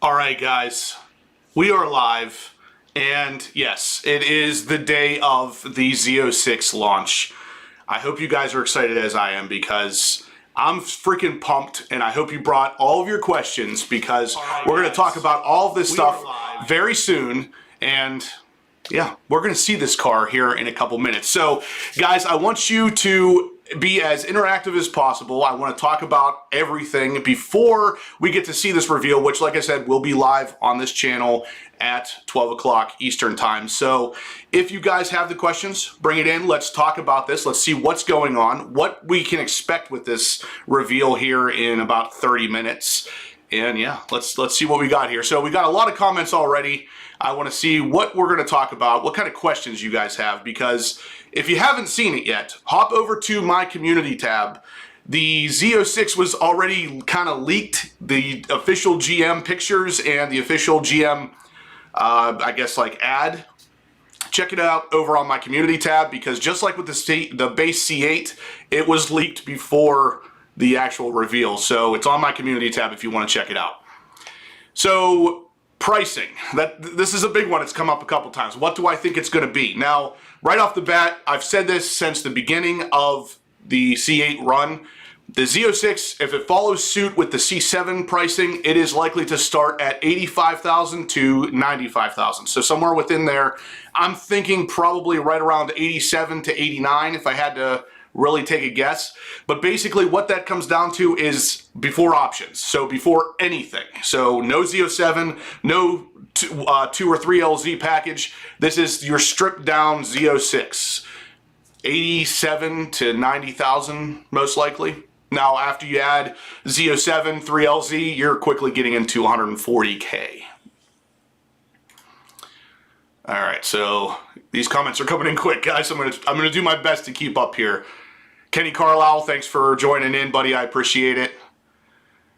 All right, guys, we are live, and yes, it is the day of the Z06 launch. I hope you guys are excited as I am because I'm freaking pumped, and I hope you brought all of your questions because we're going to talk about all of this stuff very soon, and yeah, we're going to see this car here in a couple minutes. So, guys, I want you to be as interactive as possible. I want to talk about everything before we get to see this reveal, which, like I said, will be live on this channel at 12 o'clock Eastern time. So if you guys have the questions, bring it in. Let's talk about this. Let's see what's going on, what we can expect with this reveal here in about 30 minutes. And yeah, let's see what we got here. So we got a lot of comments already. I want to see what we're going to talk about, what kind of questions you guys have, because if you haven't seen it yet, hop over to my community tab. The Z06 was already kind of leaked, the official GM pictures and the official GM, I guess, like ad. Check it out over on my community tab, because just like with the base C8, it was leaked before the actual reveal. So it's on my community tab if you want to check it out. So pricing, this is a big one. It's come up a couple times. What do I think it's going to be? Now, right off the bat, I've said this since the beginning of the C8 run. The Z06, if it follows suit with the C7 pricing, it is likely to start at $85,000 to $95,000. So somewhere within there, I'm thinking probably right around 87 to 89 if I had to really take a guess. But basically what that comes down to is before options. So before anything. So no Z07, no 2 or 3 LZ package. This is your stripped down Z06. 87 to 90,000 most likely. Now after you add Z07, 3LZ, you're quickly getting into 140K. All right, so these comments are coming in quick, guys. I'm gonna do my best to keep up here. Kenny Carlisle, thanks for joining in, buddy. I appreciate it.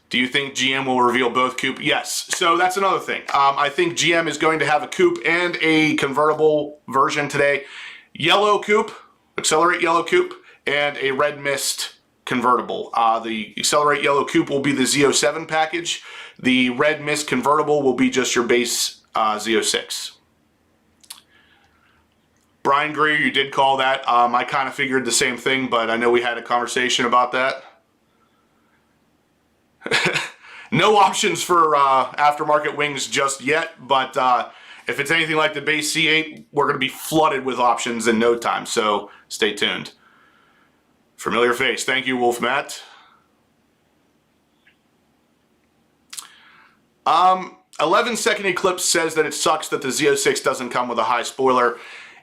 Do you think GM will reveal both coupe? Yes. So that's another thing. I think GM is going to have a coupe and a convertible version today. Yellow coupe, Accelerate yellow coupe, and a red mist convertible. The Accelerate yellow coupe will be the Z07 package. The red mist convertible will be just your base Z06. Brian Greer, you did call that. I kind of figured the same thing, but I know we had a conversation about that. No options for aftermarket wings just yet, but if it's anything like the base C8, we're going to be flooded with options in no time, so stay tuned. Familiar face. Thank you, Wolf Matt. 11-second Eclipse says that it sucks that the Z06 doesn't come with a high spoiler.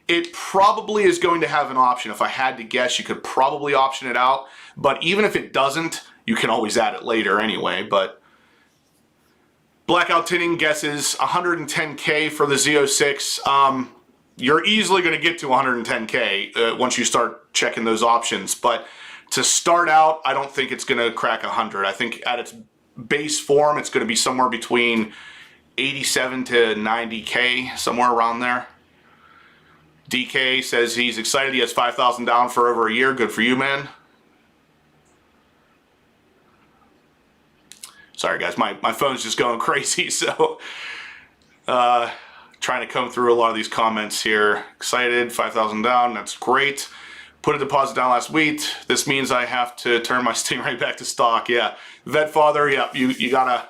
It probably is going to have an option. If I had to guess, you could probably option it out. But even if it doesn't, you can always add it later anyway. But blackout tinting guesses 110K for the Z06. You're easily going to get to 110K once you start checking those options. But to start out, I don't think it's going to crack 100. I think at its base form, it's going to be somewhere between 87 to 90K, somewhere around there. DK says he's excited. He has 5,000 down for over a year. Good for you, man. Sorry, guys. My phone's just going crazy, so trying to comb through a lot of these comments here. Excited, 5,000 down. That's great. Put a deposit down last week. This means I have to turn my Stingray back to stock. Yeah. Vet Father, yeah, you got to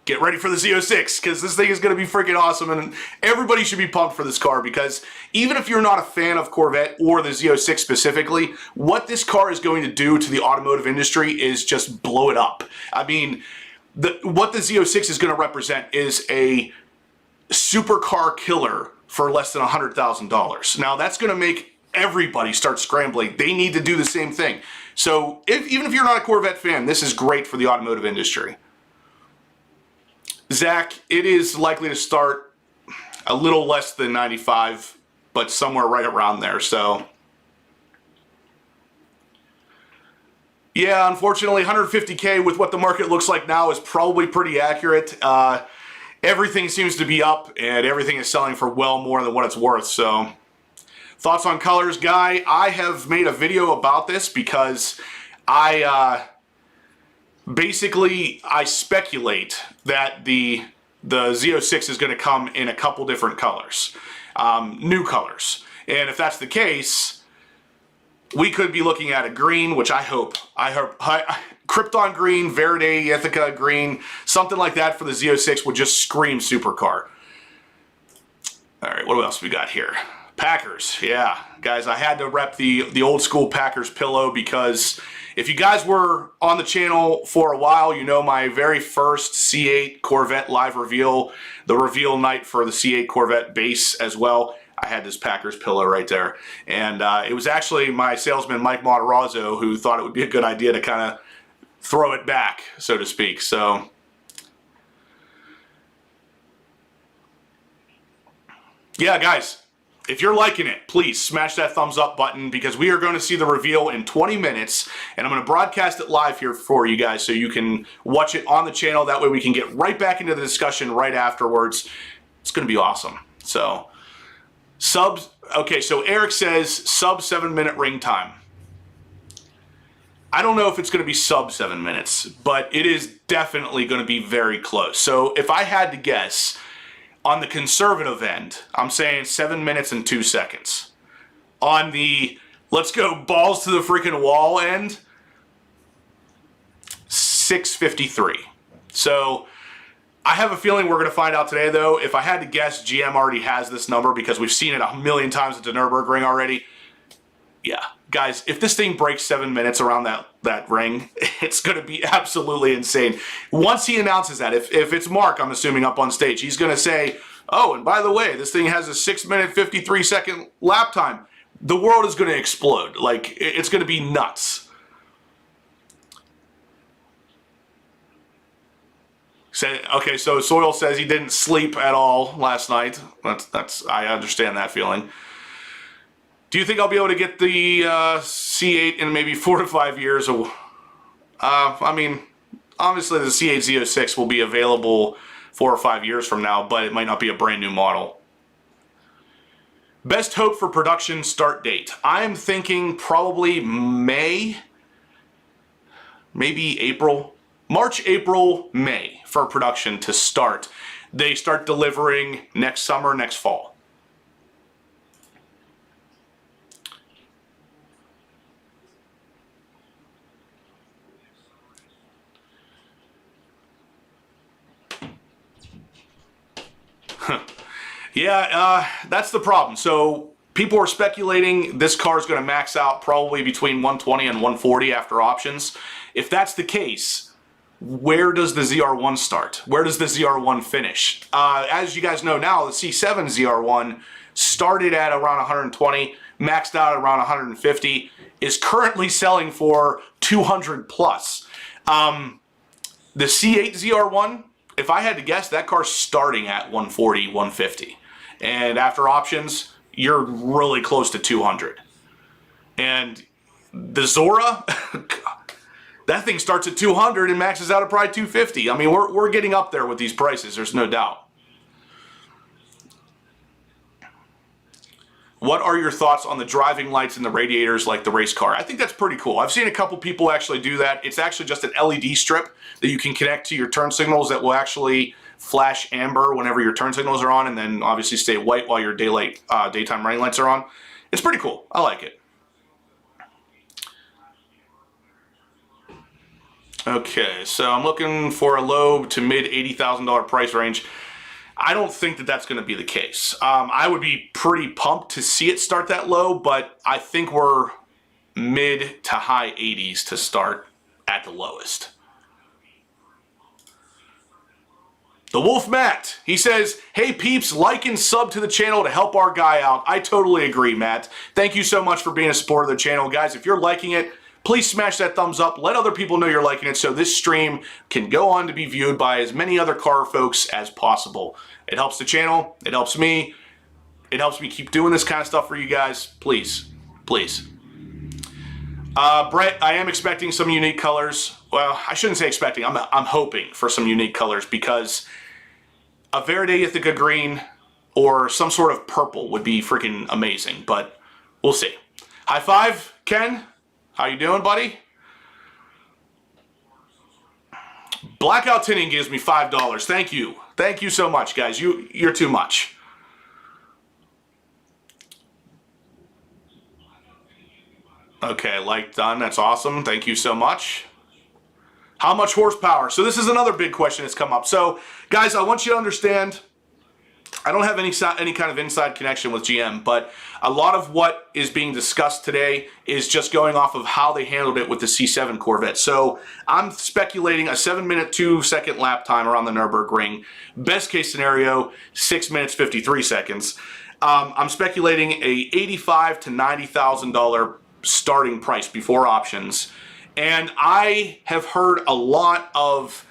get ready for the Z06 because this thing is going to be freaking awesome, and everybody should be pumped for this car because even if you're not a fan of Corvette or the Z06 specifically, what this car is going to do to the automotive industry is just blow it up. I mean, what the Z06 is going to represent is a supercar killer for less than $100,000. Now that's going to make everybody start scrambling. They need to do the same thing. So even if you're not a Corvette fan, this is great for the automotive industry. Zach, it is likely to start a little less than 95, but somewhere right around there. So yeah, unfortunately 150K with what the market looks like now is probably pretty accurate. Everything seems to be up and everything is selling for well more than what it's worth. So thoughts on colors, Guy? I have made a video about this because I basically, I speculate that the the Z06 is going to come in a couple different colors, new colors. And if that's the case, we could be looking at a green, which I hope, Krypton green, Verde, Ithaca green, something like that for the Z06 would just scream supercar. All right, what else we got here? Packers, yeah. Guys, I had to rep the old school Packers pillow because if you guys were on the channel for a while, you know my very first C8 Corvette live reveal, the reveal night for the C8 Corvette base as well. I had this Packers pillow right there. And it was actually my salesman, Mike Matarazzo, who thought it would be a good idea to kind of throw it back, so to speak. So, yeah, guys, if you're liking it, please smash that thumbs up button because we are going to see the reveal in 20 minutes, and I'm going to broadcast it live here for you guys so you can watch it on the channel. That way we can get right back into the discussion right afterwards. It's going to be awesome. So, okay, so Eric says sub 7-minute ring time. I don't know if it's going to be sub 7 minutes, but it is definitely going to be very close. So if I had to guess, on the conservative end, I'm saying 7 minutes and 2 seconds. On the let's go balls to the freaking wall end, 6:53. So I have a feeling we're going to find out today, though. If I had to guess, GM already has this number because we've seen it a million times at the Nürburgring already. Yeah, guys, if this thing breaks 7 minutes around that ring, it's going to be absolutely insane. Once he announces that, if it's Mark, I'm assuming, up on stage, he's going to say, oh, and by the way, this thing has a 6-minute, 53-second lap time. The world is going to explode. Like, it's going to be nuts. Okay, so Soil says he didn't sleep at all last night. I understand that feeling. Do you think I'll be able to get the C8 in maybe 4 to 5 years? I mean, obviously the C8 Z06 will be available 4 or 5 years from now, but it might not be a brand new model. Best hope for production start date. I'm thinking probably May, maybe April. March, April, May for production to start. They start delivering next summer, next fall. Yeah, that's the problem. So people are speculating this car is going to max out probably between 120 and 140 after options. If that's the case, where does the ZR1 start? Where does the ZR1 finish? As you guys know now, the C7 ZR1 started at around 120, maxed out at around 150, is currently selling for 200 plus. The C8 ZR1, if I had to guess, that car's starting at 140, 150. And after options, you're really close to 200. And the Zora, that thing starts at 200 and maxes out at probably 250. I mean, we're getting up there with these prices, there's no doubt. What are your thoughts on the driving lights and the radiators like the race car? I think that's pretty cool. I've seen a couple people actually do that. It's actually just an LED strip that you can connect to your turn signals that will actually flash amber whenever your turn signals are on, and then obviously stay white while your daytime running lights are on. It's pretty cool. I like it. Okay, so I'm looking for a low to mid $80,000 price range. I don't think that that's going to be the case. I would be pretty pumped to see it start that low, but I think we're mid to high 80s to start at the lowest. The Wolf Matt, he says, hey peeps, like and sub to the channel to help our guy out. I totally agree, Matt. Thank you so much for being a supporter of the channel. Guys, if you're liking it, please smash that thumbs up. Let other people know you're liking it so this stream can go on to be viewed by as many other car folks as possible. It helps the channel. It helps me. It helps me keep doing this kind of stuff for you guys. Please, please. Brett, I am expecting some unique colors. Well, I shouldn't say expecting. I'm hoping for some unique colors because a Verde Ithaca green or some sort of purple would be freaking amazing, but we'll see. High five, Ken. How you doing, buddy? Blackout Tinting gives me $5. Thank you. Thank you so much, guys. You're too much. Okay, like done. That's awesome. Thank you so much. How much horsepower? So this is another big question that's come up. So, guys, I want you to understand, I don't have any kind of inside connection with GM, but a lot of what is being discussed today is just going off of how they handled it with the C7 Corvette. So I'm speculating a 7-minute 2-second lap time around the Nürburgring. Best case scenario, 6 minutes 53 seconds. I'm speculating a $85,000 to $90,000 starting price before options. And I have heard a lot of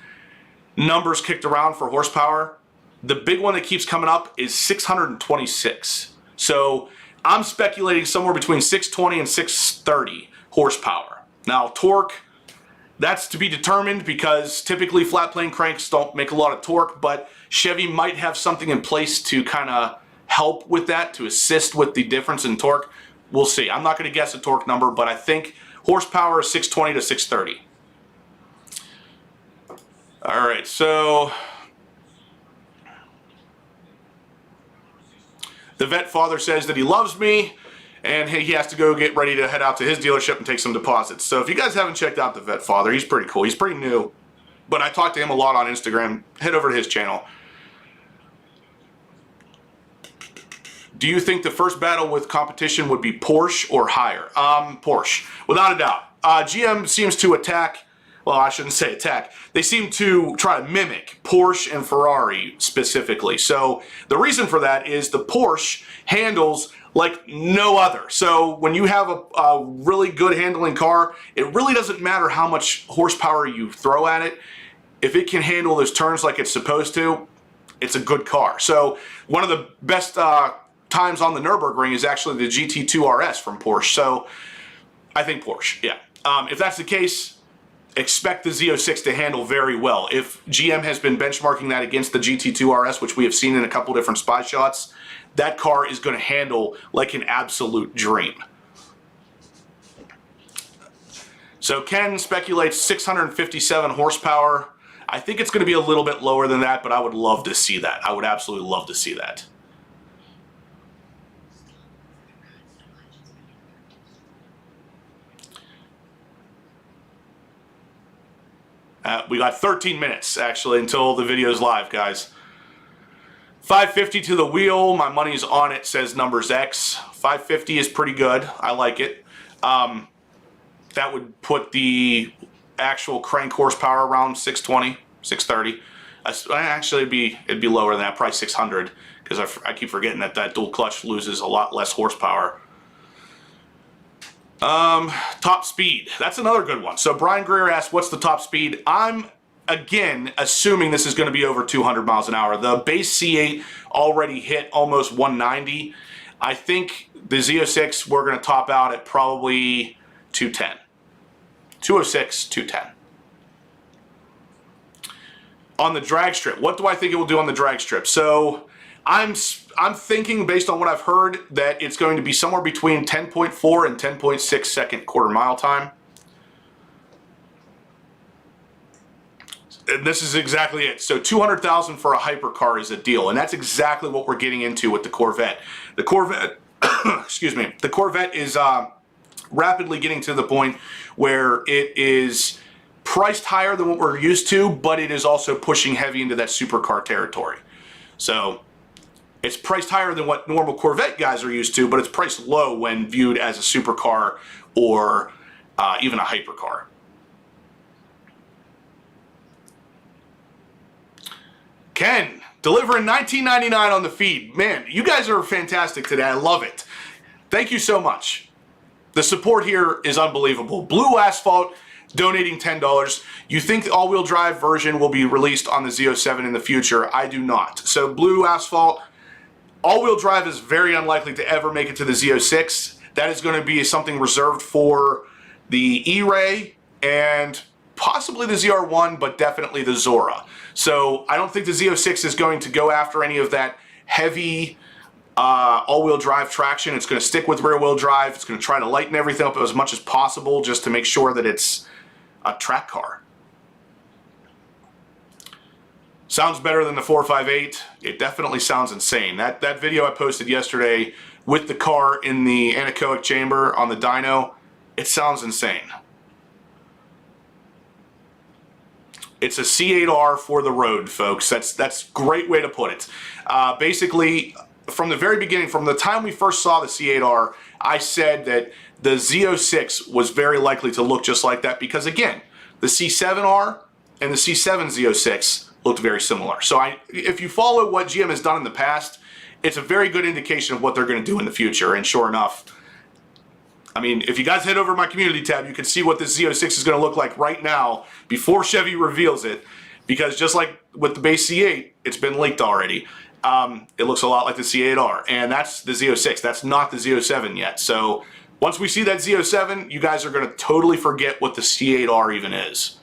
numbers kicked around for horsepower. The big one that keeps coming up is 626. So I'm speculating somewhere between 620 and 630 horsepower. Now torque, that's to be determined because typically flat plane cranks don't make a lot of torque, but Chevy might have something in place to kind of help with that, to assist with the difference in torque. We'll see. I'm not going to guess a torque number, but I think horsepower is 620 to 630. All right, so the vet father says that he loves me, and he has to go get ready to head out to his dealership and take some deposits. So if you guys haven't checked out the vet father, he's pretty cool. He's pretty new, but I talk to him a lot on Instagram. Head over to his channel. Do you think the first battle with competition would be Porsche or higher? Porsche, without a doubt. GM seems to attack, well, I shouldn't say attack. They seem to try to mimic Porsche and Ferrari specifically. So the reason for that is the Porsche handles like no other. So when you have a really good handling car, it really doesn't matter how much horsepower you throw at it. If it can handle those turns like it's supposed to, it's a good car. So one of the best times on the Nürburgring is actually the GT2 RS from Porsche. So I think Porsche, yeah. If that's the case, expect the Z06 to handle very well. If GM has been benchmarking that against the GT2 RS, which we have seen in a couple different spy shots, that car is going to handle like an absolute dream. So Ken speculates 657 horsepower. I think it's going to be a little bit lower than that, but I would love to see that. I would absolutely love to see that. We got 13 minutes, actually, until the video's live, guys. 550 to the wheel. My money's on it, says Numbers X. 550 is pretty good. I like it. That would put the actual crank horsepower around 620, 630. Actually, it'd be lower than that, probably 600, because I keep forgetting that dual clutch loses a lot less horsepower. Top speed. That's another good one. So Brian Greer asked, what's the top speed? I'm, again, assuming this is going to be over 200 miles an hour. The base C8 already hit almost 190. I think the Z06, we're going to top out at probably 210. 206, 210. On the drag strip, what do I think it will do on the drag strip? So I'm thinking, based on what I've heard, that it's going to be somewhere between 10.4 and 10.6 second quarter mile time. And this is exactly it. So 200,000 for a hypercar is a deal, and that's exactly what we're getting into with the Corvette. The Corvette, excuse me, the Corvette is rapidly getting to the point where it is priced higher than what we're used to, but it is also pushing heavy into that supercar territory. So it's priced higher than what normal Corvette guys are used to, but it's priced low when viewed as a supercar or even a hypercar. Ken, delivering $19.99 on the feed. Man, you guys are fantastic today. I love it. Thank you so much. The support here is unbelievable. Blue Asphalt donating $10. You think the all-wheel drive version will be released on the Z07 in the future? I do not. So Blue Asphalt, all-wheel drive is very unlikely to ever make it to the Z06. That is going to be something reserved for the E-Ray and possibly the ZR1, but definitely the Zora. So I don't think the Z06 is going to go after any of that heavy all-wheel drive traction. It's going to stick with rear-wheel drive. It's going to try to lighten everything up as much as possible just to make sure that it's a track car. Sounds better than the 458. It definitely sounds insane. That video I posted yesterday with the car in the anechoic chamber on the dyno, it sounds insane. It's a C8R for the road, folks. That's a great way to put it. Basically, from the very beginning, from the time we first saw the C8R, I said that the Z06 was very likely to look just like that because, again, the C7R and the C7 Z06 looked very similar. So if you follow what GM has done in the past, it's a very good indication of what they're going to do in the future. And sure enough, I mean, if you guys head over to my community tab, you can see what this Z06 is going to look like right now before Chevy reveals it. Because just like with the base C8, it's been leaked already. It looks a lot like the C8R, and that's the Z06. That's not the Z07 yet. So once we see that Z07, you guys are going to totally forget what the C8R even is.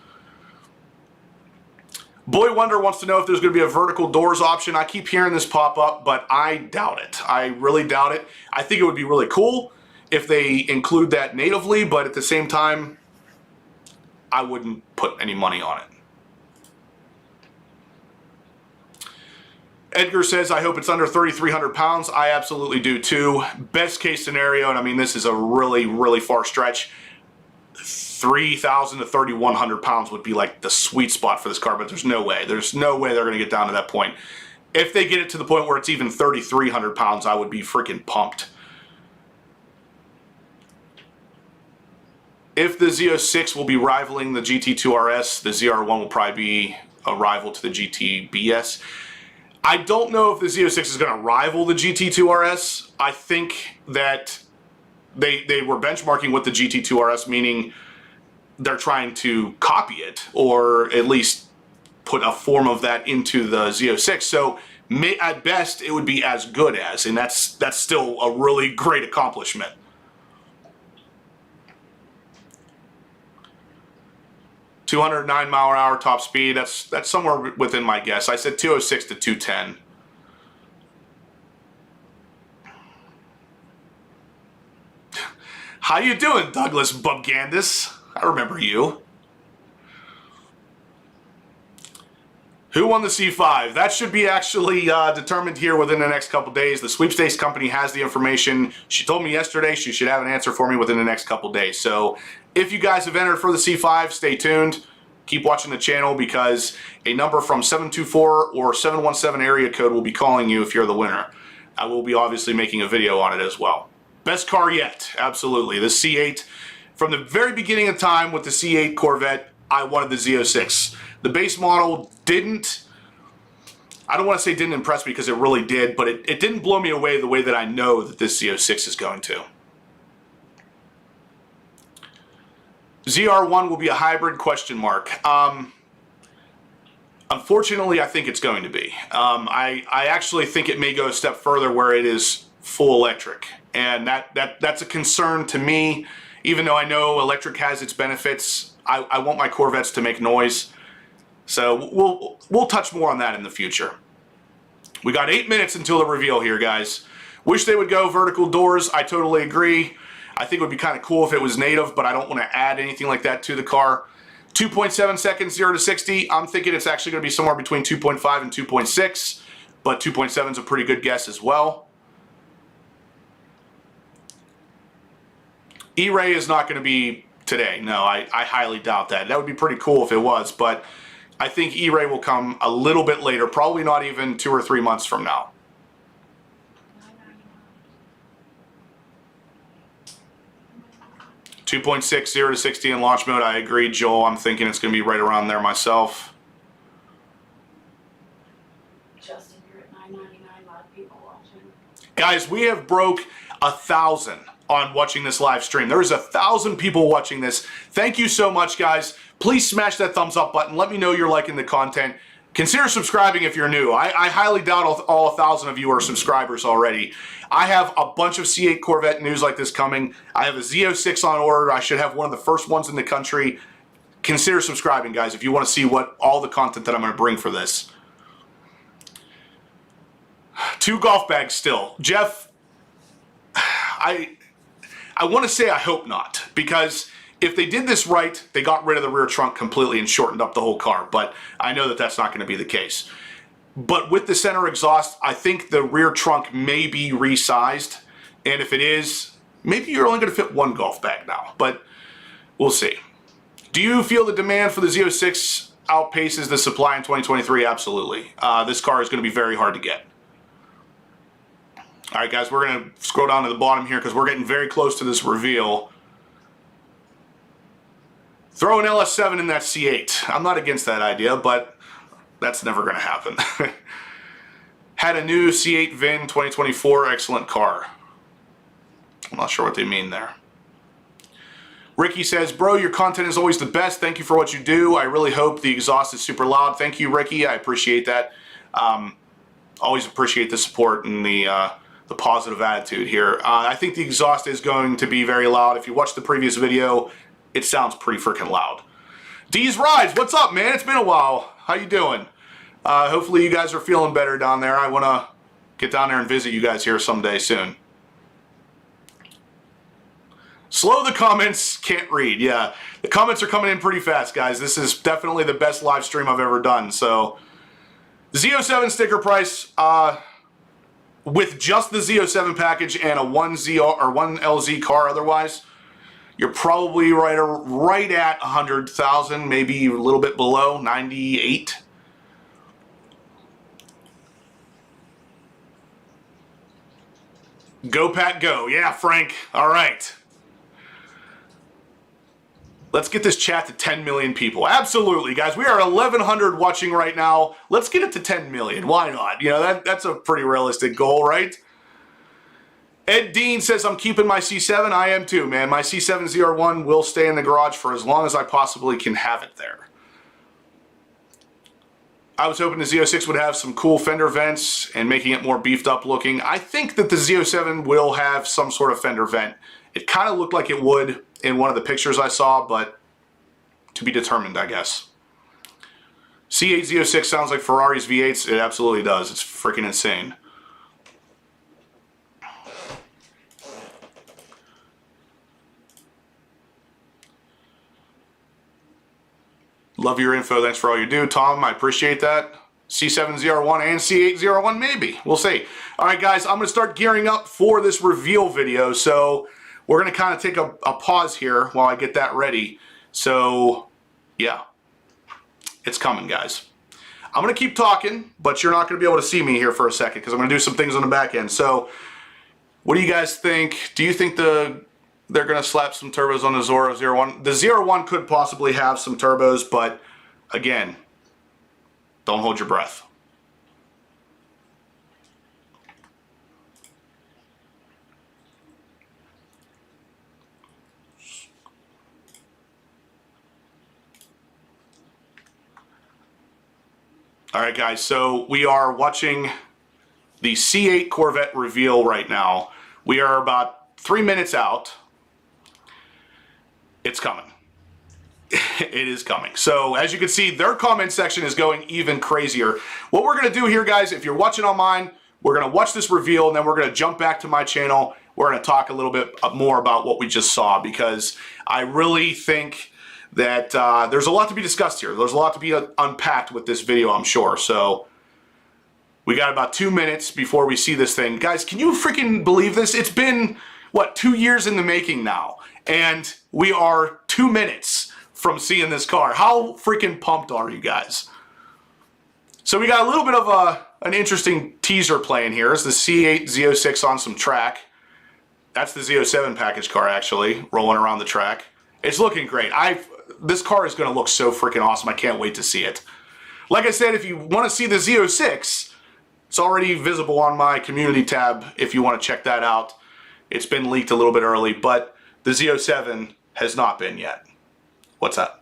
Boy Wonder wants to know if there's going to be a vertical doors option. I keep hearing this pop up, but I doubt it. I really doubt it. I think it would be really cool if they include that natively, but at the same time, I wouldn't put any money on it. Edgar says, I hope it's under 3,300 pounds. I absolutely do too. Best case scenario, and I mean this is a really, really far stretch, 3,000 to 3,100 pounds would be like the sweet spot for this car, but there's no way. There's no way they're going to get down to that point. If they get it to the point where it's even 3,300 pounds, I would be freaking pumped. If the Z06 will be rivaling the GT2 RS, the ZR1 will probably be a rival to the GTBS. I don't know if the Z06 is going to rival the GT2 RS. I think that they were benchmarking with the GT2 RS, meaning they're trying to copy it or at least put a form of that into the Z06. So at best, it would be as good as, and that's still a really great accomplishment. $209 mph top speed. That's somewhere within my guess. I said 206 to 210. How you doing, Douglas Bubgandis? I remember you. Who won the C5? That should be actually determined here within the next couple days. The sweepstakes company has the information. She told me yesterday she should have an answer for me within the next couple days. So if you guys have entered for the C5, stay tuned. Keep watching the channel because a number from 724 or 717 area code will be calling you if you're the winner. I will be obviously making a video on it as well. Best car yet, absolutely. The C8, from the very beginning of time with the C8 Corvette, I wanted the Z06. The base model didn't, I don't want to say didn't impress me because it really did, but it didn't blow me away the way that I know that this Z06 is going to. ZR1 will be a hybrid, question mark. Unfortunately, I think it's going to be. I actually think it may go a step further where it is full electric. And that's a concern to me. Even though I know electric has its benefits, I want my Corvettes to make noise. So we'll touch more on that in the future. We got 8 minutes until the reveal here, guys. Wish they would go vertical doors. I totally agree. I think it would be kind of cool if it was native, but I don't want to add anything like that to the car. 2.7 seconds, 0 to 60. I'm thinking it's actually going to be somewhere between 2.5 and 2.6, but 2.7 is a pretty good guess as well. E-Ray is not going to be today. No, I highly doubt that. That would be pretty cool if it was, but I think E-Ray will come a little bit later, probably not even 2 or 3 months from now. 2.6, 0 to 60 in launch mode. I agree, Joel. I'm thinking it's going to be right around there myself. Justin, you're at $9.99. A lot of people watching. Guys, we have broke 1,000 on watching this live stream. There is 1,000 people watching this. Thank you so much, guys. Please smash that thumbs up button. Let me know you're liking the content. Consider subscribing if you're new. I highly doubt all 1,000 of you are subscribers already. I have a bunch of C8 Corvette news like this coming. I have a Z06 on order. I should have one of the first ones in the country. Consider subscribing, guys, if you want to see what all the content that I'm going to bring for this. 2 golf bags still. Jeff, I want to say I hope not, because if they did this right, they got rid of the rear trunk completely and shortened up the whole car, but I know that that's not going to be the case. But with the center exhaust, I think the rear trunk may be resized, and if it is, maybe you're only going to fit one golf bag now, but we'll see. Do you feel the demand for the Z06 outpaces the supply in 2023? Absolutely. This car is going to be very hard to get. All right, guys, we're going to scroll down to the bottom here because we're getting very close to this reveal. Throw an LS7 in that C8. I'm not against that idea, but that's never going to happen. Had a new C8 VIN 2024, excellent car. I'm not sure what they mean there. Ricky says, bro, your content is always the best. Thank you for what you do. I really hope the exhaust is super loud. Thank you, Ricky. I appreciate that. Always appreciate the support and the positive attitude here. I think the exhaust is going to be very loud. If you watched the previous video, it sounds pretty freaking loud. D's Rides, what's up, man? It's been a while. How you doing? Hopefully you guys are feeling better down there. I want to get down there and visit you guys here someday soon. Slow the comments, can't read. Yeah, the comments are coming in pretty fast, guys. This is definitely the best live stream I've ever done. So, Z07 sticker price, with just the Z07 package and a 1Z or 1LZ car otherwise, you're probably right at 100,000, maybe a little bit below, 98. Go, Pat, go. Yeah, Frank. All right. Let's get this chat to 10 million people. Absolutely, guys. We are 1,100 watching right now. Let's get it to 10 million. Why not? You know, that's a pretty realistic goal, right? Ed Dean says, I'm keeping my C7. I am too, man. My C7 ZR1 will stay in the garage for as long as I possibly can have it there. I was hoping the Z06 would have some cool fender vents and making it more beefed up looking. I think that the Z07 will have some sort of fender vent. It kind of looked like it would in one of the pictures I saw, but to be determined, I guess. C8 Z06 sounds like Ferrari's V8s. It absolutely does. It's freaking insane. Love your info. Thanks for all you do, Tom. I appreciate that. C7 ZR1 and C8 ZR1 maybe. We'll see. All right, guys, I'm going to start gearing up for this reveal video. So we're going to kind of take a pause here while I get that ready. So, yeah. It's coming, guys. I'm going to keep talking, but you're not going to be able to see me here for a second because I'm going to do some things on the back end. So, what do you guys think? Do you think they're going to slap some turbos on the ZR1? The ZR1 could possibly have some turbos, but again, don't hold your breath. All right, guys, so we are watching the C8 Corvette reveal right now. We are about 3 minutes out. It's coming. It is coming. So as you can see, their comment section is going even crazier. What we're going to do here, guys, if you're watching on mine, we're going to watch this reveal and then we're going to jump back to my channel. We're going to talk a little bit more about what we just saw because I really think that there's a lot to be discussed here. There's a lot to be unpacked with this video, I'm sure. So we got about 2 minutes before we see this thing. Guys, can you freaking believe this? It's been, what, 2 years in the making now. And we are 2 minutes from seeing this car. How freaking pumped are you guys? So we got a little bit of an interesting teaser playing here. It's the C8 Z06 on some track. That's the Z07 package car, actually, rolling around the track. It's looking great. This car is going to look so freaking awesome. I can't wait to see it. Like I said, if you want to see the Z06, it's already visible on my community tab if you want to check that out. It's been leaked a little bit early, but the Z07 has not been yet. What's that?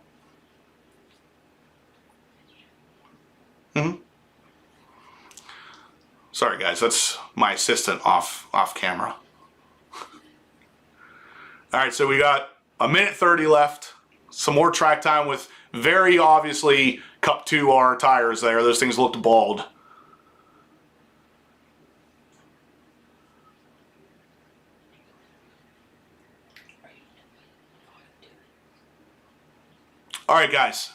Sorry, guys. That's my assistant off camera. All right, so we got a minute 30 left. Some more track time with very obviously Cup 2R tires there. Those things looked bald. All right, guys,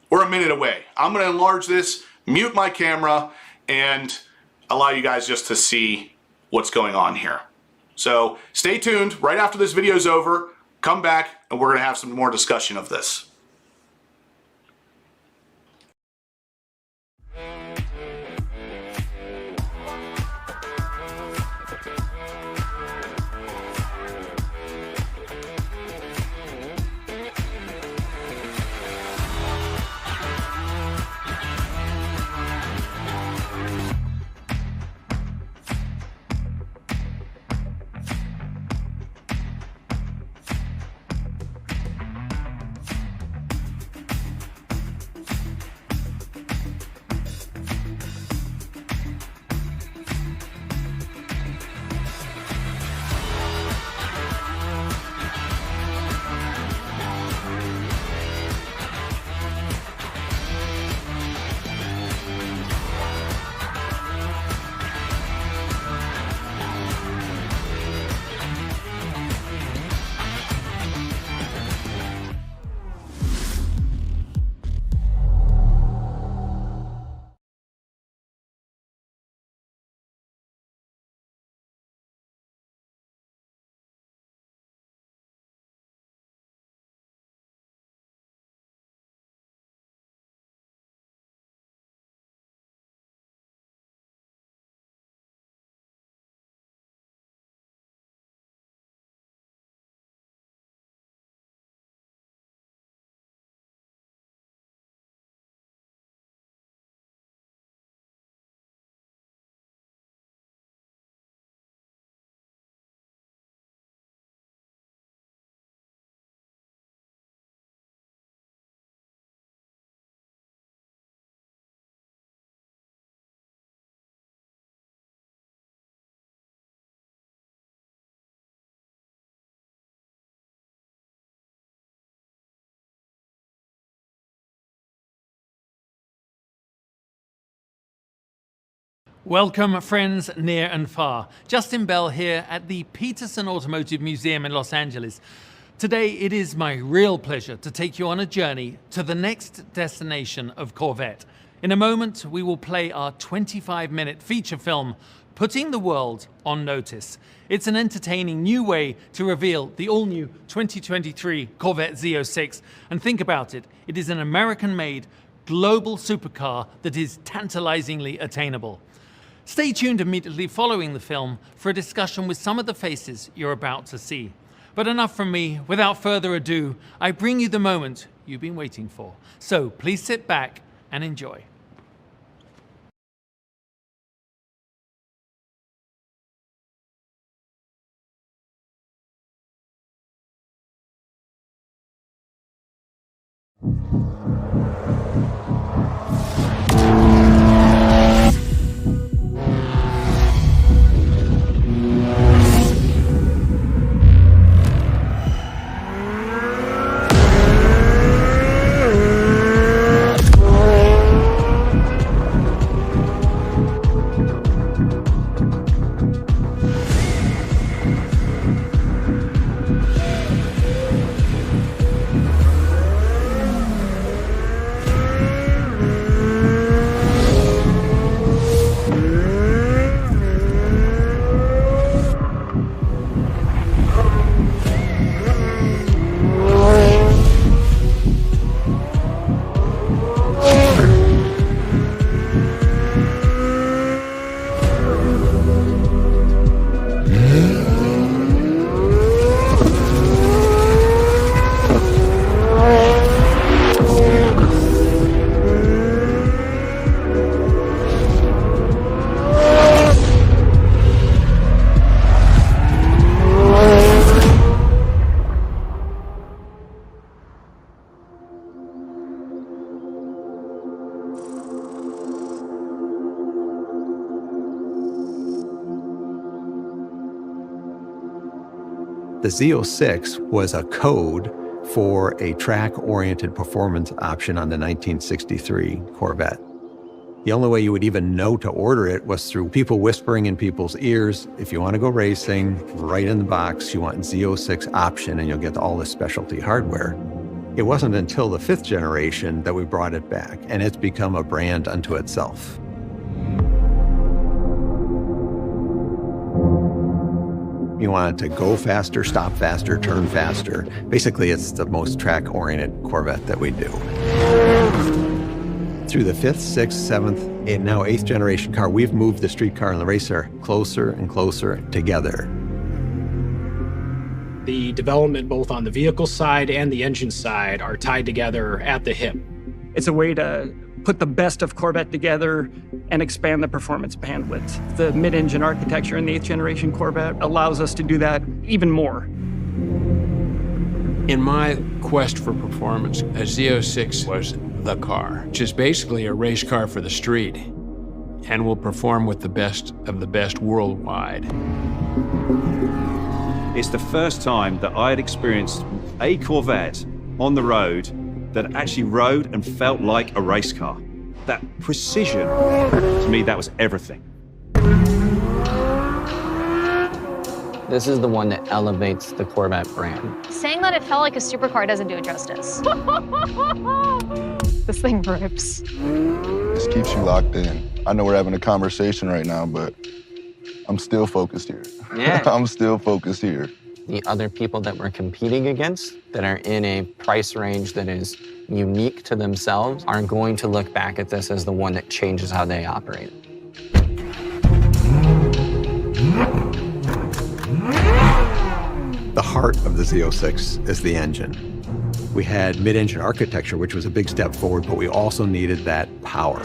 we're a minute away. I'm gonna enlarge this, mute my camera, and allow you guys just to see what's going on here. So stay tuned. Right after this video is over, come back and we're gonna have some more discussion of this. Welcome, friends near and far. Justin Bell here at the Peterson Automotive Museum in Los Angeles. Today, it is my real pleasure to take you on a journey to the next destination of Corvette. In a moment, we will play our 25-minute feature film, Putting the World on Notice. It's an entertaining new way to reveal the all-new 2023 Corvette Z06. And think about it, it is an American-made global supercar that is tantalizingly attainable. Stay tuned immediately following the film for a discussion with some of the faces you're about to see. But enough from me. Without further ado, I bring you the moment you've been waiting for. So please sit back and enjoy. The Z06 was a code for a track-oriented performance option on the 1963 Corvette. The only way you would even know to order it was through people whispering in people's ears, if you want to go racing, right in the box, you want Z06 option and you'll get all this specialty hardware. It wasn't until the 5th generation that we brought it back, and it's become a brand unto itself. You want it to go faster, stop faster, turn faster. Basically, it's the most track-oriented Corvette that we do. Through the 5th, 6th, 7th, and now 8th generation car, we've moved the street car and the race car closer and closer together. The development both on the vehicle side and the engine side are tied together at the hip. It's a way to put the best of Corvette together and expand the performance bandwidth. The mid-engine architecture in the 8th generation Corvette allows us to do that even more. In my quest for performance, a Z06 was the car, which is basically a race car for the street and will perform with the best of the best worldwide. It's the first time that I had experienced a Corvette on the road that actually rode and felt like a race car. That precision, to me, that was everything. This is the one that elevates the Corvette brand. Saying that it felt like a supercar doesn't do it justice. This thing rips. This keeps you locked in. I know we're having a conversation right now, but I'm still focused here. Yeah. I'm still focused here. The other people that we're competing against that are in a price range that is unique to themselves are going to look back at this as the one that changes how they operate. The heart of the Z06 is the engine. We had mid-engine architecture, which was a big step forward, but we also needed that power.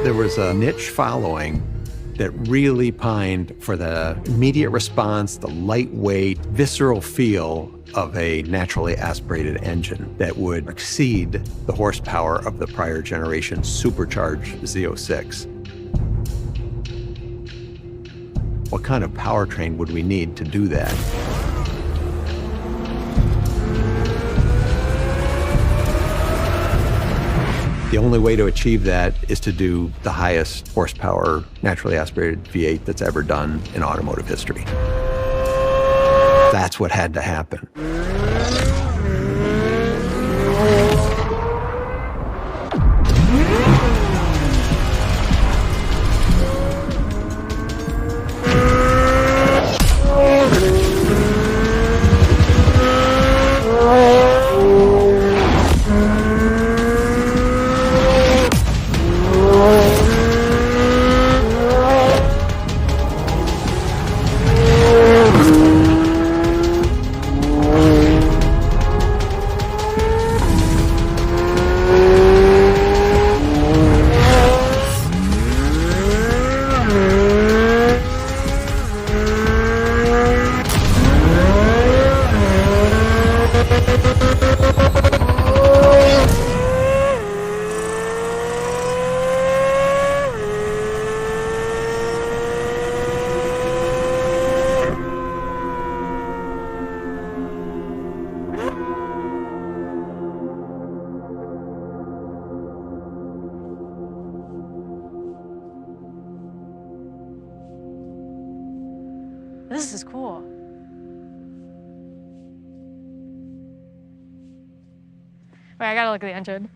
There was a niche following that really pined for the immediate response, the lightweight, visceral feel of a naturally aspirated engine that would exceed the horsepower of the prior generation supercharged Z06. What kind of powertrain would we need to do that? The only way to achieve that is to do the highest horsepower naturally aspirated V8 that's ever done in automotive history. That's what had to happen. This is cool. Wait, I gotta look at the engine.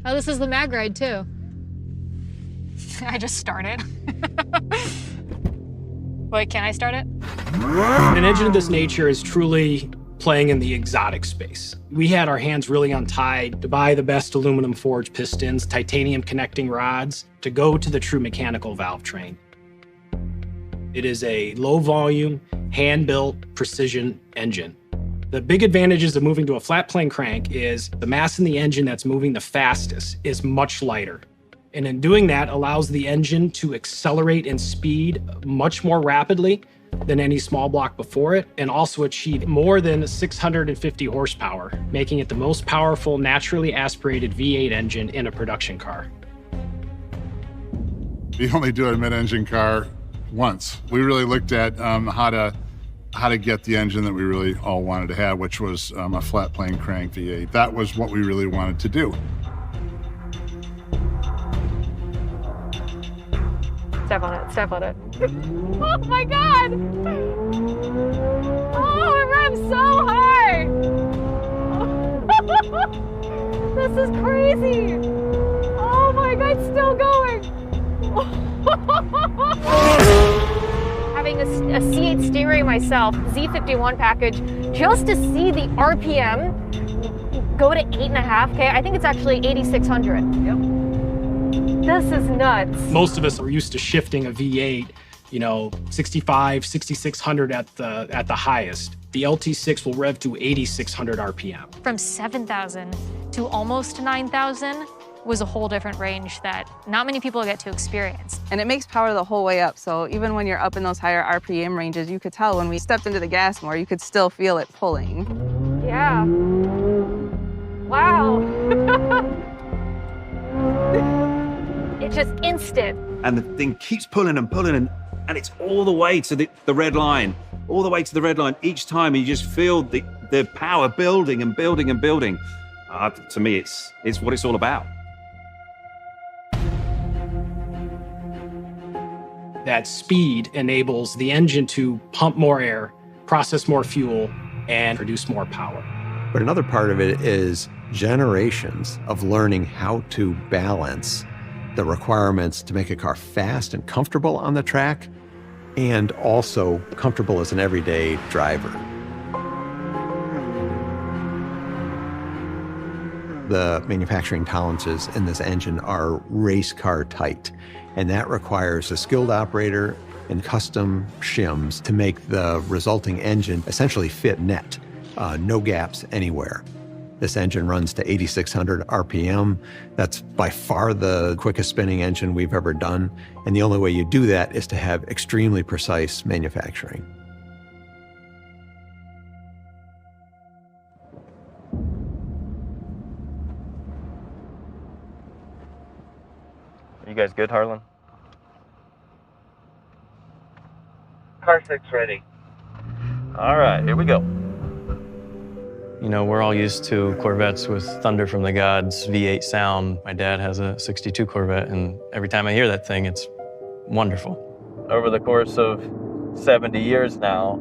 Oh, this is the mag ride too. I just started. Wait, can I start it? An engine of this nature is truly playing in the exotic space. We had our hands really untied to buy the best aluminum forged pistons, titanium connecting rods, to go to the true mechanical valve train. It is a low volume, hand-built precision engine. The big advantages of moving to a flat plane crank is the mass in the engine that's moving the fastest is much lighter. And in doing that allows the engine to accelerate in speed much more rapidly than any small block before it, and also achieve more than 650 horsepower, making it the most powerful naturally aspirated V8 engine in a production car. We only do a mid-engine car once. We really looked at how to get the engine that we really all wanted to have, which was a flat plane crank V8. That was what we really wanted to do. step on it, step on it. Oh my God! Oh, it revs so high! This is crazy! Oh my God, it's still going! Having a C8 Stingray myself, Z51 package, just to see the RPM go to 8.5K, I think it's actually 8,600. Yep. This is nuts. Most of us are used to shifting a V8, 65, 6,600 at the highest. The LT6 will rev to 8,600 RPM. From 7,000 to almost 9,000 was a whole different range that not many people get to experience. And it makes power the whole way up. So even when you're up in those higher RPM ranges, you could tell when we stepped into the gas more, you could still feel it pulling. Yeah. Wow. It's just instant. And the thing keeps pulling and pulling, and it's all the way to the red line, all the way to the red line each time. You just feel the power building and building and building. To me, it's what it's all about. That speed enables the engine to pump more air, process more fuel, and produce more power. But another part of it is generations of learning how to balance the requirements to make a car fast and comfortable on the track, and also comfortable as an everyday driver. The manufacturing tolerances in this engine are race car tight, and that requires a skilled operator and custom shims to make the resulting engine essentially fit net, no gaps anywhere. This engine runs to 8,600 RPM. That's by far the quickest spinning engine we've ever done, and the only way you do that is to have extremely precise manufacturing. Are you guys good, Harlan? Car 6 ready. All right, here we go. We're all used to Corvettes with thunder from the gods, V8 sound. My dad has a 62 Corvette, and every time I hear that thing, it's wonderful. Over the course of 70 years now,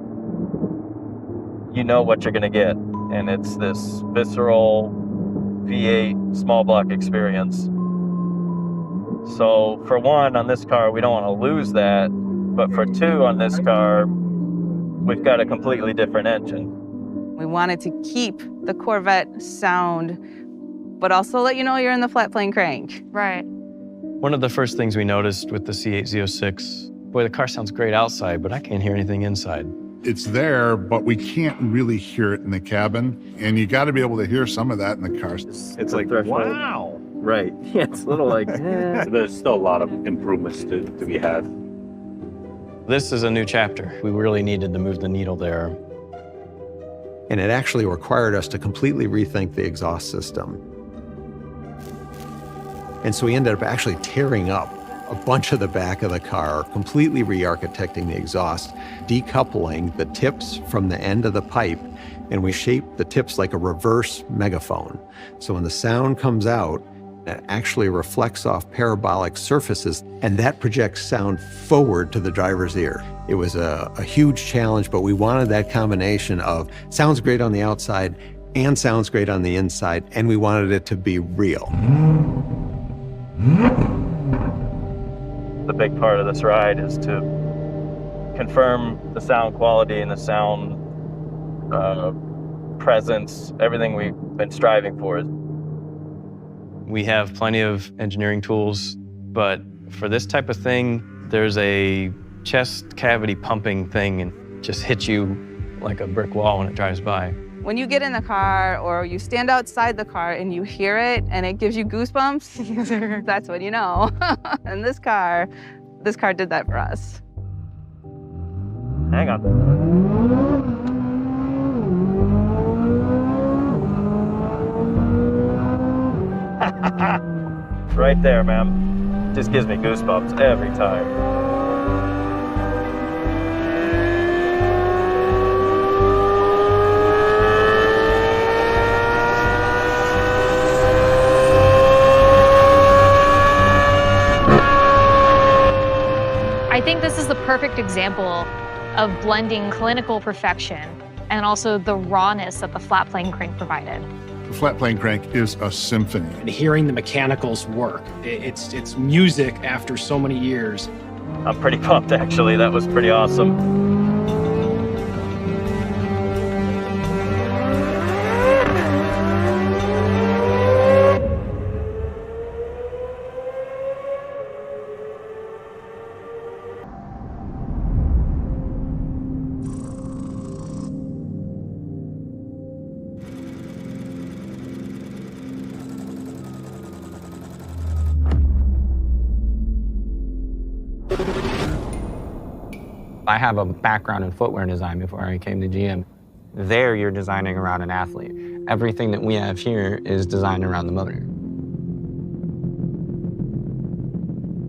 you know what you're gonna get, and it's this visceral V8 small block experience. So for one, on this car, we don't want to lose that, but for two, on this car, we've got a completely different engine. We wanted to keep the Corvette sound, but also let you know you're in the flat plane crank. Right. One of the first things we noticed with the C8 Z06, boy, the car sounds great outside, but I can't hear anything inside. It's there, but we can't really hear it in the cabin, and you got to be able to hear some of that in the car. It's like, wow. Right. Yeah, it's a little like, There's still a lot of improvements to be had. This is a new chapter. We really needed to move the needle there. And it actually required us to completely rethink the exhaust system. And so we ended up actually tearing up a bunch of the back of the car, completely re-architecting the exhaust, decoupling the tips from the end of the pipe, and we shaped the tips like a reverse megaphone. So when the sound comes out, it actually reflects off parabolic surfaces, and that projects sound forward to the driver's ear. It was a huge challenge, but we wanted that combination of sounds great on the outside and sounds great on the inside, and we wanted it to be real. The big part of this ride is to confirm the sound quality and the sound presence, everything we've been striving for. We have plenty of engineering tools, but for this type of thing, there's a chest cavity pumping thing and just hits you like a brick wall when it drives by. When you get in the car or you stand outside the car and you hear it and it gives you goosebumps, that's when you know. And this car did that for us. Hang on. Right there, man. Just gives me goosebumps every time. perfect example of blending clinical perfection and also the rawness that the flat plane crank provided. The flat plane crank is a symphony. And hearing the mechanicals work, it's music after so many years. I'm pretty pumped, actually. That was pretty awesome. I have a background in footwear design before I came to GM. There, you're designing around an athlete. Everything that we have here is designed around the motor.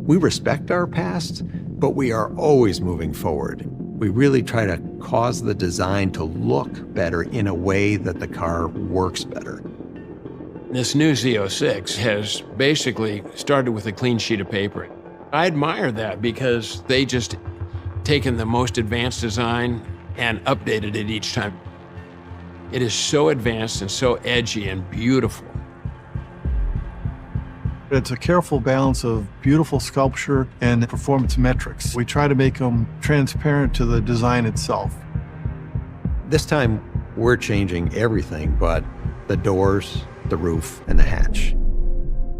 We respect our past, but we are always moving forward. We really try to cause the design to look better in a way that the car works better. This new Z06 has basically started with a clean sheet of paper. I admire that because they just taken the most advanced design and updated it each time. It is so advanced and so edgy and beautiful. It's a careful balance of beautiful sculpture and performance metrics. We try to make them transparent to the design itself. This time, we're changing everything but the doors, the roof, and the hatch.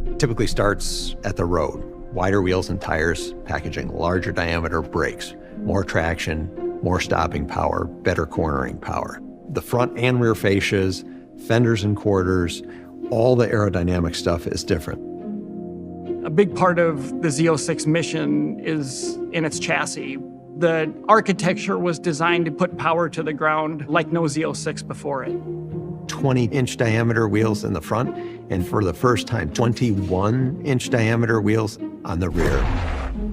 It typically starts at the road. Wider wheels and tires, packaging larger diameter brakes, more traction, more stopping power, better cornering power. The front and rear fascias, fenders and quarters, all the aerodynamic stuff is different. A big part of the Z06 mission is in its chassis. The architecture was designed to put power to the ground like no Z06 before it. 20-inch diameter wheels in the front, and for the first time, 21-inch diameter wheels on the rear.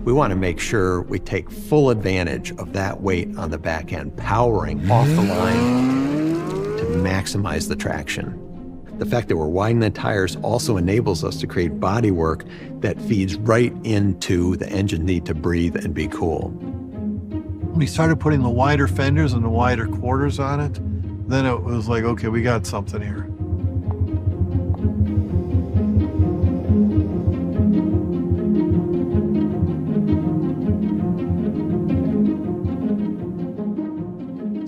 We want to make sure we take full advantage of that weight on the back end, powering off the line to maximize the traction. The fact that we're widening the tires also enables us to create bodywork that feeds right into the engine need to breathe and be cool. When we started putting the wider fenders and the wider quarters on it, then it was like, okay, we got something here.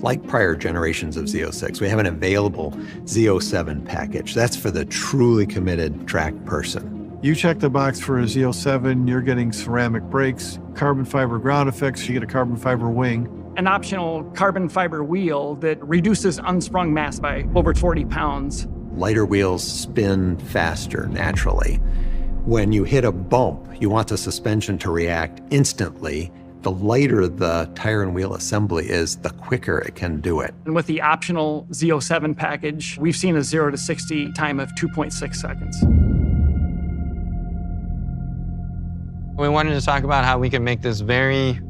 Like prior generations of Z06, we have an available Z07 package. That's for the truly committed track person. You check the box for a Z07, you're getting ceramic brakes, carbon fiber ground effects, you get a carbon fiber wing. An optional carbon fiber wheel that reduces unsprung mass by over 40 pounds. Lighter wheels spin faster naturally. When you hit a bump, you want the suspension to react instantly. The lighter the tire and wheel assembly is, the quicker it can do it. And with the optional Z07 package, we've seen a 0 to 60 time of 2.6 seconds. We wanted to talk about how we can make this very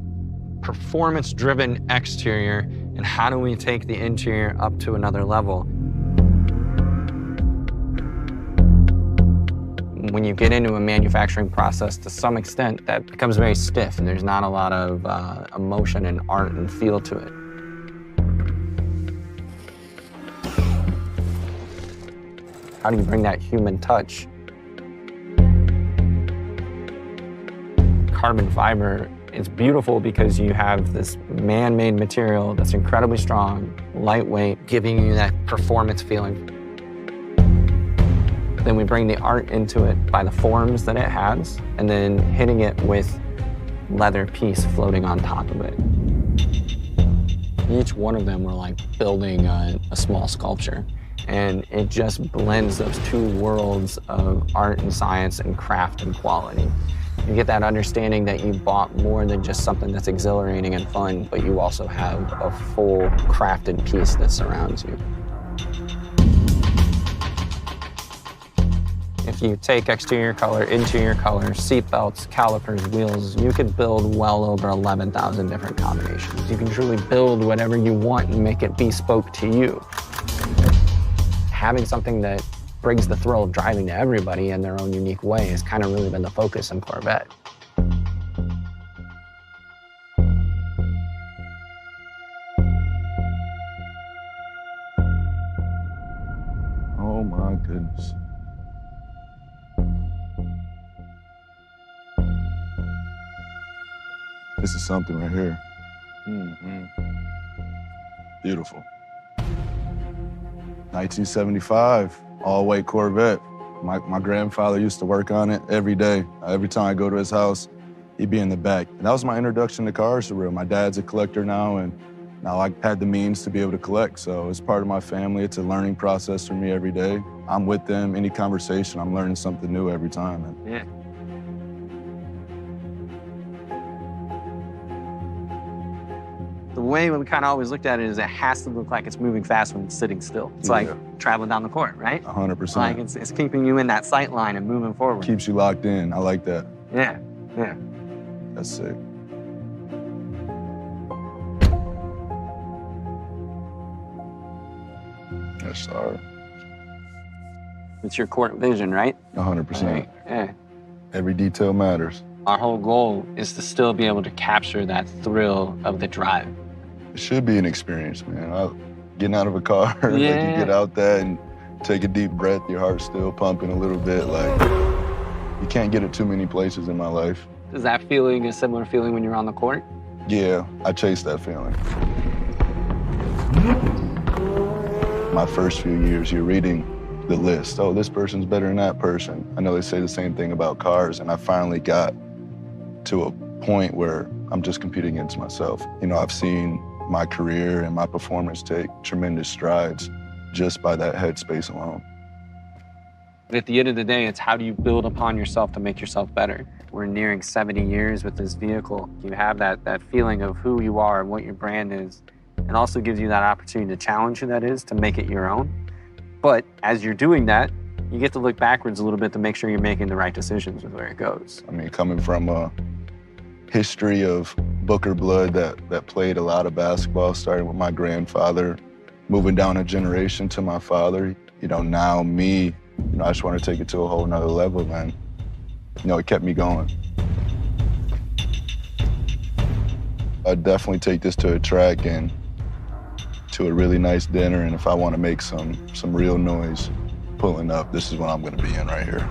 performance-driven exterior, and how do we take the interior up to another level. When you get into a manufacturing process, to some extent, that becomes very stiff, and there's not a lot of emotion and art and feel to it. How do you bring that human touch? Carbon fiber, it's beautiful because you have this man-made material that's incredibly strong, lightweight, giving you that performance feeling. Then we bring the art into it by the forms that it has, and then hitting it with leather piece floating on top of it. Each one of them were like building a small sculpture, and it just blends those two worlds of art and science and craft and quality. You get that understanding that you bought more than just something that's exhilarating and fun, but you also have a full crafted piece that surrounds you. If you take exterior color, interior color, seat belts, calipers, wheels, you could build well over 11,000 different combinations. You can truly build whatever you want and make it bespoke to you. Having something that brings the thrill of driving to everybody in their own unique way has kind of really been the focus in Corvette. Oh my goodness. This is something right here. Beautiful. 1975, all-white Corvette. My grandfather used to work on it every day. Every time I go to his house, he'd be in the back. And that was my introduction to cars for real. My dad's a collector now, and now I had the means to be able to collect. So it's part of my family. It's a learning process for me every day. I'm with them. Any conversation, I'm learning something new every time. And Yeah. The way we kind of always looked at it is it has to look like it's moving fast when it's sitting still. It's like traveling down the court, right? 100%. Like it's keeping you in that sight line and moving forward. Keeps you locked in. I like that. Yeah, yeah. That's sick. Yes, sir. It's your court vision, right? 100%. Right. Yeah. Every detail matters. Our whole goal is to still be able to capture that thrill of the drive. It should be an experience, man. Getting out of a car, like you get out there and take a deep breath, your heart's still pumping a little bit. Like, you can't get it too many places in my life. Is that feeling a similar feeling when you're on the court? Yeah, I chase that feeling. My first few years, you're reading the list. Oh, this person's better than that person. I know they say the same thing about cars, and I finally got to a point where I'm just competing against myself. You know, I've seen my career and my performance take tremendous strides just by that headspace alone. At the end of the day, it's how do you build upon yourself to make yourself better? We're nearing 70 years with this vehicle. You have that feeling of who you are and what your brand is, and also gives you that opportunity to challenge who that is, to make it your own. But as you're doing that, you get to look backwards a little bit to make sure you're making the right decisions with where it goes. I mean, coming from a history of Booker blood that played a lot of basketball, starting with my grandfather, moving down a generation to my father, you know, now me, you know, I just want to take it to a whole nother level, man. You know, it kept me going. I'd definitely take this to a track and to a really nice dinner, and if I want to make some real noise pulling up, this is what I'm going to be in right here.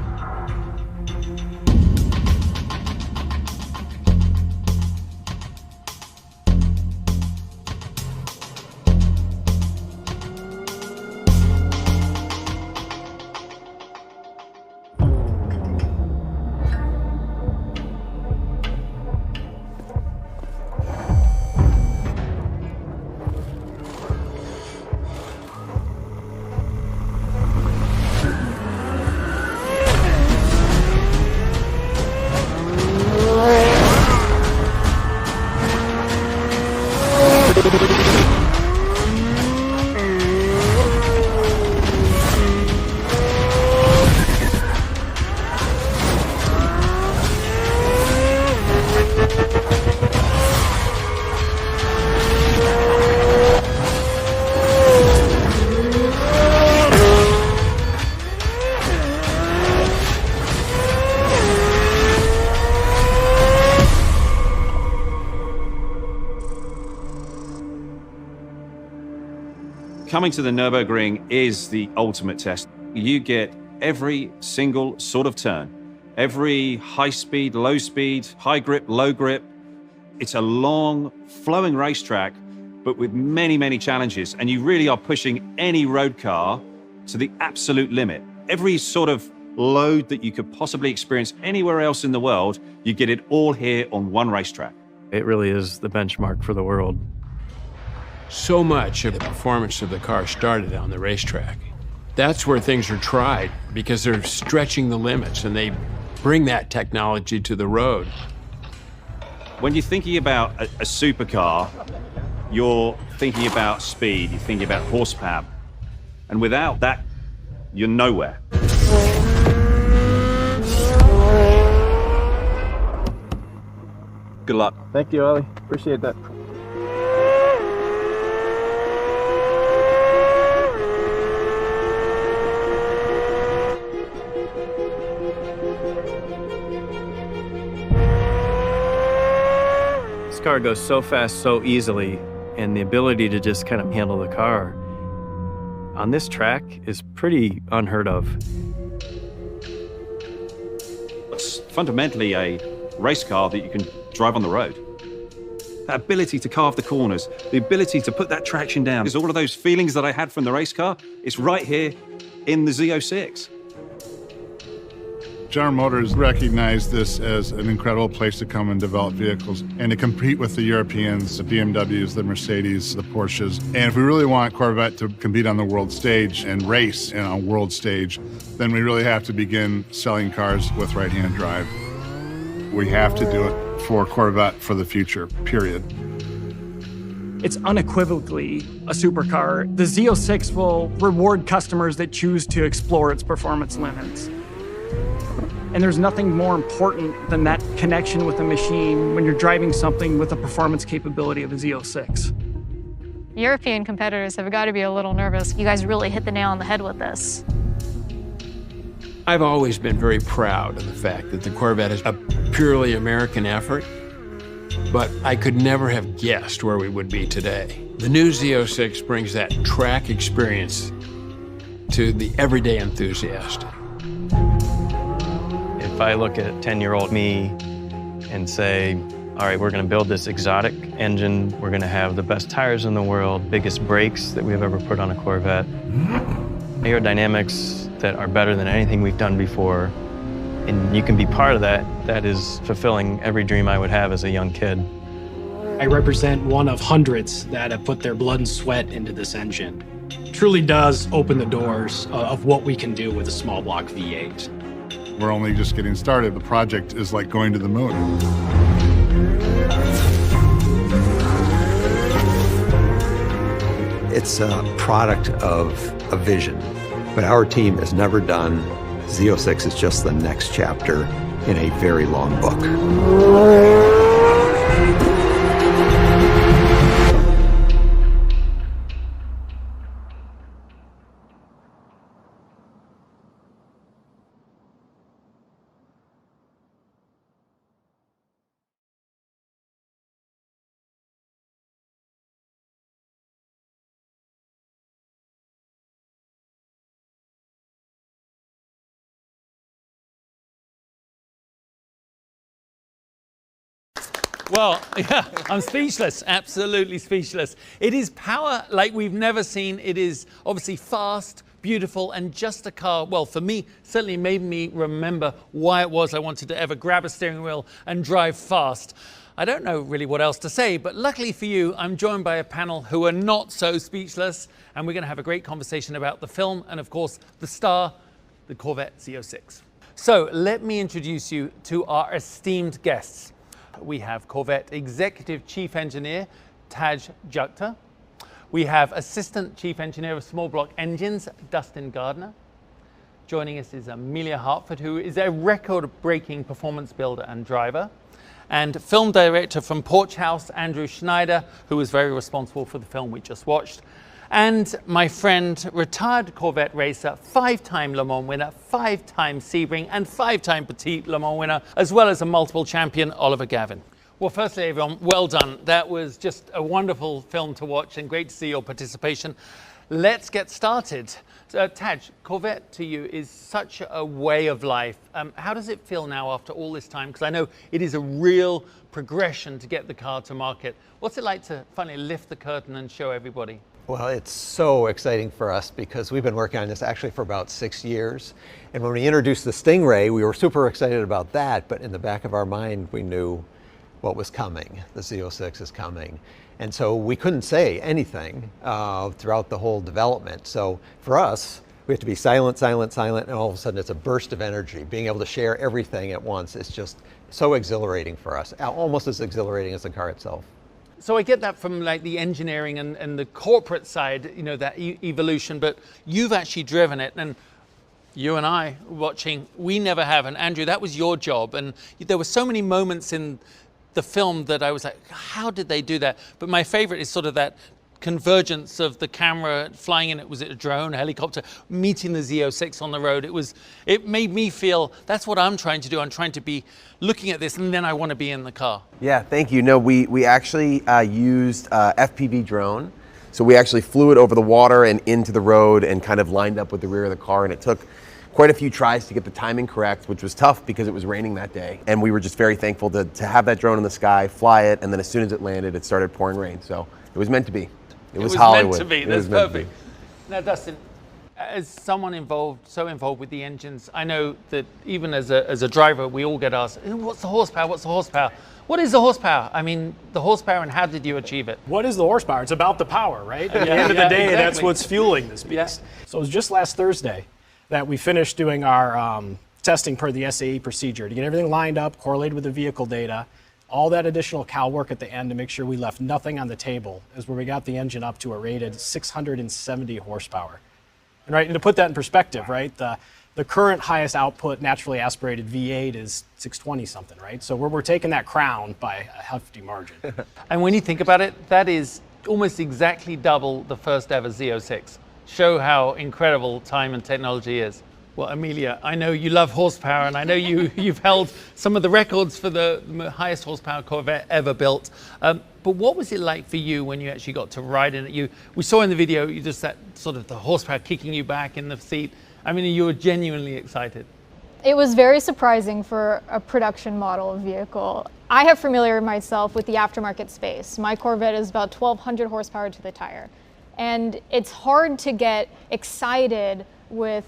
Coming to the Nürburgring is the ultimate test. You get every single sort of turn, every high speed, low speed, high grip, low grip. It's a long, flowing racetrack, but with many, many challenges. And you really are pushing any road car to the absolute limit. Every sort of load that you could possibly experience anywhere else in the world, you get it all here on one racetrack. It really is the benchmark for the world. So much of the performance of the car started on the racetrack. That's where things are tried because they're stretching the limits and they bring that technology to the road. When you're thinking about a supercar, you're thinking about speed, you're thinking about horsepower. And without that, you're nowhere. Good luck. Thank you, Ollie. Appreciate that. This car goes so fast, so easily, and the ability to just kind of handle the car on this track is pretty unheard of. It's fundamentally a race car that you can drive on the road. That ability to carve the corners, the ability to put that traction down, is all of those feelings that I had from the race car. It's right here in the Z06. General Motors recognized this as an incredible place to come and develop vehicles and to compete with the Europeans, the BMWs, the Mercedes, the Porsches. And if we really want Corvette to compete on the world stage and race on a world stage, then we really have to begin selling cars with right-hand drive. We have to do it for Corvette for the future, period. It's unequivocally a supercar. The Z06 will reward customers that choose to explore its performance limits. And there's nothing more important than that connection with the machine when you're driving something with the performance capability of a Z06. European competitors have got to be a little nervous. You guys really hit the nail on the head with this. I've always been very proud of the fact that the Corvette is a purely American effort, but I could never have guessed where we would be today. The new Z06 brings that track experience to the everyday enthusiast. If I look at 10-year-old me and say, all right, we're going to build this exotic engine, we're going to have the best tires in the world, biggest brakes that we've ever put on a Corvette, aerodynamics that are better than anything we've done before, and you can be part of that, that is fulfilling every dream I would have as a young kid. I represent one of hundreds that have put their blood and sweat into this engine. It truly does open the doors of what we can do with a small block V8. We're only just getting started. The project is like going to the moon. It's a product of a vision, but our team has never done. Z06 is just the next chapter in a very long book. Well, yeah, I'm speechless, absolutely speechless. It is power like we've never seen. It is obviously fast, beautiful, and just a car, well, for me, certainly made me remember why it was I wanted to ever grab a steering wheel and drive fast. I don't know really what else to say, but luckily for you, I'm joined by a panel who are not so speechless, and we're going to have a great conversation about the film and, of course, the star, the Corvette Z06. So let me introduce you to our esteemed guests. We have Corvette Executive Chief Engineer, Taj Jukta. We have Assistant Chief Engineer of Small Block Engines, Dustin Gardner. Joining us is Amelia Hartford, who is a record-breaking performance builder and driver. And Film Director from Porch House, Andrew Schneider, who was very responsible for the film we just watched. And my friend, retired Corvette racer, 5-time Le Mans winner, 5-time Sebring, and 5-time Petit Le Mans winner, as well as a multiple champion, Oliver Gavin. Well, firstly, everyone, well done. That was just a wonderful film to watch and great to see your participation. Let's get started. Taj, Corvette to you is such a way of life. How does it feel now after all this time? Because I know it is a real progression to get the car to market. What's it like to finally lift the curtain and show everybody? Well, it's so exciting for us because we've been working on this actually for about 6 years. And when we introduced the Stingray, we were super excited about that, but in the back of our mind, we knew what was coming. The Z06 is coming. And so we couldn't say anything throughout the whole development. So for us, we have to be silent, silent, silent, and all of a sudden it's a burst of energy. Being able to share everything at once is just so exhilarating for us, almost as exhilarating as the car itself. So I get that from like the engineering and the corporate side, you know, that evolution, but you've actually driven it, and you and I watching, we never have. And Andrew, that was your job. And there were so many moments in the film that I was like, how did they do that? But my favorite is sort of that convergence of the camera flying in it. Was it a drone, a helicopter, meeting the Z06 on the road? It made me feel that's what I'm trying to do. I'm trying to be looking at this and then I want to be in the car. Yeah, thank you. No, we actually used FPV drone. So we actually flew it over the water and into the road and kind of lined up with the rear of the car, and it took quite a few tries to get the timing correct, which was tough because it was raining that day. And we were just very thankful to have that drone in the sky, fly it, and then as soon as it landed, it started pouring rain. So it was meant to be. It was Hollywood. Meant to be. That's perfect. Now, Dustin, as someone so involved with the engines, I know that even as a driver, we all get asked, what's the horsepower? What's the horsepower? What is the horsepower? I mean, the horsepower, and how did you achieve it? What is the horsepower? It's about the power, right? At the end of the day, that's what's fueling this beast. So it was just last Thursday that we finished doing our testing per the SAE procedure to get everything lined up, correlated with the vehicle data, all that additional cal work at the end to make sure we left nothing on the table is where we got the engine up to a rated 670 horsepower. And right, and to put that in perspective, right, the current highest output naturally aspirated V8 is 620 something, right? So we're taking that crown by a hefty margin. And when you think about it, that is almost exactly double the first ever Z06. Show how incredible time and technology is. Well, Amelia, I know you love horsepower, and I know you've held some of the records for the highest horsepower Corvette ever built. But what was it like for you when you actually got to ride in it? We saw in the video, you just that sort of the horsepower kicking you back in the seat. I mean, you were genuinely excited. It was very surprising for a production model vehicle. I have familiar myself with the aftermarket space. My Corvette is about 1,200 horsepower to the tire. And it's hard to get excited with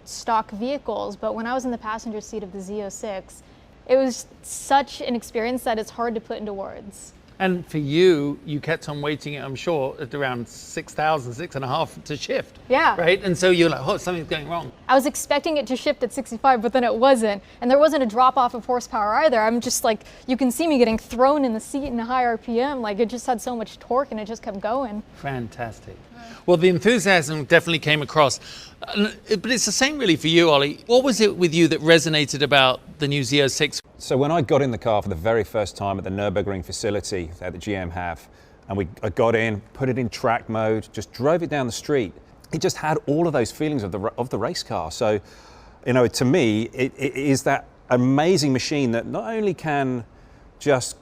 stock vehicles, but when I was in the passenger seat of the Z06, it was such an experience that it's hard to put into words. And for you, you kept on waiting, I'm sure, at around 6,000, 6.5 to shift. Yeah. Right? And so you're like, oh, something's going wrong. I was expecting it to shift at 65, but then it wasn't. And there wasn't a drop off of horsepower either. I'm just like, you can see me getting thrown in the seat in a high RPM. Like, it just had so much torque and it just kept going. Fantastic. Well, the enthusiasm definitely came across. But it's the same really for you, Ollie. What was it with you that resonated about the new Z06? So when I got in the car for the very first time at the Nürburgring facility that the GM have, and I got in, put it in track mode, just drove it down the street, it just had all of those feelings of the race car. So, you know, to me, it is that amazing machine that not only can just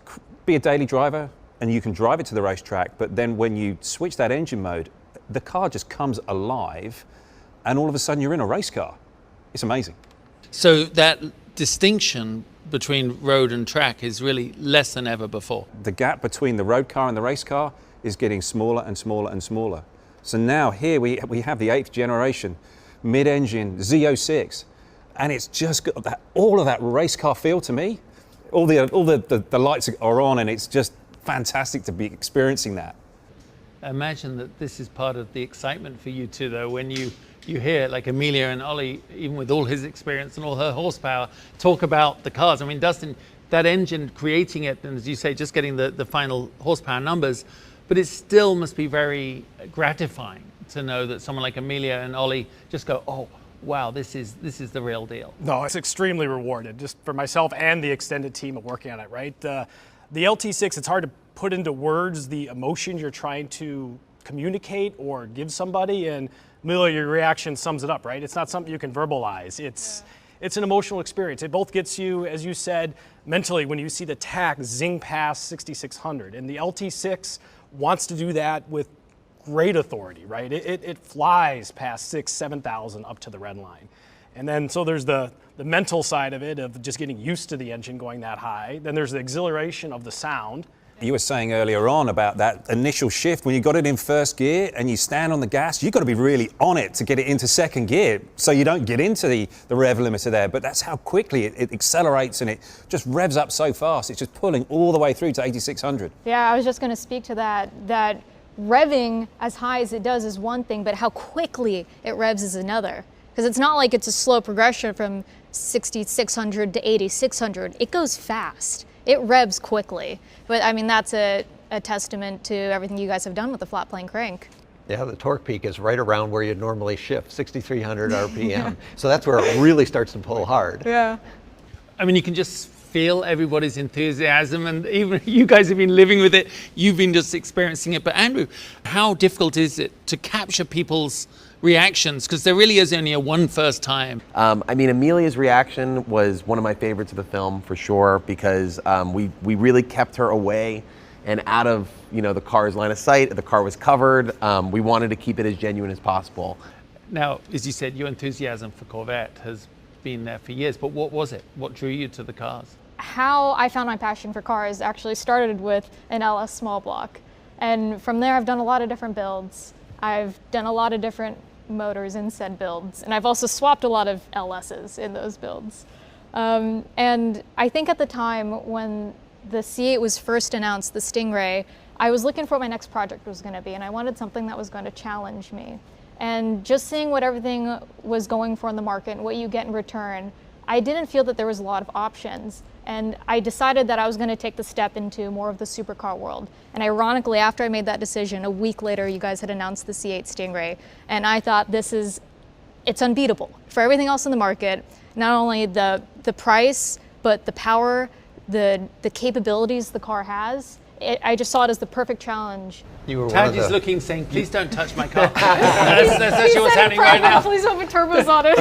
be a daily driver and you can drive it to the racetrack, but then when you switch that engine mode, the car just comes alive and all of a sudden you're in a race car. It's amazing. So that distinction between road and track is really less than ever before. The gap between the road car and the race car is getting smaller and smaller and smaller. So now here we have the 8th generation mid-engine Z06, and it's just got all of that race car feel to me. All the lights are on, and it's just fantastic to be experiencing that. Imagine that this is part of the excitement for you too, though, when you hear like Amelia and Ollie, even with all his experience and all her horsepower, talk about the cars. I mean, Dustin, that engine, creating it, and as you say, just getting the final horsepower numbers, but it still must be very gratifying to know that someone like Amelia and Ollie just go, oh, wow, this is the real deal. No, it's extremely rewarded, just for myself and the extended team of working on it, right? The LT6, it's hard to put into words the emotion you're trying to communicate or give somebody, and Amelia, your reaction sums it up, right? It's not something you can verbalize. It's an emotional experience. It both gets you, as you said, mentally when you see the TAC zing past 6,600, and the LT6 wants to do that with great authority, right? It flies past 6,000, 7,000 up to the red line. And then so there's the mental side of it, of just getting used to the engine going that high. Then there's the exhilaration of the sound. You were saying earlier on about that initial shift when you got it in first gear and you stand on the gas, you've got to be really on it to get it into second gear so you don't get into the rev limiter there. But that's how quickly it accelerates, and it just revs up so fast. It's just pulling all the way through to 8,600. Yeah, I was just going to speak to that revving as high as it does is one thing, but how quickly it revs is another. Because it's not like it's a slow progression from 6,600 to 8,600. It goes fast. It revs quickly. But I mean, that's a testament to everything you guys have done with the flat plane crank. Yeah, the torque peak is right around where you'd normally shift, 6,300 RPM. So that's where it really starts to pull hard. Yeah. I mean, you can just feel everybody's enthusiasm, and even you guys have been living with it. You've been just experiencing it. But Andrew, how difficult is it to capture people's reactions? Because there really is only one first time. I mean, Amelia's reaction was one of my favorites of the film for sure, because we really kept her away and out of the car's line of sight. The car was covered. We wanted to keep it as genuine as possible. Now, as you said, your enthusiasm for Corvette has been there for years, but what was it? What drew you to the cars? How I found my passion for cars actually started with an LS small block. And from there, I've done a lot of different builds. I've done a lot of different motors in said builds. And I've also swapped a lot of LSs in those builds. And I think at the time when the C8 was first announced, the Stingray, I was looking for what my next project was going to be, and I wanted something that was going to challenge me. And just seeing what everything was going for in the market and what you get in return, I didn't feel that there was a lot of options. And I decided that I was going to take the step into more of the supercar world. And ironically, after I made that decision, a week later, you guys had announced the C8 Stingray. And I thought it's unbeatable for everything else in the market. Not only the price, but the power, the capabilities the car has. I just saw it as the perfect challenge. Tad is looking, saying, please don't touch my car. That's actually what's happening right now. Please don't put turbos on it.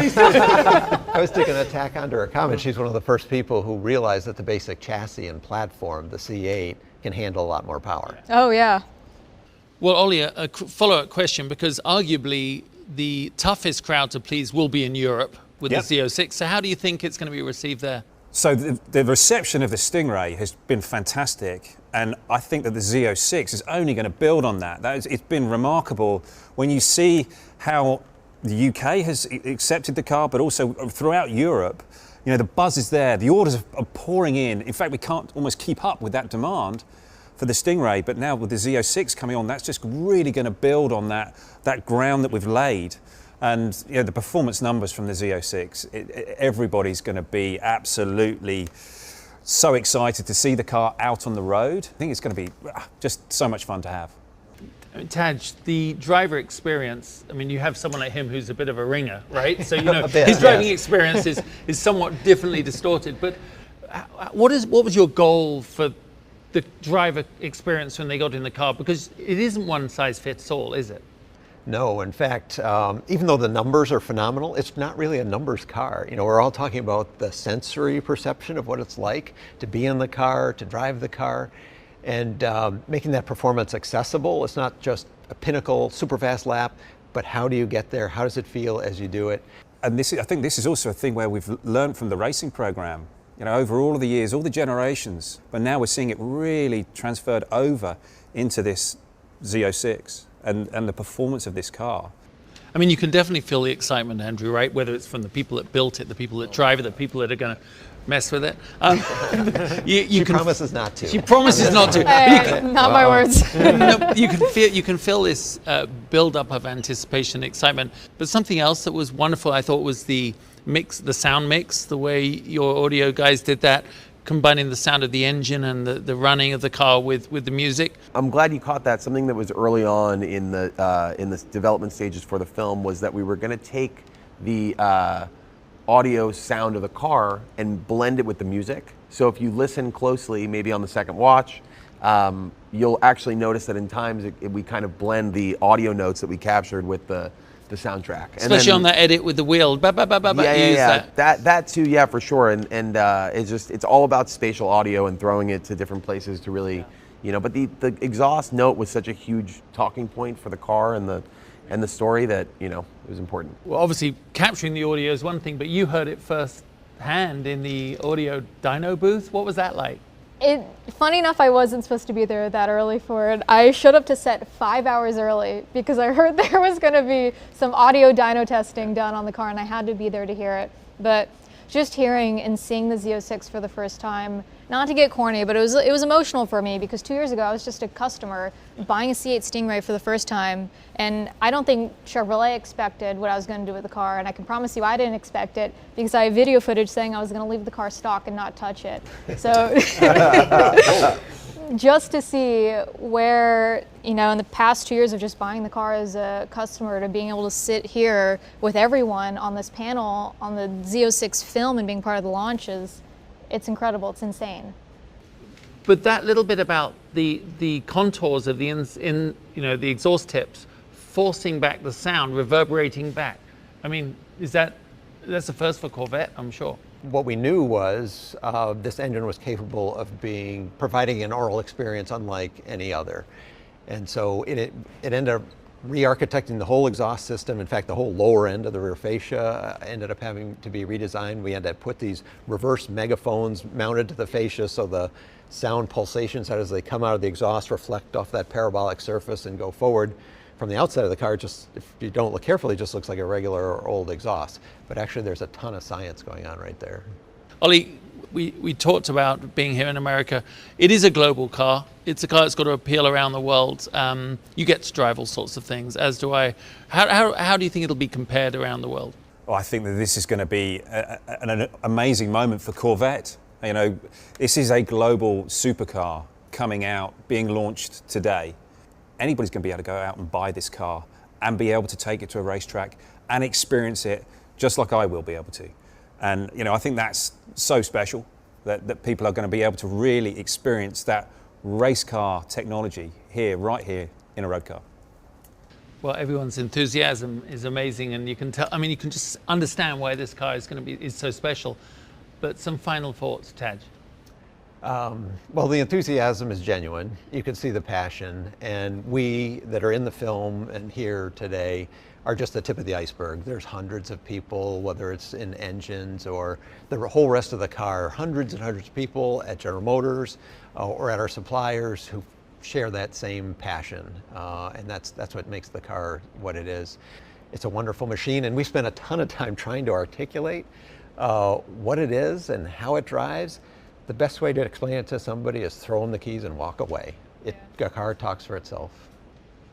I was taking a tack onto her comment. She's one of the first people who realized that the basic chassis and platform, the C8, can handle a lot more power. Oh, yeah. Well, Ollie, a follow-up question, because arguably the toughest crowd to please will be in Europe with the Z06. So how do you think it's going to be received there? So the reception of the Stingray has been fantastic, and I think that the Z06 is only going to build on that. It's been remarkable when you see how the UK has accepted the car, but also throughout Europe. The buzz is there, the orders are pouring in. In fact, we can't almost keep up with that demand for the Stingray, but now with the Z06 coming on, that's just really going to build on that ground that we've laid. And the performance numbers from the Z06, everybody's going to be absolutely so excited to see the car out on the road. I think it's going to be just so much fun to have. Taj, the driver experience, I mean, you have someone like him who's a bit of a ringer, right? So, bit, his driving experience is somewhat differently distorted. But what was your goal for the driver experience when they got in the car? Because it isn't one size fits all, is it? No, in fact, even though the numbers are phenomenal, it's not really a numbers car. We're all talking about the sensory perception of what it's like to be in the car, to drive the car, and making that performance accessible. It's not just a pinnacle, super fast lap, but how do you get there? How does it feel as you do it? And I think this is also a thing where we've learned from the racing program, over all of the years, all the generations, but now we're seeing it really transferred over into this Z06. And the performance of this car. I mean, you can definitely feel the excitement, Andrew, right? Whether it's from the people that built it, the people that drive it, the people that are going to mess with it. She promises not to. She promises not to. Not my words. No, you can feel this build-up of anticipation, excitement. But something else that was wonderful, I thought, was the mix, the sound mix, the way your audio guys did that, combining the sound of the engine and the running of the car with the music. I'm glad you caught that. Something that was early on in the development stages for the film was that we were going to take the audio sound of the car and blend it with the music. So if you listen closely, maybe on the second watch, you'll actually notice that in times we kind of blend the audio notes that we captured with the soundtrack. Especially on that edit with the wheel. That too, yeah, for sure. And it's all about spatial audio and throwing it to different places to really, but the exhaust note was such a huge talking point for the car and the story that, it was important. Well, obviously capturing the audio is one thing, but you heard it first hand in the audio dyno booth. What was that like? Funny enough, I wasn't supposed to be there that early for it. I showed up to set 5 hours early because I heard there was going to be some audio dyno testing done on the car, and I had to be there to hear it. But just hearing and seeing the Z06 for the first time, not to get corny, but it was emotional for me because 2 years ago I was just a customer buying a C8 Stingray for the first time, and I don't think Chevrolet expected what I was going to do with the car, and I can promise you I didn't expect it because I have video footage saying I was going to leave the car stock and not touch it. So just to see where, in the past 2 years of just buying the car as a customer to being able to sit here with everyone on this panel on the Z06 film and being part of the launches, it's incredible, it's insane. But that little bit about the contours of the the exhaust tips, forcing back the sound, reverberating back. I mean, that's a first for Corvette, I'm sure. What we knew was this engine was capable of providing an oral experience unlike any other. And so it ended up re-architecting the whole exhaust system. In fact, the whole lower end of the rear fascia ended up having to be redesigned. We had to put these reverse megaphones mounted to the fascia so the sound pulsations as they come out of the exhaust reflect off that parabolic surface and go forward. From the outside of the car, just if you don't look carefully, it just looks like a regular or old exhaust. But actually there's a ton of science going on right there. Ollie, we talked about being here in America. It is a global car. It's a car that's got to appeal around the world. You get to drive all sorts of things, as do I. How do you think it'll be compared around the world? Well, I think that this is going to be an amazing moment for Corvette. You know, this is a global supercar coming out, being launched today. Anybody's going to be able to go out and buy this car and be able to take it to a racetrack and experience it just like I will be able to. And, you know, I think that's so special that people are going to be able to really experience that race car technology here, right here in a road car. Well, everyone's enthusiasm is amazing, and you can tell, I mean, you can just understand why this car is so special. But some final thoughts, Taj. Well, the enthusiasm is genuine. You can see the passion, and we that are in the film and here today are just the tip of the iceberg. There's hundreds of people, whether it's in engines or the whole rest of the car, hundreds and hundreds of people at General Motors or at our suppliers who share that same passion, and that's what makes the car what it is. It's a wonderful machine, and we spent a ton of time trying to articulate what it is and how it drives. The best way to explain it to somebody is throw them the keys and walk away. The car talks for itself.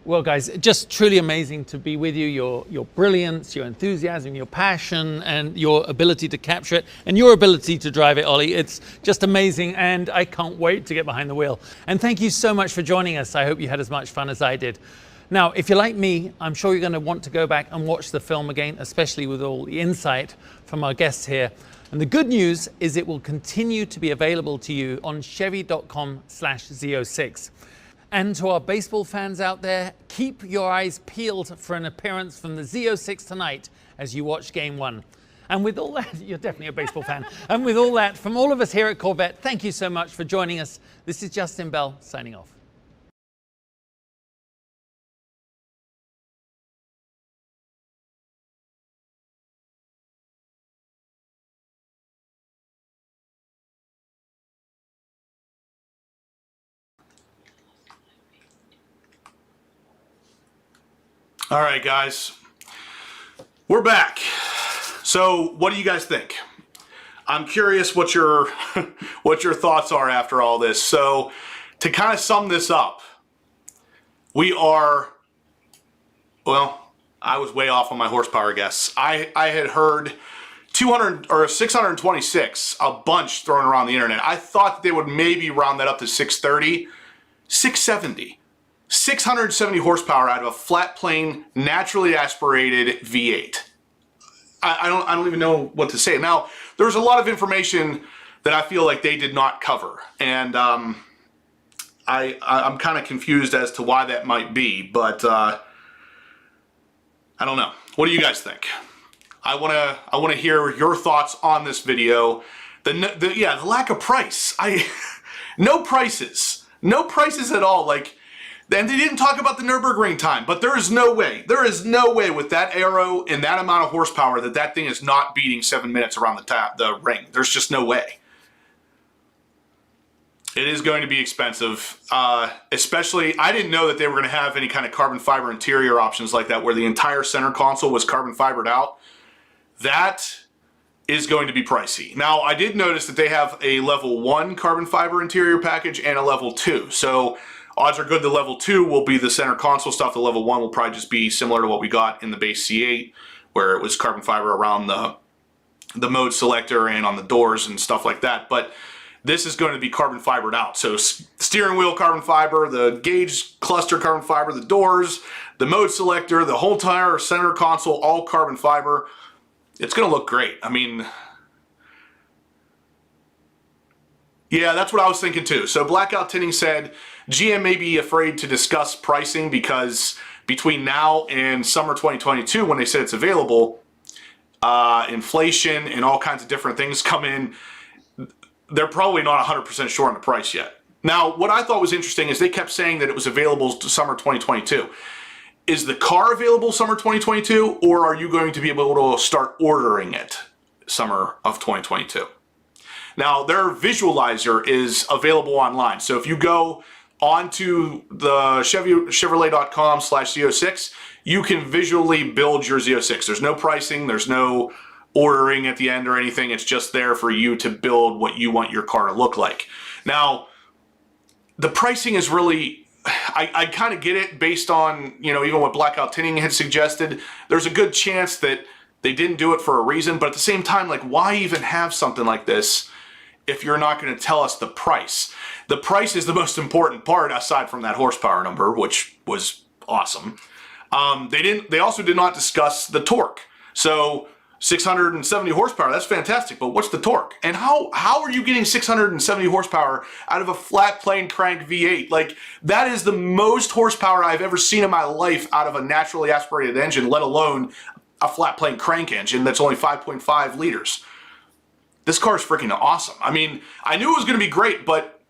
Well, guys, just truly amazing to be with you. Your brilliance, your enthusiasm, your passion, and your ability to capture it, and your ability to drive it, Ollie. It's just amazing, and I can't wait to get behind the wheel. And thank you so much for joining us. I hope you had as much fun as I did. Now, if you're like me, I'm sure you're going to want to go back and watch the film again, especially with all the insight from our guests here. And the good news is it will continue to be available to you on chevy.com/Z06. And to our baseball fans out there, keep your eyes peeled for an appearance from the Z06 tonight as you watch Game 1. And with all that, you're definitely a baseball fan. And with all that, from all of us here at Corvette, thank you so much for joining us. This is Justin Bell signing off. All right, guys, we're back. So what do you guys think? I'm curious what your thoughts are after all this. So to kind of sum this up, we are, well, I was way off on my horsepower guess. I had heard 200 or 626, a bunch thrown around the internet. I thought that they would maybe round that up to 630, 670. 670 horsepower out of a flat plane, naturally aspirated V8. I don't even know what to say. Now, there's a lot of information that I feel like they did not cover, and I'm kind of confused as to why that might be, but I don't know. What do you guys think? I wanna hear your thoughts on this video. The lack of price. No prices at all. Like. And they didn't talk about the Nürburgring time, but there is no way with that aero and that amount of horsepower that thing is not beating 7 minutes around the ring. There's just no way. It is going to be expensive, especially, I didn't know that they were going to have any kind of carbon fiber interior options like that where the entire center console was carbon fibered out. That is going to be pricey. Now, I did notice that they have a level 1 carbon fiber interior package and a level 2. So odds are good the level 2 will be the center console stuff. The level 1 will probably just be similar to what we got in the base C8, where it was carbon fiber around the mode selector and on the doors and stuff like that. But this is going to be carbon fibered out. So steering wheel carbon fiber, the gauge cluster carbon fiber, the doors, the mode selector, the whole entire center console, all carbon fiber. It's going to look great. I mean, yeah, that's what I was thinking too. So Blackout Tinting said GM may be afraid to discuss pricing because between now and summer 2022, when they said it's available, inflation and all kinds of different things come in, they're probably not 100% sure on the price yet. Now, what I thought was interesting is they kept saying that it was available to summer 2022. Is the car available summer 2022, or are you going to be able to start ordering it summer of 2022? Now, their visualizer is available online. So if you go onto the Chevrolet.com/Z06, you can visually build your Z06. There's no pricing, there's no ordering at the end or anything. It's just there for you to build what you want your car to look like. Now, the pricing is really, I kind of get it based on, you know, even what Blackout Tinting had suggested. There's a good chance that they didn't do it for a reason, but at the same time, like, why even have something like this if you're not going to tell us the price? The price is the most important part aside from that horsepower number, which was awesome. They also did not discuss the torque. So 670 horsepower, that's fantastic, but what's the torque? And how are you getting 670 horsepower out of a flat plane crank V8? Like, that is the most horsepower I've ever seen in my life out of a naturally aspirated engine, let alone a flat plane crank engine that's only 5.5 liters. This car is freaking awesome. I mean, I knew it was going to be great, but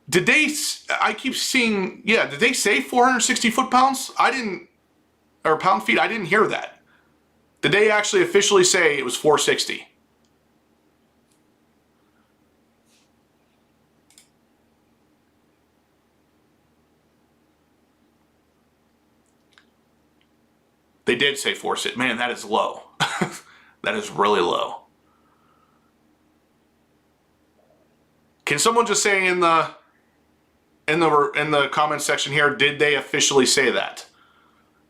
did they, I keep seeing, yeah, did they say 460 foot-pounds? Or pound-feet? I didn't hear that. Did they actually officially say it was 460? They did say 460. Man, that is low. That is really low. Can someone just say in the comment section here, did they officially say that?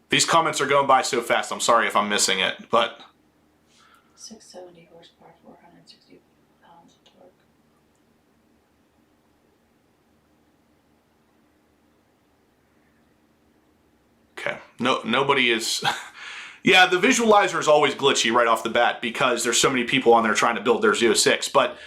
These comments are going by so fast. I'm sorry if I'm missing it, but 670 horsepower, 460 pounds of torque. okay. No, nobody is. Yeah, the visualizer is always glitchy right off the bat because there's so many people on there trying to build their Z06. But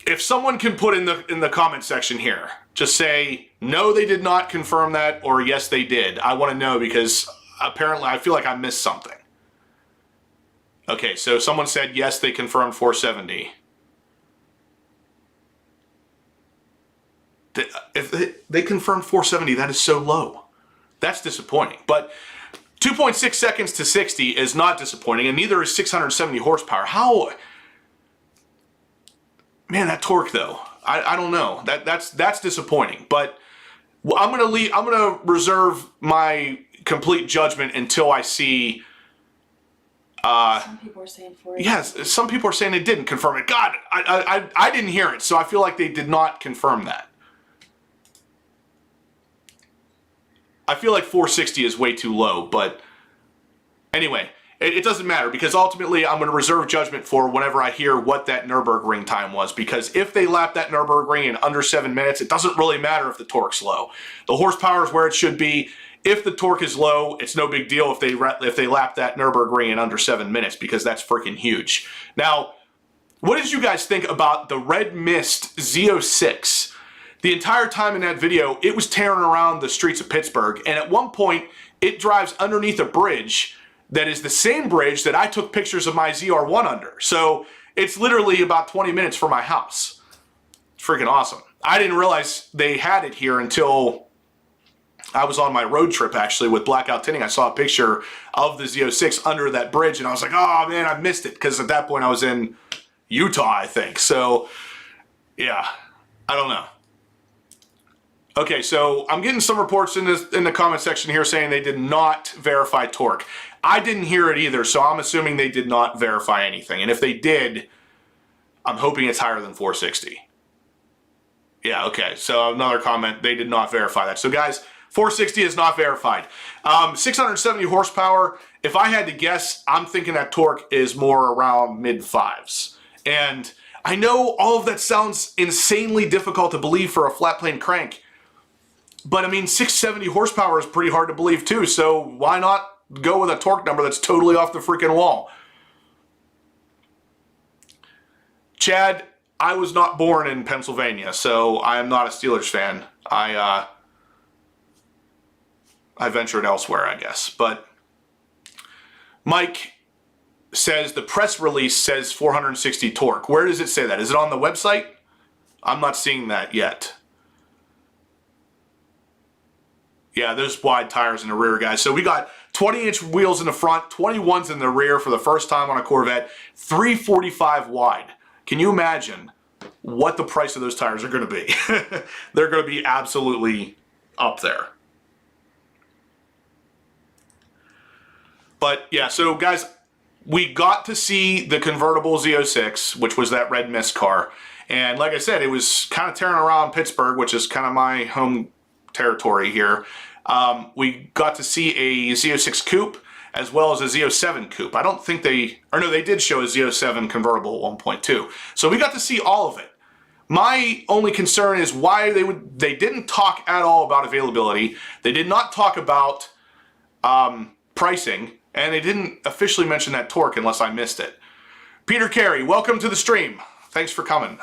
if someone can put in the comment section here, just say, no, they did not confirm that, or yes, they did. I want to know because apparently I feel like I missed something. Okay, so someone said, yes, they confirmed 470. If they confirmed 470, that is so low. That's disappointing. But 2.6 seconds to 60 is not disappointing, and neither is 670 horsepower. How? Man, that torque though. I don't know. That's disappointing. But I'm gonna reserve my complete judgment until I see. Some people are saying 480. Yes, some people are saying they didn't confirm it. God, I didn't hear it, so I feel like they did not confirm that. I feel like 460 is way too low, but anyway, it doesn't matter because ultimately I'm going to reserve judgment for whenever I hear what that Nürburgring time was, because if they lap that Nürburgring in under 7 minutes, it doesn't really matter if the torque's low. The horsepower is where it should be. If the torque is low, it's no big deal if they lap that Nürburgring in under 7 minutes because that's freaking huge. Now, what did you guys think about the Red Mist Z06? The entire time in that video, it was tearing around the streets of Pittsburgh, and at one point, it drives underneath a bridge that is the same bridge that I took pictures of my ZR1 under. So it's literally about 20 minutes from my house. It's freaking awesome. I didn't realize they had it here until I was on my road trip actually with Blackout Tinting. I saw a picture of the Z06 under that bridge and I was like, oh man, I missed it. Because at that point I was in Utah, I think. So yeah, I don't know. Okay, so I'm getting some reports in the comment section here saying they did not verify torque. I didn't hear it either, so I'm assuming they did not verify anything. And if they did, I'm hoping it's higher than 460. Yeah, okay, so another comment, they did not verify that. So guys, 460 is not verified. 670 horsepower, if I had to guess, I'm thinking that torque is more around mid-5s. And I know all of that sounds insanely difficult to believe for a flat plane crank, but I mean, 670 horsepower is pretty hard to believe too, so why not go with a torque number that's totally off the freaking wall? Chad, I was not born in Pennsylvania, so I am not a Steelers fan. I ventured elsewhere, I guess. But Mike, says the press release says 460 torque. Where does it say that? Is it on the website? I'm not seeing that yet. Yeah, there's wide tires in the rear, guys. So we got 20-inch wheels in the front, 21s in the rear for the first time on a Corvette, 345 wide. Can you imagine what the price of those tires are going to be? They're going to be absolutely up there. But yeah, so guys, we got to see the convertible Z06, which was that red mist car. And like I said, it was kind of tearing around Pittsburgh, which is kind of my home territory here. We got to see a Z06 coupe as well as a Z07 coupe. I don't think they did show a Z07 convertible at 1.2. So we got to see all of it. My only concern is why they didn't talk at all about availability. They did not talk about pricing, and they didn't officially mention that torque unless I missed it. Peter Carey, welcome to the stream. Thanks for coming.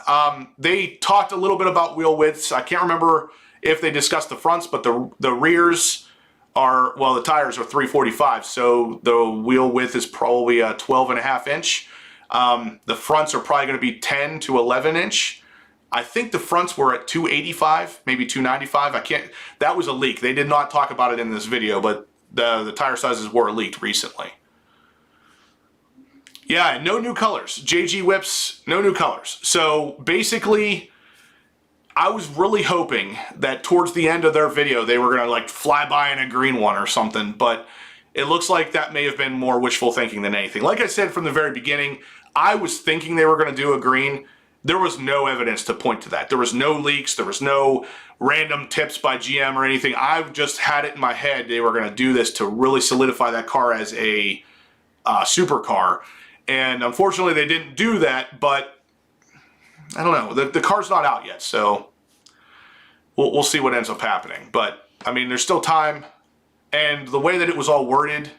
They talked a little bit about wheel widths. I can't remember if they discussed the fronts, but the rears are, well, the tires are 345, so the wheel width is probably a 12.5 inch. The fronts are probably going to be 10 to 11 inch. I think the fronts were at 285, maybe 295. That was a leak. They did not talk about it in this video, but the tire sizes were leaked recently. Yeah, no new colors. JG Whips, no new colors. So basically, I was really hoping that towards the end of their video, they were going to like fly by in a green one or something, but it looks like that may have been more wishful thinking than anything. Like I said from the very beginning, I was thinking they were going to do a green. There was no evidence to point to that. There was no leaks. There was no random tips by GM or anything. I just had it in my head they were going to do this to really solidify that car as a supercar. And unfortunately, they didn't do that, but I don't know. The car's not out yet, so we'll see what ends up happening. But, I mean, there's still time. And the way that it was all worded,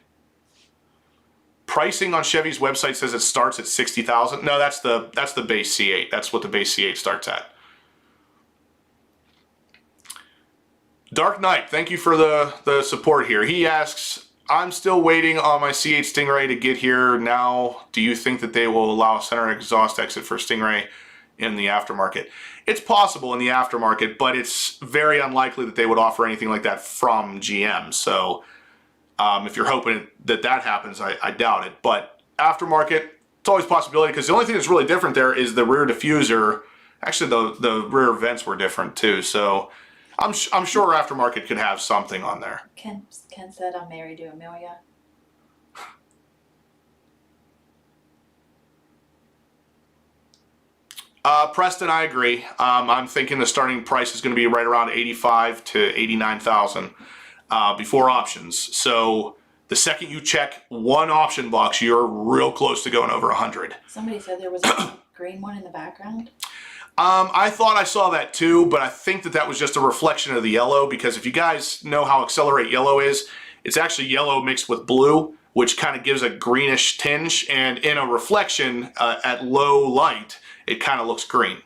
pricing on Chevy's website says it starts at $60,000. No, that's the base C8. That's what the base C8 starts at. Dark Knight, thank you for the support here. He asks, I'm still waiting on my C8 Stingray to get here now. Do you think that they will allow a center exhaust exit for Stingray in the aftermarket? It's possible in the aftermarket, but it's very unlikely that they would offer anything like that from GM. So if you're hoping that happens, I doubt it. But aftermarket, it's always a possibility, because the only thing that's really different there is the rear diffuser. Actually, the rear vents were different too. So I'm sure aftermarket could have something on there. Ken said I'm married to Amelia. Preston, I agree. I'm thinking the starting price is going to be right around $85,000 to $89,000 before options. So the second you check one option box, you're real close to going over 100. Somebody said there was a green one in the background. I thought I saw that too, but I think that was just a reflection of the yellow, because if you guys know how Accelerate yellow is, it's actually yellow mixed with blue, which kind of gives a greenish tinge, and in a reflection at low light, it kind of looks green.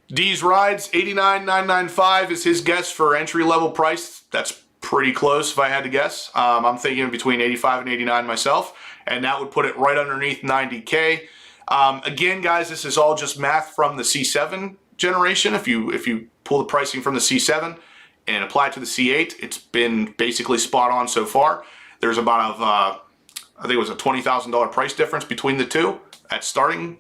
D's Rides, $89,995 is his guess for entry-level price. That's pretty close if I had to guess. I'm thinking between $85,000 and $89,000 myself, and that would put it right underneath $90K. Again, guys, this is all just math from the C7 generation. If you pull the pricing from the C7 and apply it to the C8, it's been basically spot on so far. There's about I think it was a $20,000 price difference between the two at starting.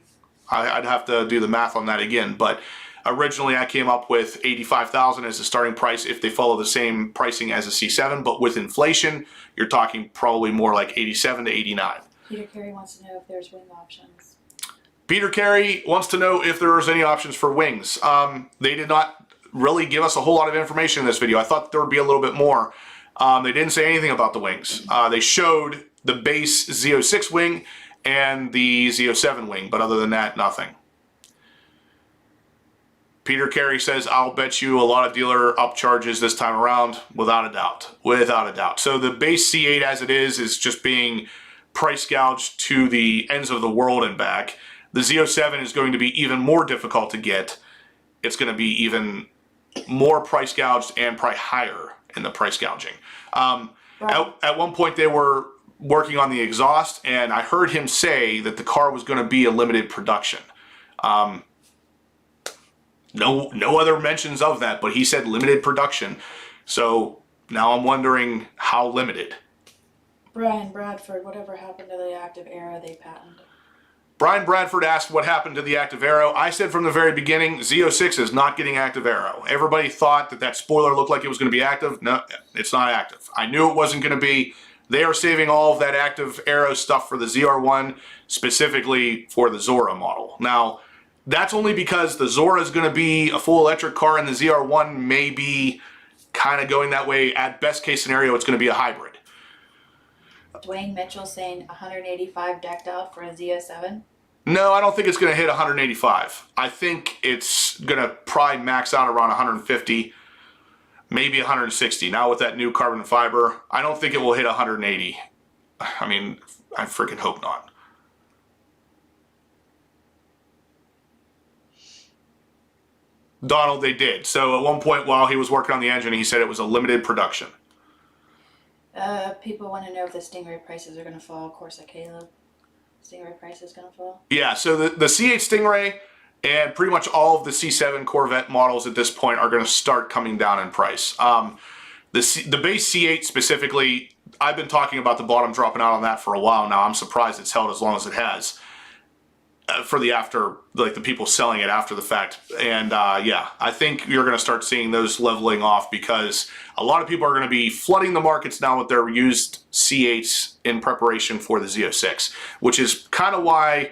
I'd have to do the math on that again, but originally I came up with $85,000 as the starting price if they follow the same pricing as a C7, but with inflation, you're talking probably more like $87,000 to $89,000. Peter Carey wants to know if there's wing options. Peter Carey wants to know if there's any options for wings. They did not really give us a whole lot of information in this video. I thought there would be a little bit more. They didn't say anything about the wings. They showed the base Z06 wing and the Z07 wing, but other than that, nothing. Peter Carey says, I'll bet you a lot of dealer upcharges this time around, without a doubt. Without a doubt. So the base C8 as it is just being price gouged to the ends of the world and back. The Z07 is going to be even more difficult to get. It's going to be even more price gouged and probably higher in the price gouging. At one point they were working on the exhaust, and I heard him say that the car was going to be a limited production. No other mentions of that, but he said limited production. So now I'm wondering how limited. Brian Bradford, whatever happened to the active arrow they patented? Brian Bradford asked what happened to the active arrow. I said from the very beginning, Z06 is not getting active arrow. Everybody thought that that spoiler looked like it was going to be active. No, it's not active. I knew it wasn't going to be. They are saving all of that active arrow stuff for the ZR1, specifically for the Zora model. Now, that's only because the Zora is going to be a full electric car and the ZR1 may be kind of going that way. At best case scenario, it's going to be a hybrid. Dwayne Mitchell saying 185 decked out for a Z07. No, I don't think it's going to hit 185. I think it's going to probably max out around 150, maybe 160. Now with that new carbon fiber, I don't think it will hit 180. I mean, I freaking hope not. Donald, they did. So at one point while he was working on the engine, he said it was a limited production. People want to know if the Stingray prices are going to fall. Of course, Caleb. Stingray price is going to fall. Yeah, so the C8 Stingray and pretty much all of the C7 Corvette models at this point are going to start coming down in price. The base C8 specifically, I've been talking about the bottom dropping out on that for a while now. I'm surprised it's held as long as it has. For the after, like the people selling it after the fact. And yeah, I think you're going to start seeing those leveling off because a lot of people are going to be flooding the markets now with their used C8s in preparation for the Z06, which is kind of why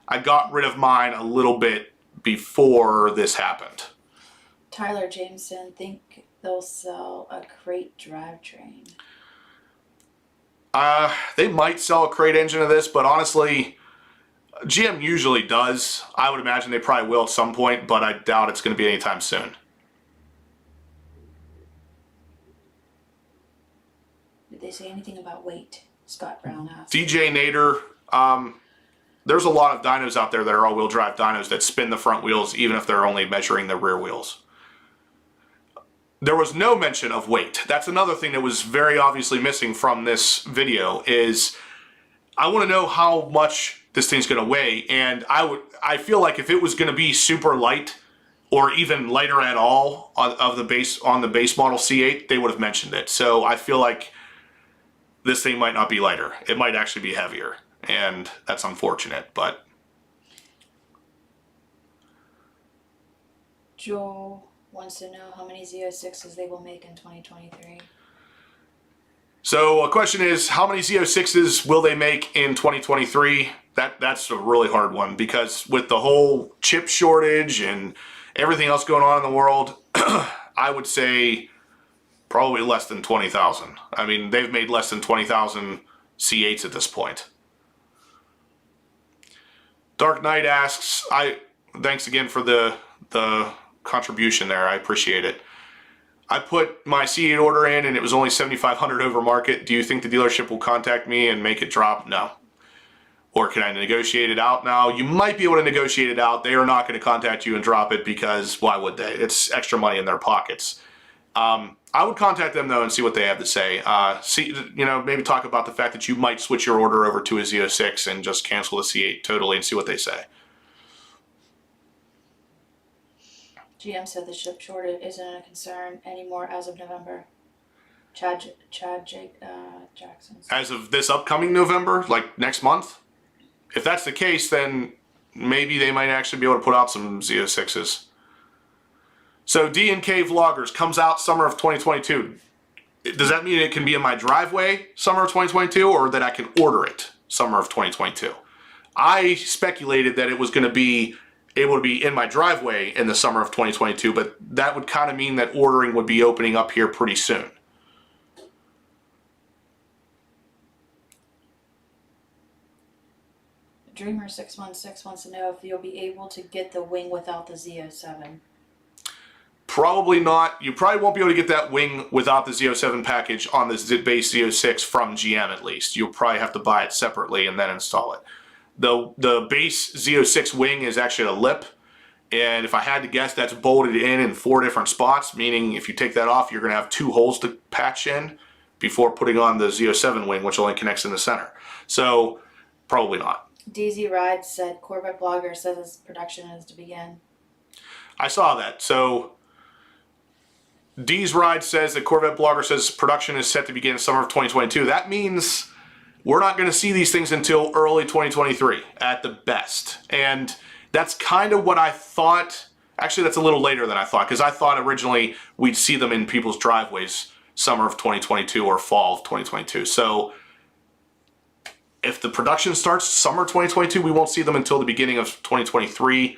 I got rid of mine a little bit before this happened. Tyler Jameson, think they'll sell a crate drivetrain? They might sell a crate engine of this, but honestly, GM usually does. I would imagine they probably will at some point, but I doubt it's going to be anytime soon. Did they say anything about weight? Scott Brown asked. DJ Nader, there's a lot of dynos out there that are all-wheel drive dynos that spin the front wheels even if they're only measuring the rear wheels. There was no mention of weight. That's another thing that was very obviously missing from this video is I want to know how much this thing's going to weigh, and I feel like if it was going to be super light or even lighter at all on the base model C8, they would have mentioned it. So I feel like this thing might not be lighter. It might actually be heavier, and that's unfortunate, but Joel wants to know how many Z06s they will make in 2023. So a question is, how many Z06s will they make in 2023? That's a really hard one because with the whole chip shortage and everything else going on in the world, I would say probably less than 20,000. I mean, they've made less than 20,000 C8s at this point. Dark Knight asks, thanks again for the contribution there. I appreciate it. I put my C8 order in and it was only $7,500 over market. Do you think the dealership will contact me and make it drop? No. Or can I negotiate it out now? You might be able to negotiate it out. They are not going to contact you and drop it because why would they? It's extra money in their pockets. I would contact them though and see what they have to say. Maybe talk about the fact that you might switch your order over to a Z06 and just cancel the C8 totally and see what they say. GM said the chip shortage isn't a concern anymore as of November. Chad Jackson. As of this upcoming November, like next month? If that's the case, then maybe they might actually be able to put out some Z06s. So D&K Vloggers comes out summer of 2022. Does that mean it can be in my driveway summer of 2022 or that I can order it summer of 2022? I speculated that it was going to be able to be in my driveway in the summer of 2022, but that would kind of mean that ordering would be opening up here pretty soon. Dreamer616 wants to know if you'll be able to get the wing without the Z07. Probably not. You probably won't be able to get that wing without the Z07 package on the base Z06 from GM at least. You'll probably have to buy it separately and then install it. The base Z06 wing is actually a lip, and if I had to guess, that's bolted in 4 different spots, meaning if you take that off, you're going to have 2 holes to patch in before putting on the Z07 wing, which only connects in the center. So probably not. DZ Ride said Corvette blogger says its production is to begin. I saw that. So D's Ride says that Corvette blogger says production is set to begin in summer of 2022. That means we're not going to see these things until early 2023 at the best. And that's kind of what I thought. Actually, that's a little later than I thought, because I thought originally we'd see them in people's driveways summer of 2022 or fall of 2022. So if the production starts summer 2022, we won't see them until the beginning of 2023.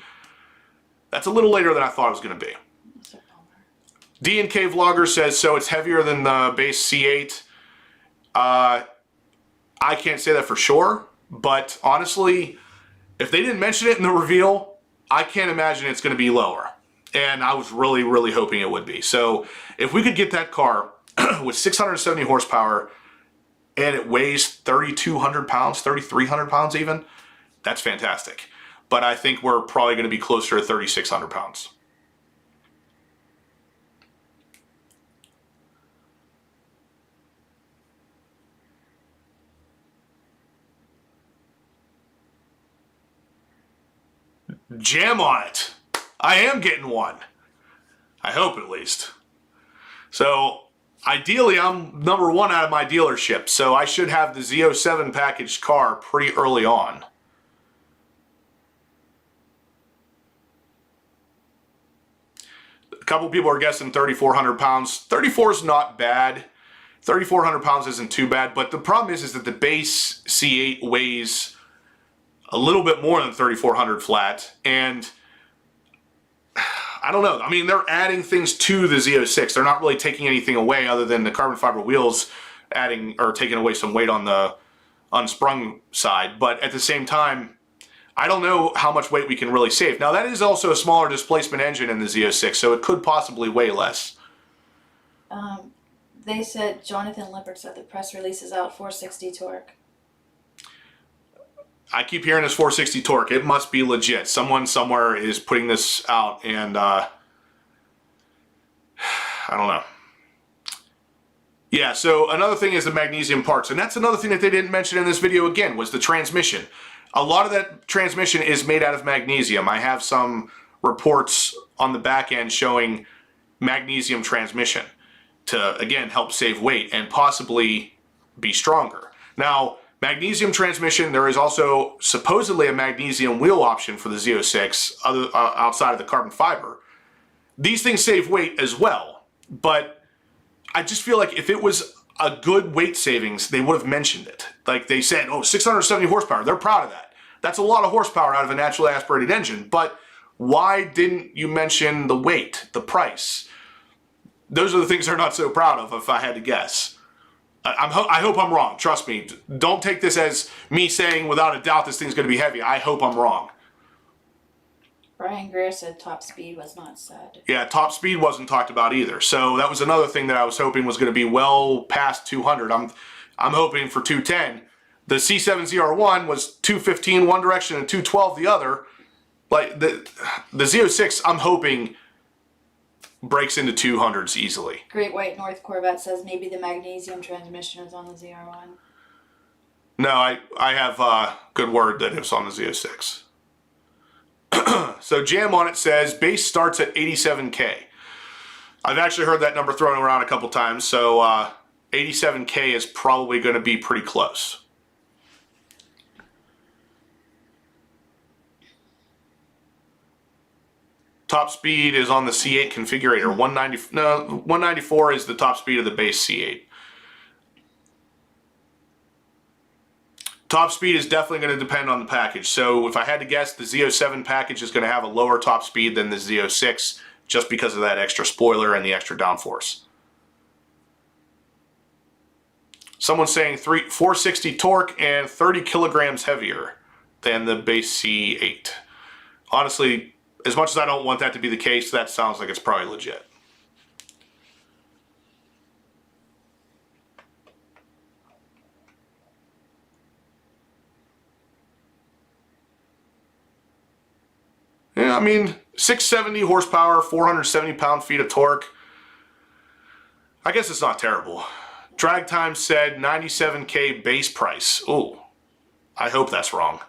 That's a little later than I thought it was going to be. D&K Vlogger says, so it's heavier than the base C8. I can't say that for sure, but honestly, if they didn't mention it in the reveal, I can't imagine it's going to be lower. And I was really, really hoping it would be. So if we could get that car with 670 horsepower and it weighs 3,200 pounds, 3,300 pounds even, that's fantastic. But I think we're probably going to be closer to 3,600 pounds. Jam on it. I am getting one. I hope at least. So ideally I'm number one out of my dealership, so I should have the Z07 package car pretty early on. A couple people are guessing 3,400 pounds. 34 is not bad. 3,400 pounds isn't too bad, but the problem is that the base C8 weighs a little bit more than 3,400 flat, and I don't know. I mean, they're adding things to the Z06. They're not really taking anything away other than the carbon fiber wheels adding or taking away some weight on the unsprung side. But at the same time, I don't know how much weight we can really save. Now, that is also a smaller displacement engine in the Z06, so it could possibly weigh less. They said, Jonathan Lippert said the press release is out 460 torque. I keep hearing this 460 torque. It must be legit. Someone somewhere is putting this out, and I don't know. Yeah, so another thing is the magnesium parts, and that's another thing that they didn't mention in this video again, was the transmission. A lot of that transmission is made out of magnesium. I have some reports on the back end showing magnesium transmission to, again, help save weight and possibly be stronger. Now, magnesium transmission, there is also supposedly a magnesium wheel option for the Z06 outside of the carbon fiber. These things save weight as well, but I just feel like if it was a good weight savings, they would have mentioned it. Like they said, oh, 670 horsepower, they're proud of that. That's a lot of horsepower out of a naturally aspirated engine, but why didn't you mention the weight, the price? Those are the things they're not so proud of, if I had to guess. I hope I'm wrong. Trust me. Don't take this as me saying without a doubt this thing's going to be heavy. I hope I'm wrong. Brian Greer said top speed was not said. Yeah, top speed wasn't talked about either. So that was another thing that I was hoping was going to be well past 200. I'm hoping for 210. The C7ZR1 was 215 one direction and 212 the other. Like the Z06, I'm hoping breaks into 200s easily. Great White North Corvette says maybe the magnesium transmission is on the ZR1. No, I have good word that it's on the Z06. So Jam on it says base starts at 87K. I've actually heard that number thrown around a couple times, so 87K is probably going to be pretty close. Top speed is on the C8 configurator. 194 is the top speed of the base C8. Top speed is definitely going to depend on the package. So if I had to guess, the Z07 package is going to have a lower top speed than the Z06 just because of that extra spoiler and the extra downforce. Someone's saying 460 torque and 30 kilograms heavier than the base C8. Honestly, as much as I don't want that to be the case, that sounds like it's probably legit. Yeah, I mean, 670 horsepower, 470 pound-feet of torque. I guess it's not terrible. Drag Time said 97K base price. Ooh, I hope that's wrong.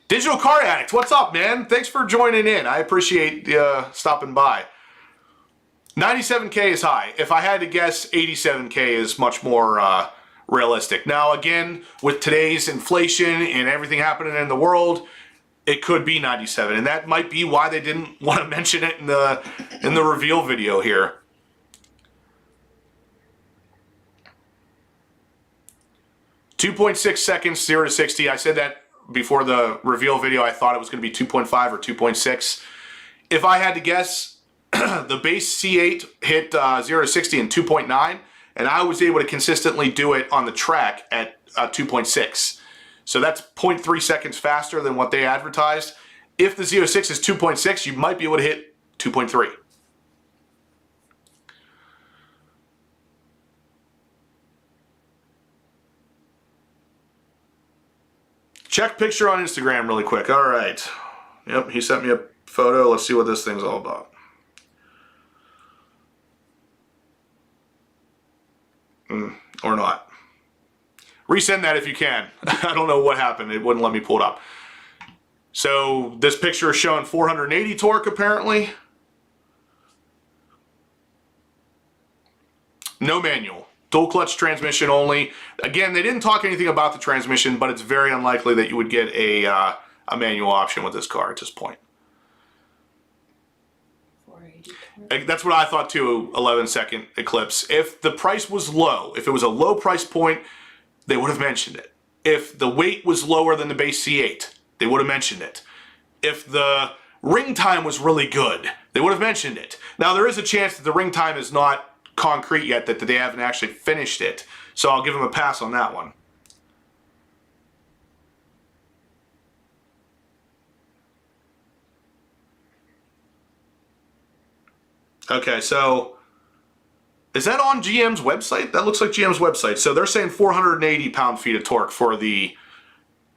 Digital Car Addict, what's up, man? Thanks for joining in. I appreciate stopping by. 97K is high. If I had to guess, 87K is much more realistic. Now, again, with today's inflation and everything happening in the world, it could be 97, and that might be why they didn't want to mention it in the reveal video here. .6 seconds, 0 to 60. I said that before the reveal video. I thought it was going to be 2.5 or 2.6. If I had to guess, the base C8 hit 0 to 60 in 2.9, and I was able to consistently do it on the track at 2.6. So that's 0.3 seconds faster than what they advertised. If the Z06 is 2.6, you might be able to hit 2.3. Check picture on Instagram really quick. All right. Yep, he sent me a photo. Let's see what this thing's all about. Or not. Resend that if you can. I don't know what happened. It wouldn't let me pull it up. So this picture is showing 480 torque apparently. No manual. Dual clutch transmission only. Again, they didn't talk anything about the transmission, but it's very unlikely that you would get a manual option with this car at this point. That's what I thought too, 11-second Eclipse. If the price was low, if it was a low price point, they would have mentioned it. If the weight was lower than the base C8, they would have mentioned it. If the ring time was really good, they would have mentioned it. Now, there is a chance that the ring time is not concrete yet, that they haven't actually finished it. So I'll give them a pass on that one. Okay, so is that on GM's website? That looks like GM's website. So they're saying 480 pound-feet of torque for the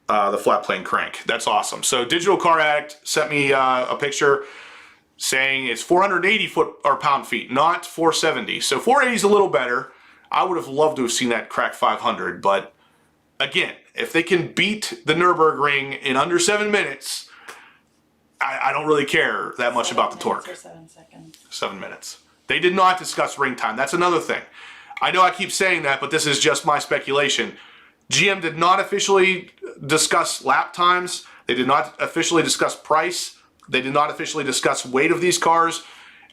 flat plane crank. That's awesome. So Digital Car Addict sent me a picture saying it's 480 pound-feet, not 470. So 480 is a little better. I would have loved to have seen that crack 500, but again, if they can beat the Nürburgring in under 7 minutes, I don't really care that much about the torque. 7 seconds. 7 minutes. They did not discuss ring time. That's another thing. I know I keep saying that, but this is just my speculation. GM did not officially discuss lap times. They did not officially discuss price. They did not officially discuss weight of these cars.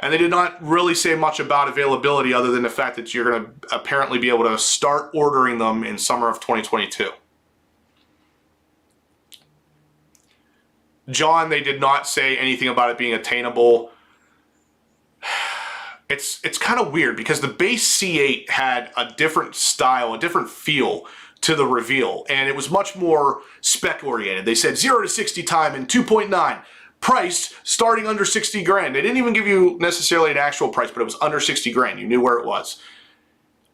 And they did not really say much about availability other than the fact that you're going to apparently be able to start ordering them in summer of 2022. John, they did not say anything about it being attainable. It's kind of weird because the base C8 had a different style, a different feel to the reveal, and it was much more spec oriented. They said 0 to 60 time in 2.9, priced starting under 60 grand. They didn't even give you necessarily an actual price, but it was under 60 grand. You knew where it was.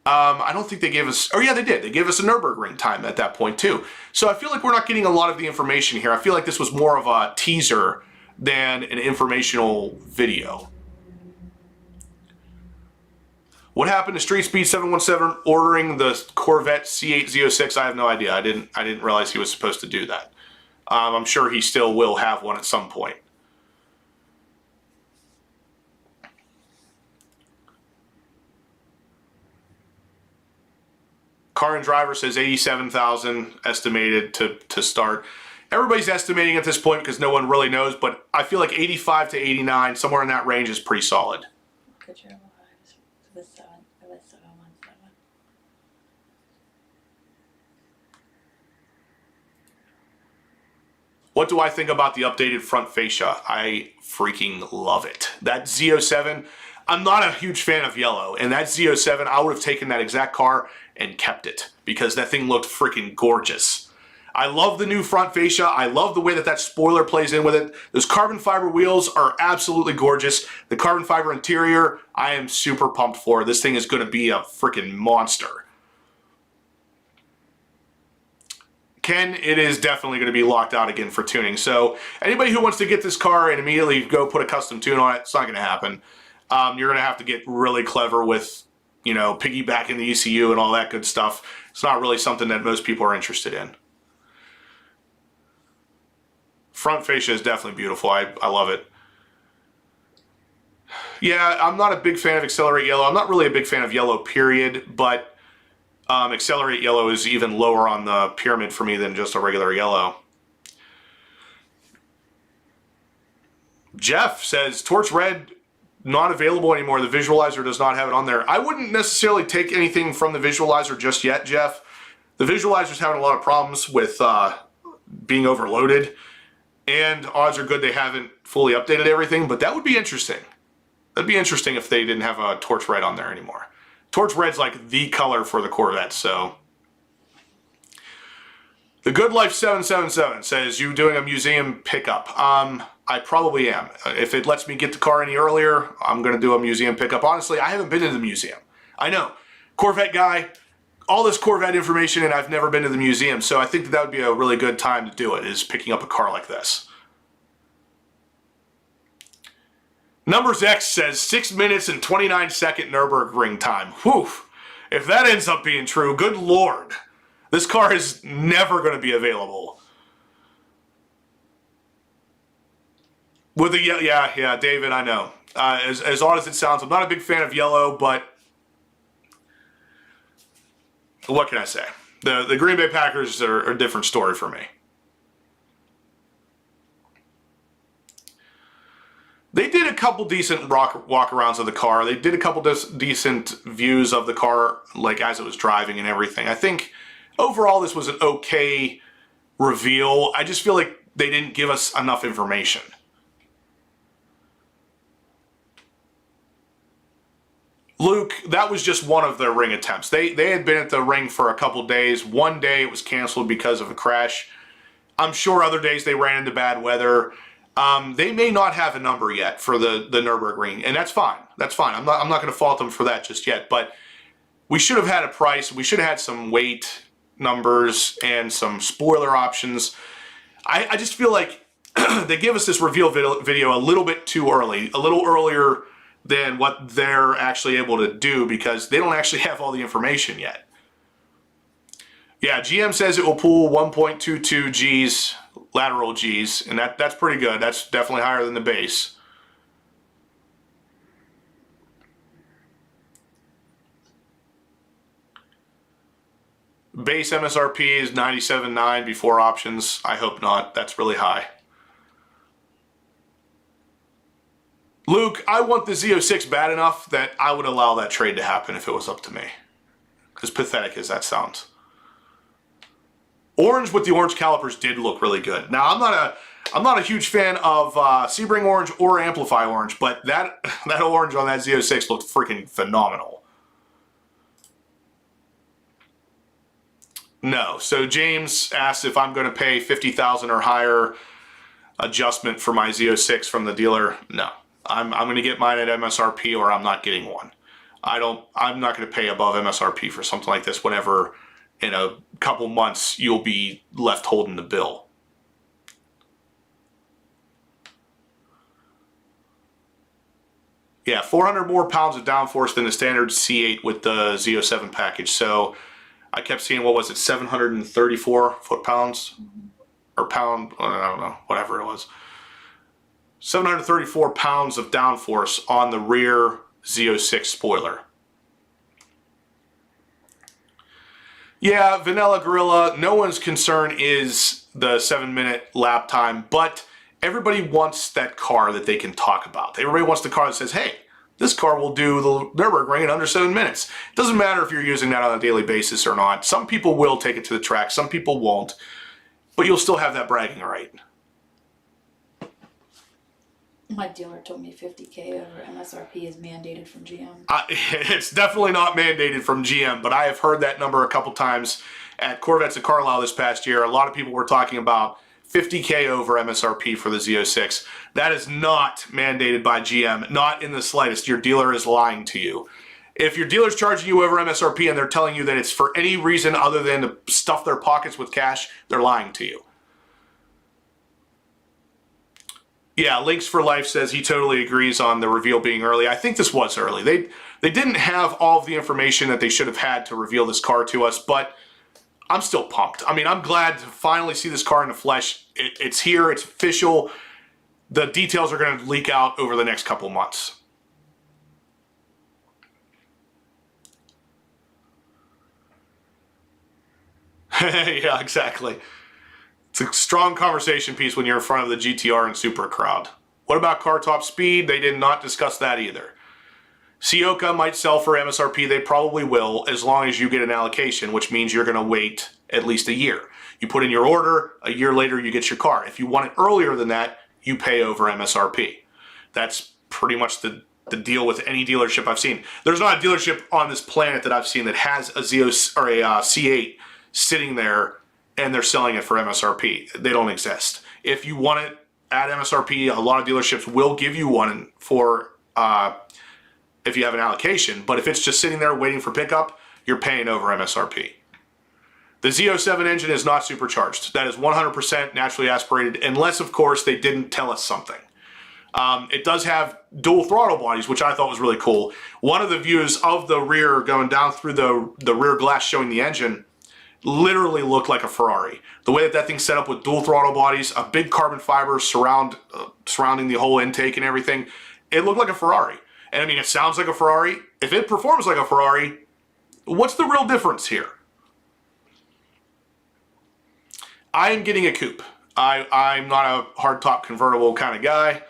I don't think they gave us, oh yeah, they did. They gave us a Nürburgring time at that point too. So I feel like we're not getting a lot of the information here. I feel like this was more of a teaser than an informational video. What happened to Street Speed 717 ordering the Corvette C8 Z06? I have no idea. I didn't realize he was supposed to do that. I'm sure he still will have one at some point. Car and Driver says 87,000 estimated to start. Everybody's estimating at this point because no one really knows, but I feel like 85 to 89, somewhere in that range is pretty solid. What do I think about the updated front fascia? I freaking love it. That Z07, I'm not a huge fan of yellow, and that Z07, I would have taken that exact car and kept it because that thing looked freaking gorgeous. I love the new front fascia. I love the way that spoiler plays in with it. Those carbon fiber wheels are absolutely gorgeous. The carbon fiber interior, I am super pumped for. This thing is going to be a freaking monster. Ken, it is definitely going to be locked out again for tuning. So anybody who wants to get this car and immediately go put a custom tune on it, it's not going to happen. You're going to have to get really clever with you know, piggybacking the ECU and all that good stuff. It's not really something that most people are interested in. Front fascia is definitely beautiful. I love it. Yeah, I'm not a big fan of Accelerate Yellow. I'm not really a big fan of yellow, period, but Accelerate Yellow is even lower on the pyramid for me than just a regular yellow. Jeff says, Torch Red not available anymore. The visualizer does not have it on there. I wouldn't necessarily take anything from the visualizer just yet, Jeff. The visualizer's having a lot of problems with being overloaded, and odds are good they haven't fully updated everything, but that would be interesting. That'd be interesting if they didn't have a Torch Red on there anymore. Torch Red's like the color for the Corvette, so. The Good Life 777 says, you doing a museum pickup? I probably am. If it lets me get the car any earlier, I'm going to do a museum pickup. Honestly, I haven't been to the museum. I know, Corvette guy, all this Corvette information, and I've never been to the museum, so I think that would be a really good time to do it, is picking up a car like this. Numbers X says 6 minutes and 29-second Nürburgring time. Whew. If that ends up being true, good Lord. This car is never going to be available. With the yeah, David, I know. As odd as it sounds, I'm not a big fan of yellow, but what can I say? The Green Bay Packers are a different story for me. They did a couple decent walk-arounds of the car. They did a couple decent views of the car, like as it was driving and everything. I think overall this was an okay reveal. I just feel like they didn't give us enough information. Luke, that was just one of their ring attempts. They had been at the ring for a couple days. One day it was canceled because of a crash. I'm sure other days they ran into bad weather. They may not have a number yet for the Nürburgring, and that's fine. That's fine. I'm not going to fault them for that just yet. But we should have had a price. We should have had some weight numbers and some spoiler options. I just feel like they give us this reveal video a little bit too early, a little earlier than what they're actually able to do, because they don't actually have all the information yet. Yeah, GM says it will pull 1.22 Gs, lateral Gs, and that's pretty good. That's definitely higher than the base. Base MSRP is 97.9 before options. I hope not. That's really high. Luke, I want the Z06 bad enough that I would allow that trade to happen if it was up to me. As pathetic as that sounds. Orange with the orange calipers did look really good. Now, I'm not a huge fan of Sebring orange or Amplify orange, but that orange on that Z06 looked freaking phenomenal. No. So James asked if I'm going to pay $50,000 or higher adjustment for my Z06 from the dealer. No. I'm going to get mine at MSRP, or I'm not getting one. I'm not going to pay above MSRP for something like this whenever in a couple months you'll be left holding the bill. Yeah, 400 more pounds of downforce than the standard C8 with the Z07 package. So I kept seeing, what was it, 734 foot-pounds? Or pound, I don't know, whatever it was. 734 pounds of downforce on the rear Z06 spoiler. Yeah, Vanilla Gorilla, no one's concern is the 7-minute lap time, but everybody wants that car that they can talk about. Everybody wants the car that says, hey, this car will do the Nürburgring in under 7 minutes. It doesn't matter if you're using that on a daily basis or not. Some people will take it to the track, some people won't, but you'll still have that bragging right. My dealer told me $50K over MSRP is mandated from GM. It's definitely not mandated from GM, but I have heard that number a couple times at Corvettes at Carlisle this past year. A lot of people were talking about $50K over MSRP for the Z06. That is not mandated by GM, not in the slightest. Your dealer is lying to you. If your dealer's charging you over MSRP and they're telling you that it's for any reason other than to stuff their pockets with cash, they're lying to you. Yeah, Links for Life says he totally agrees on the reveal being early. I think this was early. They didn't have all of the information that they should have had to reveal this car to us, but I'm still pumped. I mean, I'm glad to finally see this car in the flesh. It's here. It's official. The details are going to leak out over the next couple months. Yeah, exactly. It's a strong conversation piece when you're in front of the GTR and Supra crowd. What about car top speed? They did not discuss that either. Sioka might sell for MSRP. They probably will, as long as you get an allocation, which means you're going to wait at least a year. You put in your order, a year later you get your car. If you want it earlier than that, you pay over MSRP. That's pretty much the deal with any dealership I've seen. There's not a dealership on this planet that I've seen that has a C8 sitting there and they're selling it for MSRP. They don't exist. If you want it at MSRP, a lot of dealerships will give you one for if you have an allocation, but if it's just sitting there waiting for pickup, you're paying over MSRP. The Z07 engine is not supercharged. That is 100% naturally aspirated, unless, of course, they didn't tell us something. It does have dual throttle bodies, which I thought was really cool. One of the views of the rear going down through the rear glass showing the engine literally looked like a Ferrari. The way that thing's set up with dual throttle bodies, a big carbon fiber surrounding the whole intake and everything, it looked like a Ferrari. And I mean, it sounds like a Ferrari. If it performs like a Ferrari, what's the real difference here? I am getting a coupe. I'm not a hardtop convertible kind of guy.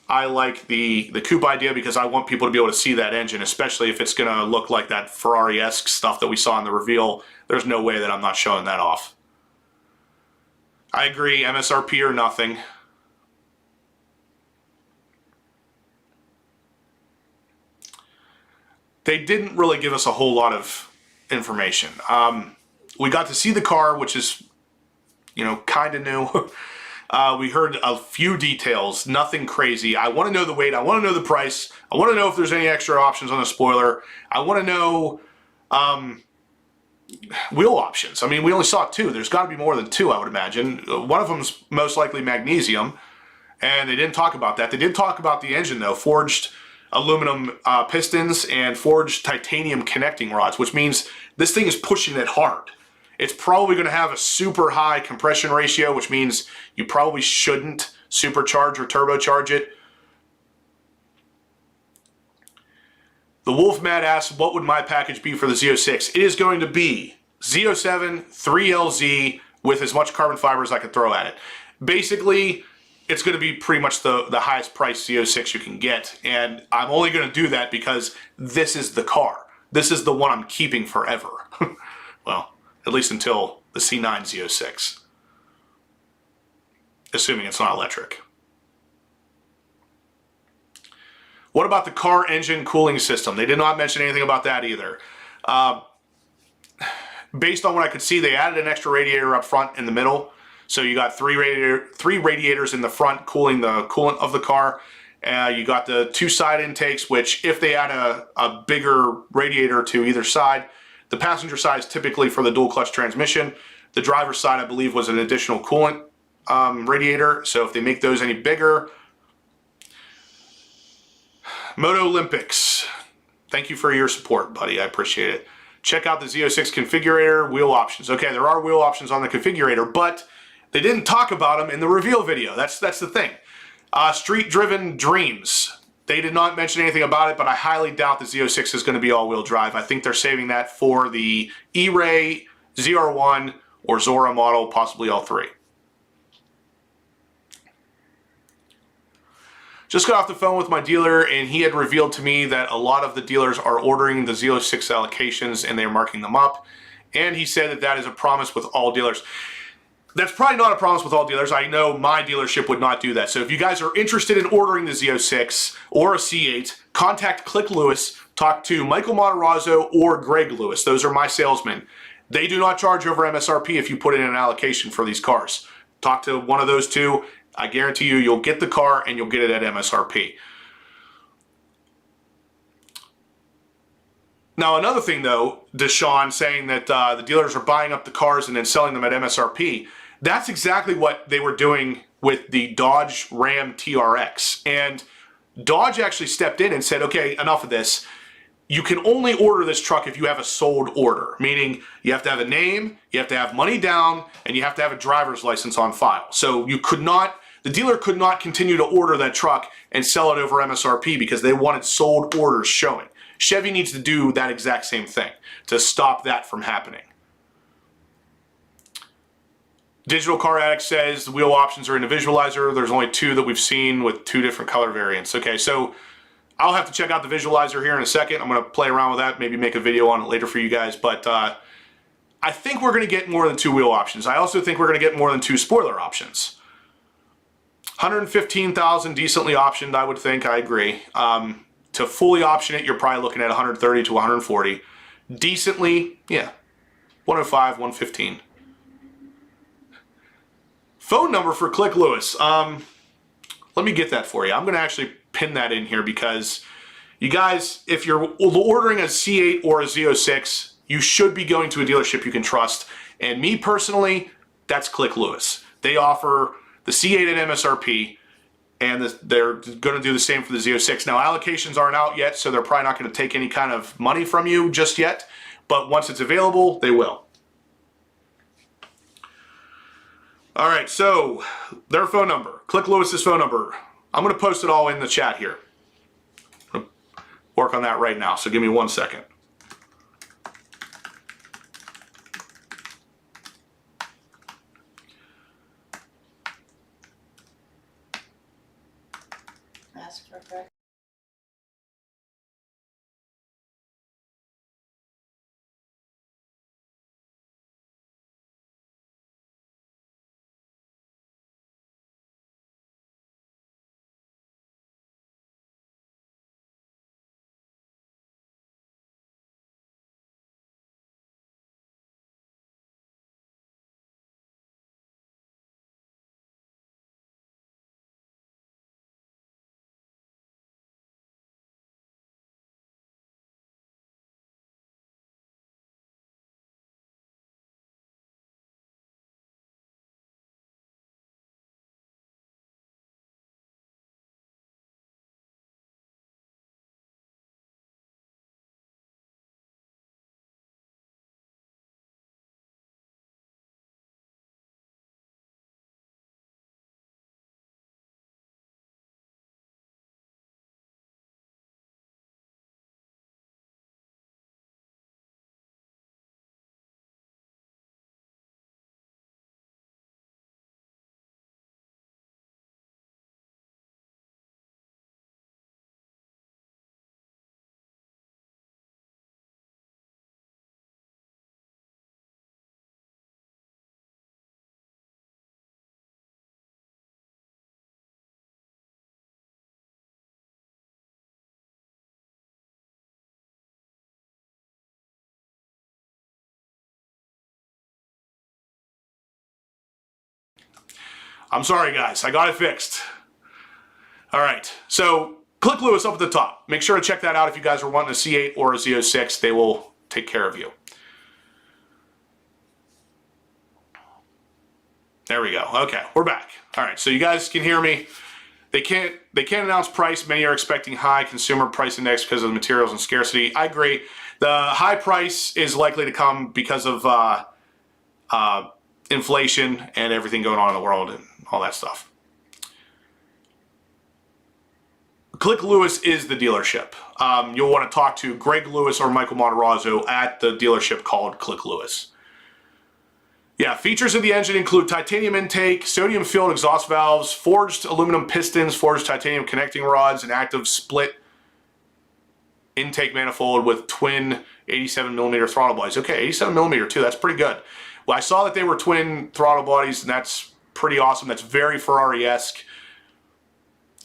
I like the coupe idea because I want people to be able to see that engine, especially if it's going to look like that Ferrari-esque stuff that we saw in the reveal. There's no way that I'm not showing that off. I agree, MSRP or nothing. They didn't really give us a whole lot of information. We got to see the car, which is, you know, kind of new. We heard a few details, nothing crazy. I want to know the weight. I want to know the price. I want to know if there's any extra options on the spoiler. I want to know wheel options. I mean, we only saw two. There's got to be more than two, I would imagine. One of them's most likely magnesium, and they didn't talk about that. They did talk about the engine, though. Forged aluminum pistons and forged titanium connecting rods, which means this thing is pushing it hard. It's probably going to have a super high compression ratio, which means you probably shouldn't supercharge or turbocharge it. The Wolfmat asks, what would my package be for the Z06? It is going to be Z07 3LZ with as much carbon fiber as I could throw at it. Basically, it's going to be pretty much the highest price Z06 you can get, and I'm only going to do that because this is the car. This is the one I'm keeping forever. Well, at least until the C9 Z06. Assuming it's not electric. What about the car engine cooling system? They did not mention anything about that either. Based on what I could see, they added an extra radiator up front in the middle. So you got three radiators in the front cooling the coolant of the car. You got the two side intakes, which if they add a bigger radiator to either side, the passenger side is typically for the dual clutch transmission. The driver's side, I believe, was an additional coolant radiator. So if they make those any bigger. Moto Olympics, thank you for your support, buddy. I appreciate it. Check out the Z06 configurator, wheel options. Okay, there are wheel options on the configurator, but they didn't talk about them in the reveal video. That's the thing. Street-driven dreams. They did not mention anything about it, but I highly doubt the Z06 is going to be all-wheel drive. I think they're saving that for the E-Ray, ZR1, or Zora model, possibly all three. Just got off the phone with my dealer, and he had revealed to me that a lot of the dealers are ordering the Z06 allocations, and they're marking them up. And he said that that is a promise with all dealers. That's probably not a promise with all dealers. I know my dealership would not do that. So if you guys are interested in ordering the Z06 or a C8, contact Click Lewis, talk to Michael Matarazzo or Greg Lewis. Those are my salesmen. They do not charge over MSRP if you put in an allocation for these cars. Talk to one of those two. I guarantee you, you'll get the car and you'll get it at MSRP. Now, another thing, though, Deshaun saying that the dealers are buying up the cars and then selling them at MSRP, that's exactly what they were doing with the Dodge Ram TRX. And Dodge actually stepped in and said, okay, enough of this. You can only order this truck if you have a sold order, meaning you have to have a name, you have to have money down, and you have to have a driver's license on file. So you could not, the dealer could not continue to order that truck and sell it over MSRP because they wanted sold orders showing. Chevy needs to do that exact same thing to stop that from happening. Digital Car Addict says the wheel options are in the visualizer. There's only 2 that we've seen with 2 different color variants. Okay, so I'll have to check out the visualizer here in a second. I'm going to play around with that, maybe make a video on it later for you guys. But I think we're going to get more than 2 wheel options. I also think we're going to get more than 2 spoiler options. 115,000 decently optioned, I would think. I agree. To fully option it, you're probably looking at 130 to 140. Decently, yeah, 105, 115. Phone number for Click Lewis. Let me get that for you. I'm going to actually pin that in here because you guys, if you're ordering a C8 or a Z06, you should be going to a dealership you can trust. And me personally, that's Click Lewis. They offer the C8 at MSRP, and they're going to do the same for the Z06. Now, allocations aren't out yet, so they're probably not going to take any kind of money from you just yet. But once it's available, they will. All right, so their phone number, Click Lewis's phone number. I'm going to post it all in the chat here. I'm going to work on that right now, so give me 1 second. Ask for correct. I'm sorry, guys. I got it fixed. All right. So Click Lewis up at the top. Make sure to check that out if you guys are wanting a C8 or a Z06. They will take care of you. There we go. Okay, we're back. All right, so you guys can hear me. They can't announce price. Many are expecting high consumer price index because of the materials and scarcity. I agree. The high price is likely to come because of inflation and everything going on in the world and all that stuff. Click Lewis is the dealership. You'll want to talk to Greg Lewis or Michael Matarazzo at the dealership called Click Lewis. Yeah, features of the engine include titanium intake, sodium-filled exhaust valves, forged aluminum pistons, forged titanium connecting rods, and active split intake manifold with twin 87mm throttle bodies. Okay, 87mm too, that's pretty good. Well, I saw that they were twin throttle bodies, and that's pretty awesome. That's very Ferrari-esque.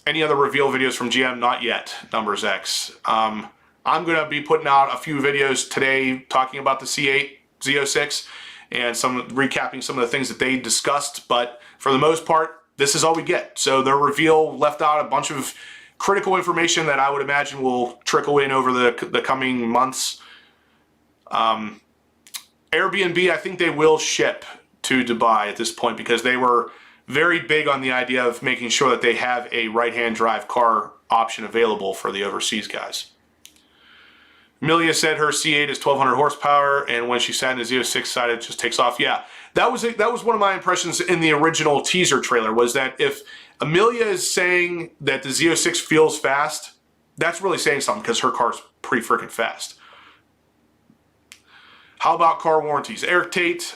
Any other reveal videos from GM? Not yet, Numbers X. I'm going to be putting out a few videos today talking about the C8 Z06 and recapping some of the things that they discussed, but for the most part, this is all we get. So their reveal left out a bunch of critical information that I would imagine will trickle in over the coming months. Airbnb, I think they will ship to Dubai at this point because they were very big on the idea of making sure that they have a right-hand drive car option available for the overseas guys. Amelia said her C8 is 1,200 horsepower, and when she sat in the Z06 side, it just takes off. Yeah, that was one of my impressions in the original teaser trailer, was that if Amelia is saying that the Z06 feels fast, that's really saying something, because her car's pretty freaking fast. How about car warranties? Eric Tate,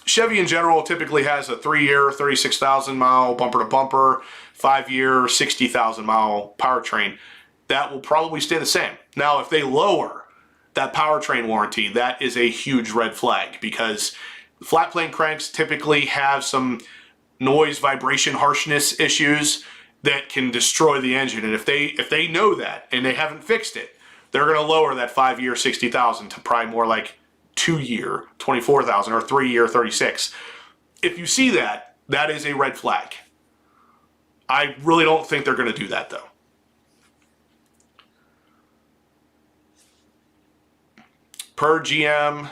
Chevy in general typically has a 3-year, 36,000 mile bumper to bumper, 5-year, 60,000 mile powertrain. That will probably stay the same. Now, if they lower that powertrain warranty, that is a huge red flag, because flat plane cranks typically have some noise, vibration, harshness issues that can destroy the engine. And if they know that and they haven't fixed it, they're going to lower that 5-year 60,000 to probably more like 2-year 24,000 or 3-year 36. If you see that, that is a red flag. I really don't think they're going to do that, though. Per GM,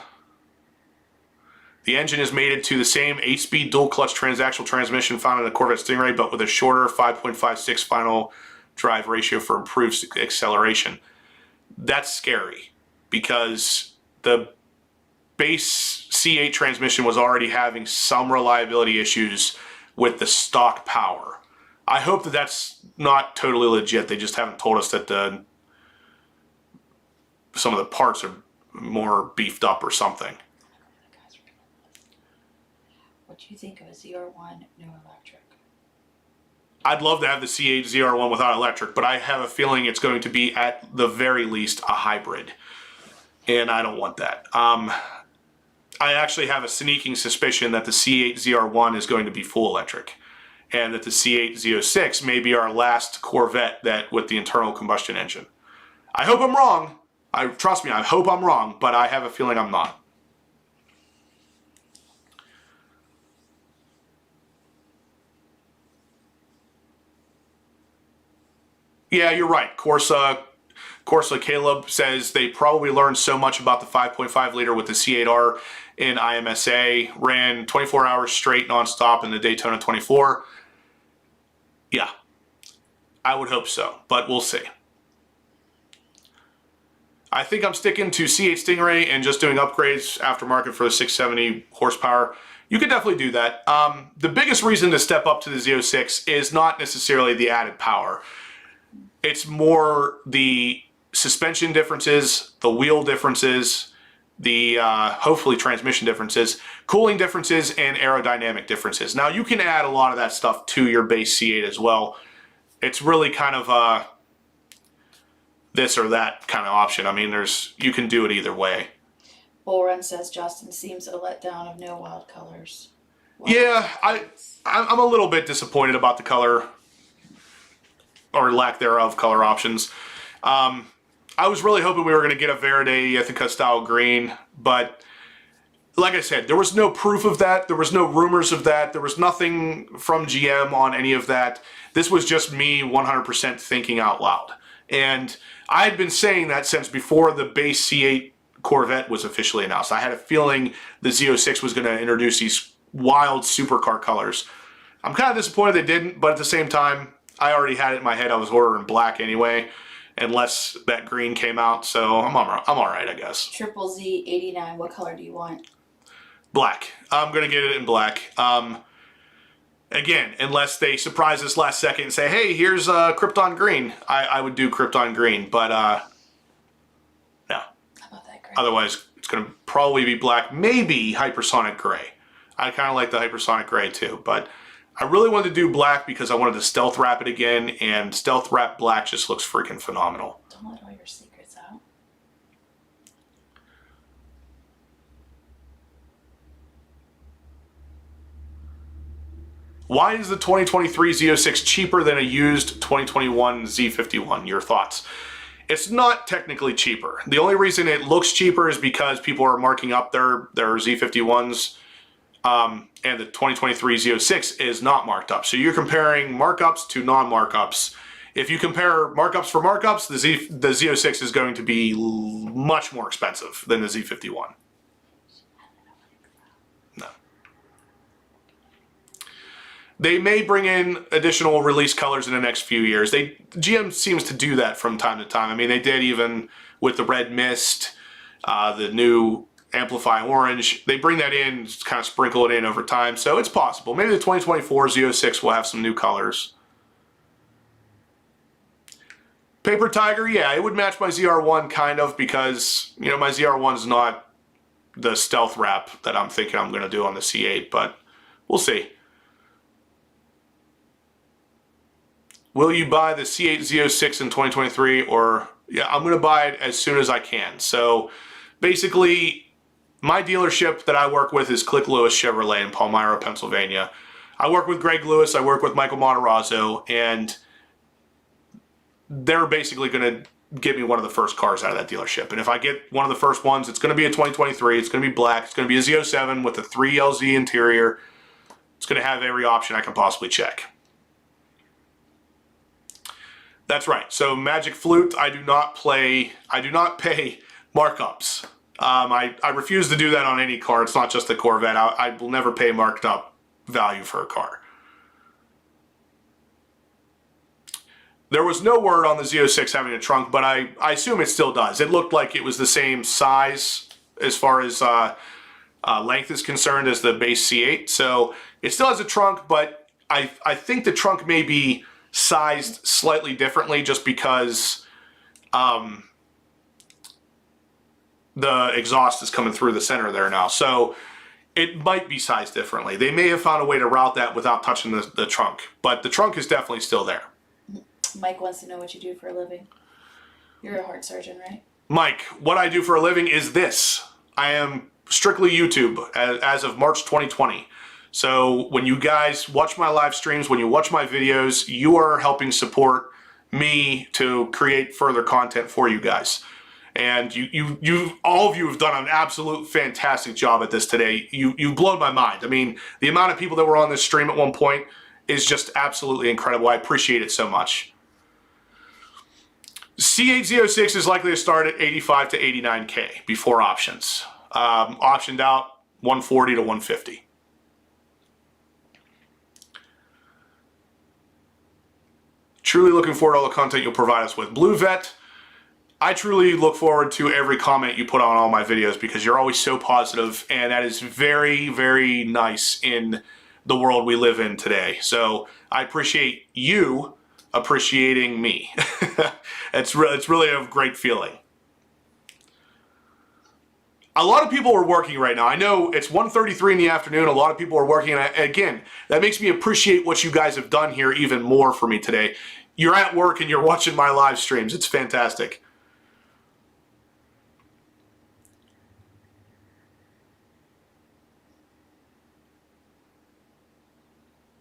the engine is mated to the same 8-speed dual-clutch transaxle transmission found in the Corvette Stingray, but with a shorter 5.56 final drive ratio for improved acceleration. That's scary, because the base C8 transmission was already having some reliability issues with the stock power. I hope that that's not totally legit. They just haven't told us that some of the parts are more beefed up or something. What do you think of a ZR1 no electric? I'd love to have the C8 ZR1 without electric, but I have a feeling it's going to be at the very least a hybrid, and I don't want that. I actually have a sneaking suspicion that the C8 ZR1 is going to be full electric, and that the C8 Z06 may be our last Corvette that with the internal combustion engine. I hope I'm wrong. Trust me, I hope I'm wrong, but I have a feeling I'm not. Yeah, you're right. Corsa Caleb says they probably learned so much about the 5.5 liter with the C8R in IMSA, ran 24 hours straight nonstop in the Daytona 24. Yeah, I would hope so, but we'll see. I think I'm sticking to C8 Stingray and just doing upgrades aftermarket for the 670 horsepower. You could definitely do that. The biggest reason to step up to the Z06 is not necessarily the added power. It's more the suspension differences, the wheel differences, the hopefully transmission differences, cooling differences, and aerodynamic differences. Now, you can add a lot of that stuff to your base C8 as well. It's really kind of this or that kind of option. I mean, you can do it either way. Bullrun says Justin seems a letdown of no wild colors. Yeah, I'm a little bit disappointed about the color, or lack thereof, color options. I was really hoping we were going to get a Verde Ithaca style green, but like I said, there was no proof of that. There was no rumors of that. There was nothing from GM on any of that. This was just me 100% thinking out loud. And I had been saying that since before the base C8 Corvette was officially announced. I had a feeling the Z06 was going to introduce these wild supercar colors. I'm kind of disappointed they didn't, but at the same time, I already had it in my head. I was ordering black anyway, unless that green came out, so I'm all right, I guess. Triple Z 89, what color do you want? Black. I'm going to get it in black. Again, unless they surprise us last second and say, hey, here's Krypton green. I would do Krypton green, but no. How about that gray? Otherwise, it's going to probably be black, maybe hypersonic gray. I kind of like the hypersonic gray too, but I really wanted to do black because I wanted to stealth wrap it again, and stealth wrap black just looks freaking phenomenal. Don't let all your secrets out. Why is the 2023 Z06 cheaper than a used 2021 Z51? Your thoughts? It's not technically cheaper. The only reason it looks cheaper is because people are marking up their Z51s, and the 2023 Z06 is not marked up. So you're comparing markups to non-markups. If you compare markups for markups, the Z06 is going to be much more expensive than the Z51. No. They may bring in additional release colors in the next few years. GM seems to do that from time to time. I mean, they did even with the red mist, the new Amplify Orange. They bring that in, kind of sprinkle it in over time. So it's possible. Maybe the 2024 Z06 will have some new colors. Paper Tiger, yeah, it would match my ZR1 kind of, because, you know, my ZR1 is not the stealth wrap that I'm thinking I'm going to do on the C8, but we'll see. Will you buy the C8 Z06 in 2023? Or, yeah, I'm going to buy it as soon as I can. So basically, my dealership that I work with is Click Lewis Chevrolet in Palmyra, Pennsylvania. I work with Greg Lewis, I work with Michael Matarazzo, and they're basically going to give me one of the first cars out of that dealership. And if I get one of the first ones, it's going to be a 2023. It's going to be black. It's going to be a Z07 with a 3LZ interior. It's going to have every option I can possibly check. That's right. So Magic Flute, I do not pay markups. I refuse to do that on any car. It's not just the Corvette. I will never pay marked up value for a car. There was no word on the Z06 having a trunk, but I assume it still does. It looked like it was the same size as far as length is concerned as the base C8. So it still has a trunk, but I think the trunk may be sized slightly differently just because the exhaust is coming through the center there now. So it might be sized differently. They may have found a way to route that without touching the trunk, but the trunk is definitely still there. Mike wants to know what you do for a living. You're a heart surgeon, right? Mike, what I do for a living is this. I am strictly YouTube as of March 2020. So when you guys watch my live streams, when you watch my videos, you are helping support me to create further content for you guys. And all of you have done an absolute fantastic job at this today. You've blown my mind. I mean, the amount of people that were on this stream at one point is just absolutely incredible. I appreciate it so much. C8 Z06 is likely to start at 85 to 89K before options. Optioned out 140 to 150. Truly looking forward to all the content you'll provide us with. Blue Vet, I truly look forward to every comment you put on all my videos because you're always so positive, and that is very, very nice in the world we live in today. So I appreciate you appreciating me. It's really a great feeling. A lot of people are working right now. I know it's 1:33 in the afternoon. A lot of people are working. And again, that makes me appreciate what you guys have done here even more for me today. You're at work and you're watching my live streams. It's fantastic.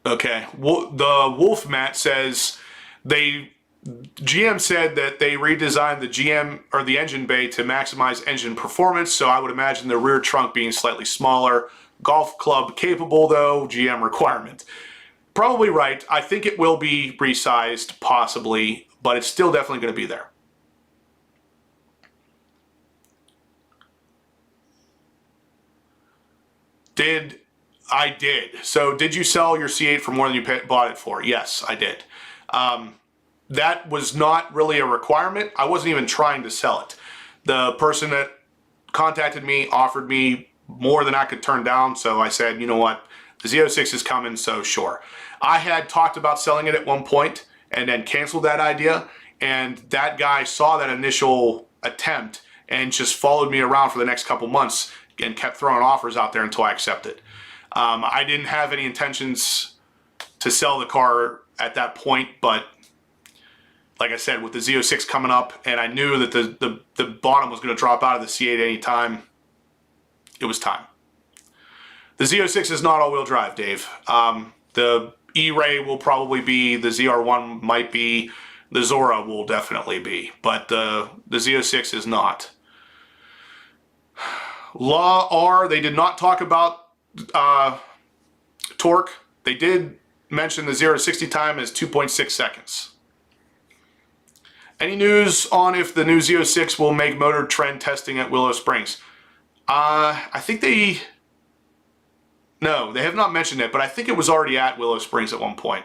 Okay. The Wolf Matt says GM said that they redesigned the engine bay to maximize engine performance, so I would imagine the rear trunk being slightly smaller. Golf club capable though, GM requirement. Probably right. I think it will be resized, possibly, but it's still definitely going to be there. I did. So did you sell your C8 for more than you bought it for? Yes, I did. That was not really a requirement. I wasn't even trying to sell it. The person that contacted me offered me more than I could turn down, so I said, you know what, the Z06 is coming, so sure. I had talked about selling it at one point and then canceled that idea, and that guy saw that initial attempt and just followed me around for the next couple months and kept throwing offers out there until I accepted. I didn't have any intentions to sell the car at that point, but like I said, with the Z06 coming up, and I knew that the bottom was going to drop out of the C8 any time, it was time. The Z06 is not all-wheel drive, Dave. The E-Ray will probably be, the ZR1 might be, the Zora will definitely be, but the Z06 is not. Law R, they did not talk about torque. They did mention the 0 to 60 time is 2.6 seconds. Any news on if the new Z06 will make motor trend testing at Willow Springs? I think they No, they have not mentioned it, but I think it was already at Willow Springs at one point.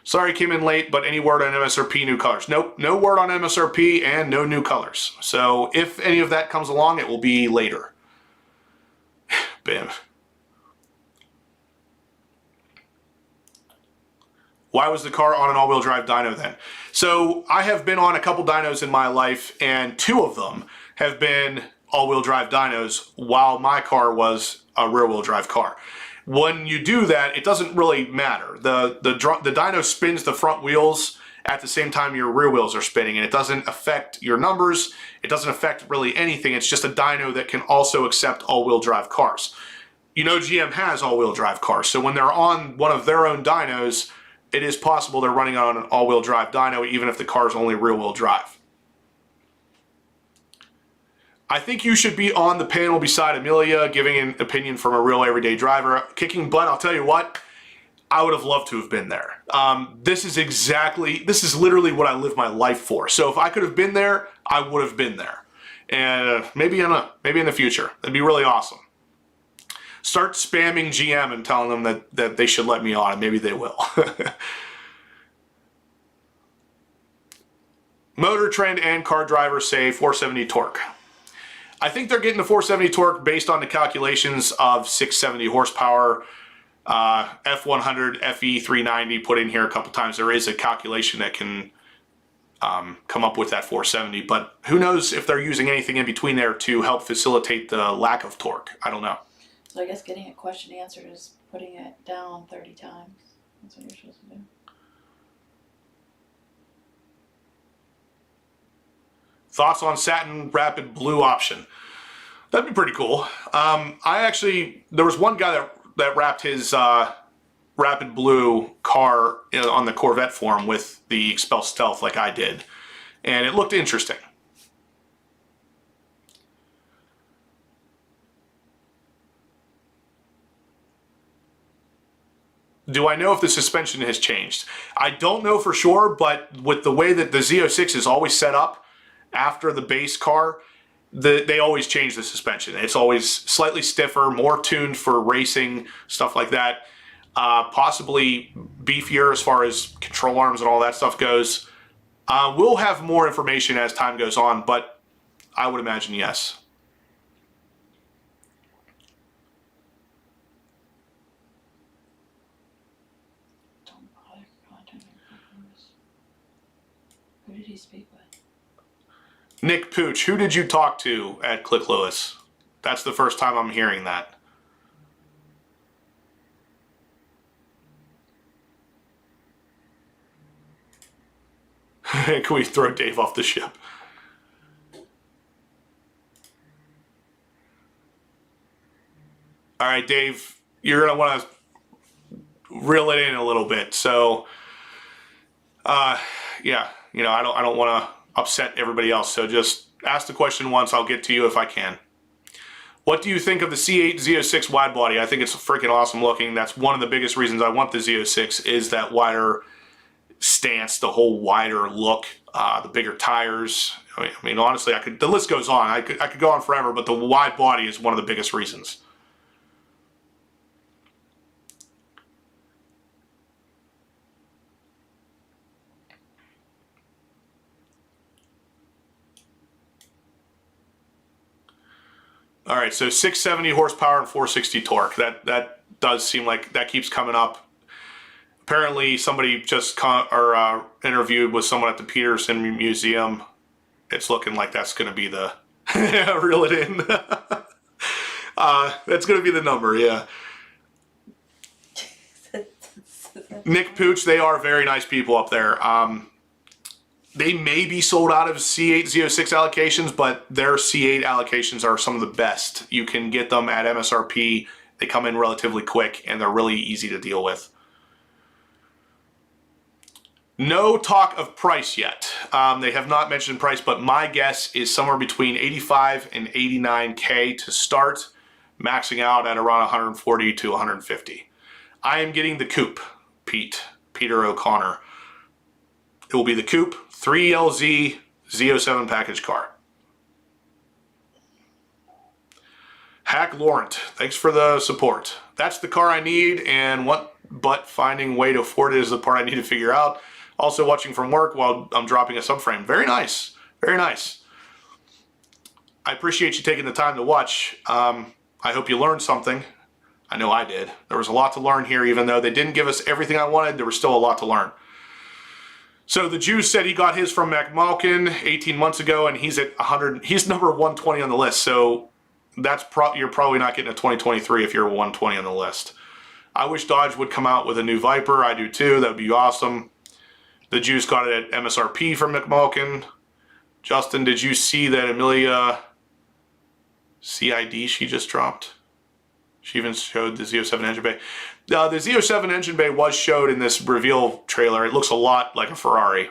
Sorry, came in late, but any word on MSRP, new colors? Nope, no word on MSRP and no new colors. So if any of that comes along, it will be later. Bam. Why was the car on an all-wheel drive dyno then? So I have been on a couple dynos in my life, and 2 of them have been all-wheel drive dynos while my car was a rear-wheel drive car. When you do that, it doesn't really matter. The dyno spins the front wheels at the same time your rear wheels are spinning, and it doesn't affect your numbers. It doesn't affect really anything. It's just a dyno that can also accept all-wheel drive cars. You know, GM has all-wheel drive cars, so when they're on one of their own dynos, it is possible they're running on an all-wheel drive dyno even if the car is only rear-wheel drive. I think you should be on the panel beside Amelia, giving an opinion from a real everyday driver. Kicking butt, I'll tell you what, I would have loved to have been there. This is literally what I live my life for. So if I could have been there, I would have been there. And maybe in the future. That'd be really awesome. Start spamming GM and telling them that they should let me on, and maybe they will. Motor Trend and Car Driver say 470 torque. I think they're getting the 470 torque based on the calculations of 670 horsepower. F100, FE 390 put in here a couple times. There is a calculation that can come up with that 470, but who knows if they're using anything in between there to help facilitate the lack of torque. I don't know. So I guess getting a question answered is putting it down 30 times. That's what you're supposed to do. Thoughts on Satin Rapid Blue option? That'd be pretty cool. There was one guy that wrapped his Rapid Blue car on the Corvette form with the XPEL Stealth like I did, and it looked interesting. Do I know if the suspension has changed? I don't know for sure, but with the way that the Z06 is always set up after the base car, they always change the suspension. It's always slightly stiffer, more tuned for racing, stuff like that. Possibly beefier as far as control arms and all that stuff goes. We'll have more information as time goes on, but I would imagine yes. Who did he speak with? Nick Pooch, who did you talk to at Click Lewis? That's the first time I'm hearing that. Can we throw Dave off the ship? All right, Dave, you're going to want to reel it in a little bit. So, yeah, you know, I don't want to upset everybody else. So just ask the question once. I'll get to you if I can. What do you think of the C8 Z06 wide body? I think it's freaking awesome looking. That's one of the biggest reasons I want the Z06 is that wider stance, the whole wider look, the bigger tires. I mean, honestly, the list goes on. I could go on forever, but the wide body is one of the biggest reasons. All right, so 670 horsepower and 460 torque. That does seem like that keeps coming up. Apparently, somebody just interviewed with someone at the Peterson Museum. It's looking like that's going to be the reel it in. That's going to be the number, yeah. Nick Pooch, they are very nice people up there. They may be sold out of C8 Z06 allocations, but their C8 allocations are some of the best. You can get them at MSRP. They come in relatively quick, and they're really easy to deal with. No talk of price yet. They have not mentioned price, but my guess is somewhere between 85 and 89K to start, maxing out at around 140 to 150. I am getting the coupe, Peter O'Connor. It will be the coupe 3LZ Z07 package car. Hack Laurent, thanks for the support. That's the car I need, and what but finding way to afford it is the part I need to figure out. Also watching from work while I'm dropping a subframe. Very nice. Very nice. I appreciate you taking the time to watch. I hope you learned something. I know I did. There was a lot to learn here, even though they didn't give us everything I wanted, there was still a lot to learn. So the Jew said he got his from McMalkin 18 months ago, and he's at 100. He's number 120 on the list. So that's you're probably not getting a 2023 if you're 120 on the list. I wish Dodge would come out with a new Viper. I do too. That would be awesome. The Jew's got it at MSRP from McMalkin. Justin, did you see that Amelia CID she just dropped? She even showed the Z07 engine bay. The Z07 engine bay was showed in this reveal trailer. It looks a lot like a Ferrari.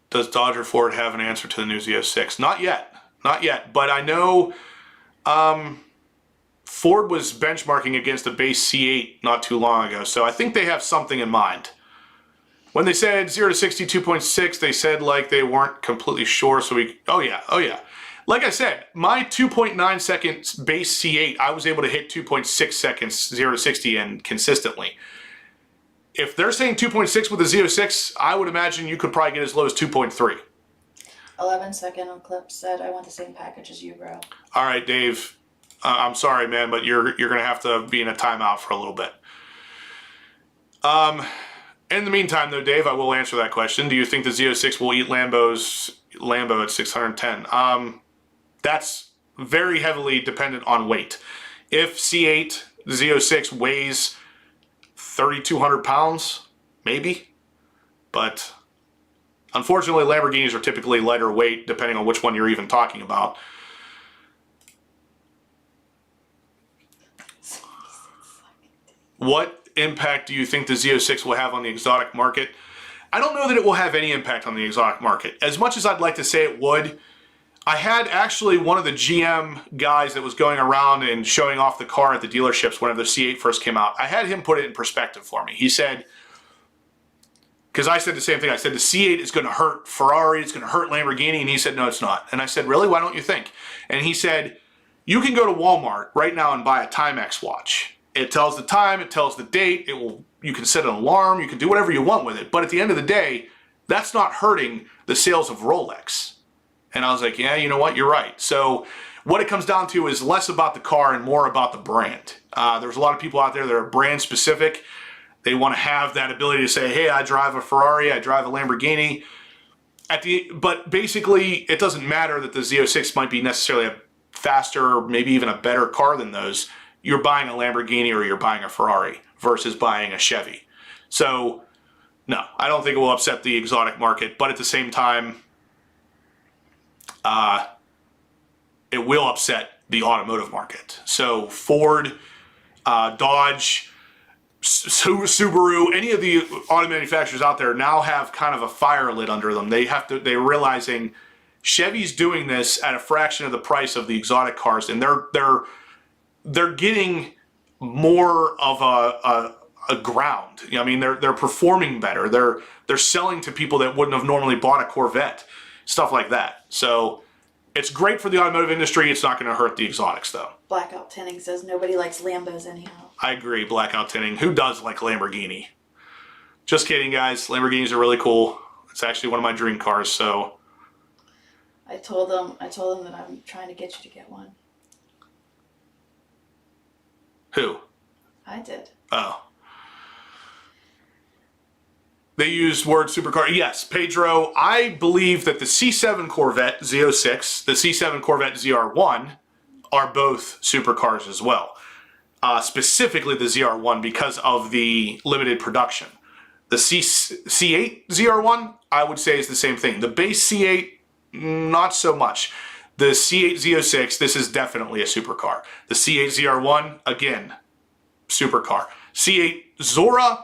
Does Dodge or Ford have an answer to the new Z06? Not yet. Not yet. But I know Ford was benchmarking against a base C8 not too long ago. So I think they have something in mind. When they said 0 to 60 2.6, they said like they weren't completely sure. So oh yeah. Like I said, my 2.9 seconds base C8, I was able to hit 2.6 seconds 0 to 60 in consistently. If they're saying 2.6 with the Z06, I would imagine you could probably get as low as 2.3. 11 second on clip said, I want the same package as you, bro. All right, Dave. I'm sorry, man, but you're going to have to be in a timeout for a little bit. In the meantime, though, Dave, I will answer that question. Do you think the Z06 will eat Lambo at 610? That's very heavily dependent on weight. If C8 Z06 weighs 3,200 pounds, maybe. But unfortunately, Lamborghinis are typically lighter weight, depending on which one you're even talking about. What impact do you think the Z06 will have on the exotic market? I don't know that it will have any impact on the exotic market. As much as I'd like to say it would, I had actually one of the GM guys that was going around and showing off the car at the dealerships whenever the C8 first came out. I had him put it in perspective for me. He said, because I said the same thing. I said the C8 is going to hurt Ferrari, it's going to hurt Lamborghini, and he said, no, it's not. And I said, really? Why don't you think? And he said, you can go to Walmart right now and buy a Timex watch. It tells the time, it tells the date, you can set an alarm, you can do whatever you want with it. But at the end of the day, that's not hurting the sales of Rolex. And I was like, yeah, you know what? You're right. So what it comes down to is less about the car and more about the brand. There's a lot of people out there that are brand specific. They want to have that ability to say, hey, I drive a Ferrari, I drive a Lamborghini. But basically, it doesn't matter that the Z06 might be necessarily a faster, maybe even a better car than those. You're buying a Lamborghini or you're buying a Ferrari versus buying a Chevy. So, no, I don't think it will upset the exotic market. But at the same time, it will upset the automotive market. So Ford, Dodge, Subaru, any of the auto manufacturers out there now have kind of a fire lit under them. They're realizing Chevy's doing this at a fraction of the price of the exotic cars, and they're getting more of a ground. I mean, they're performing better. They're selling to people that wouldn't have normally bought a Corvette. Stuff like that. So it's great for the automotive industry. It's not going to hurt the exotics, though. Blackout Tinting says nobody likes Lambos anyhow. I agree, Blackout Tinting. Who does like Lamborghini? Just kidding, guys. Lamborghinis are really cool. It's actually one of my dream cars, so. I told them that I'm trying to get you to get one. Who? I did. Oh. They used word supercar. Yes, Pedro, I believe that the C7 Corvette Z06, the C7 Corvette ZR1 are both supercars as well. Specifically the ZR1 because of the limited production. The C8 ZR1, I would say is the same thing. The base C8, not so much. The C8 Z06, this is definitely a supercar. The C8 ZR1, again, supercar. C8 Zora,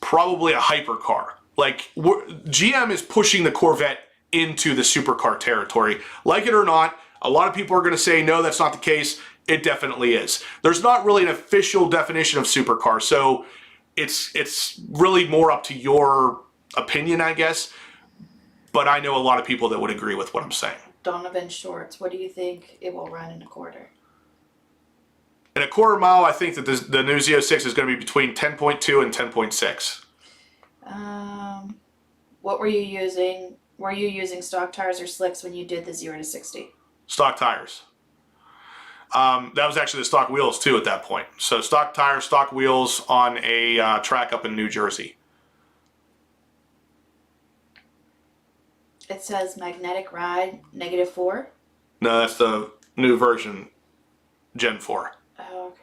probably a hypercar. Like, GM is pushing the Corvette into the supercar territory. Like it or not, a lot of people are going to say, no, that's not the case. It definitely is. There's not really an official definition of supercar, so it's really more up to your opinion, I guess. But I know a lot of people that would agree with what I'm saying. Donovan shorts, what do you think it will run in a quarter? In a quarter mile, I think that the new Z06 is going to be between 10.2 and 10.6. What were you using? Were you using stock tires or slicks when you did the 0 to 60? Stock tires. That was actually the stock wheels too at that point. So stock tires, stock wheels on a track up in New Jersey. It says magnetic ride -4. No, that's the new version, Gen 4. Oh, okay.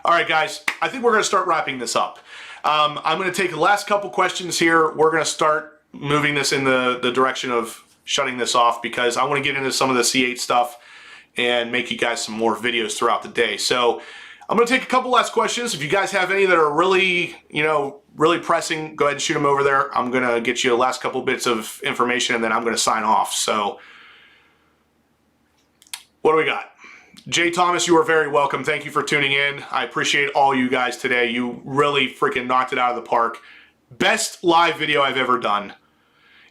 All right, guys, I think we're going to start wrapping this up. I'm going to take the last couple questions here. We're going to start moving this in the direction of shutting this off because I want to get into some of the C8 stuff and make you guys some more videos throughout the day. So I'm going to take a couple last questions. If you guys have any that are really, really pressing, go ahead and shoot them over there. I'm going to get you the last couple bits of information and then I'm going to sign off. So what do we got? Jay Thomas, you are very welcome. Thank you for tuning in. I appreciate all you guys today. You really freaking knocked it out of the park. Best live video I've ever done.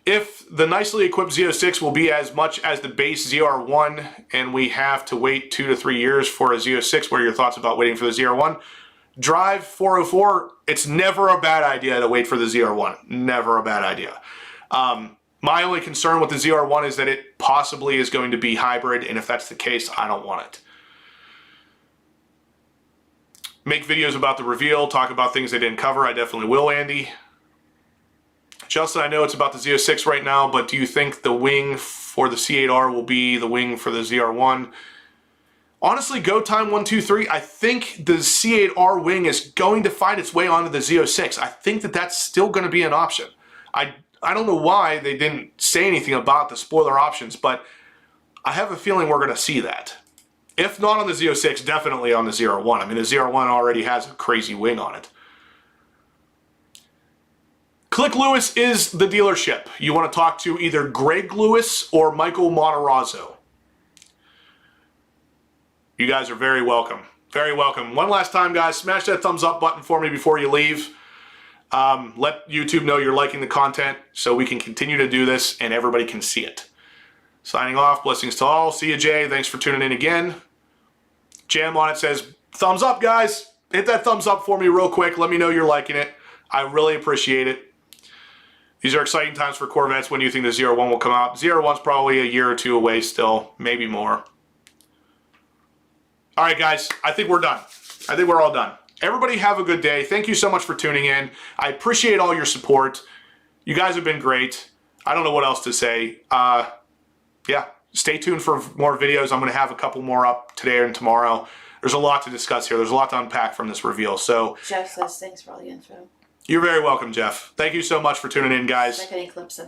If the nicely equipped Z06 will be as much as the base ZR1 and we have to wait 2 to 3 years for a Z06, what are your thoughts about waiting for the ZR1? Drive 404, it's never a bad idea to wait for the ZR1. Never a bad idea. My only concern with the ZR1 is that it possibly is going to be hybrid, and if that's the case, I don't want it. Make videos about the reveal, talk about things they didn't cover. I definitely will, Andy. Justin, I know it's about the Z06 right now, but do you think the wing for the C8R will be the wing for the ZR1? Honestly, go time 123. I think the C8R wing is going to find its way onto the Z06. I think that that's still going to be an option. I don't know why they didn't say anything about the spoiler options, but I have a feeling we're going to see that. If not on the Z06, definitely on the ZR1. I mean, the ZR1 already has a crazy wing on it. Click Lewis is the dealership. You want to talk to either Greg Lewis or Michael Matarazzo. You guys are very welcome. Very welcome. One last time, guys, smash that thumbs up button for me before you leave. Let YouTube know you're liking the content so we can continue to do this and everybody can see it. Signing off. Blessings to all. See you, Jay. Thanks for tuning in again. Jam on it says, thumbs up, guys. Hit that thumbs up for me real quick. Let me know you're liking it. I really appreciate it. These are exciting times for Corvettes. When do you think the ZR1 will come out? ZR1's probably a year or two away still, maybe more. All right, guys, I think we're done. I think we're all done. Everybody have a good day. Thank you so much for tuning in. I appreciate all your support. You guys have been great. I don't know what else to say. Yeah, stay tuned for more videos. I'm going to have a couple more up today and tomorrow. There's a lot to discuss here. There's a lot to unpack from this reveal. So Jeff says thanks for all the info. you're very welcome, Jeff. Thank you so much for tuning in, guys. Second Eclipse said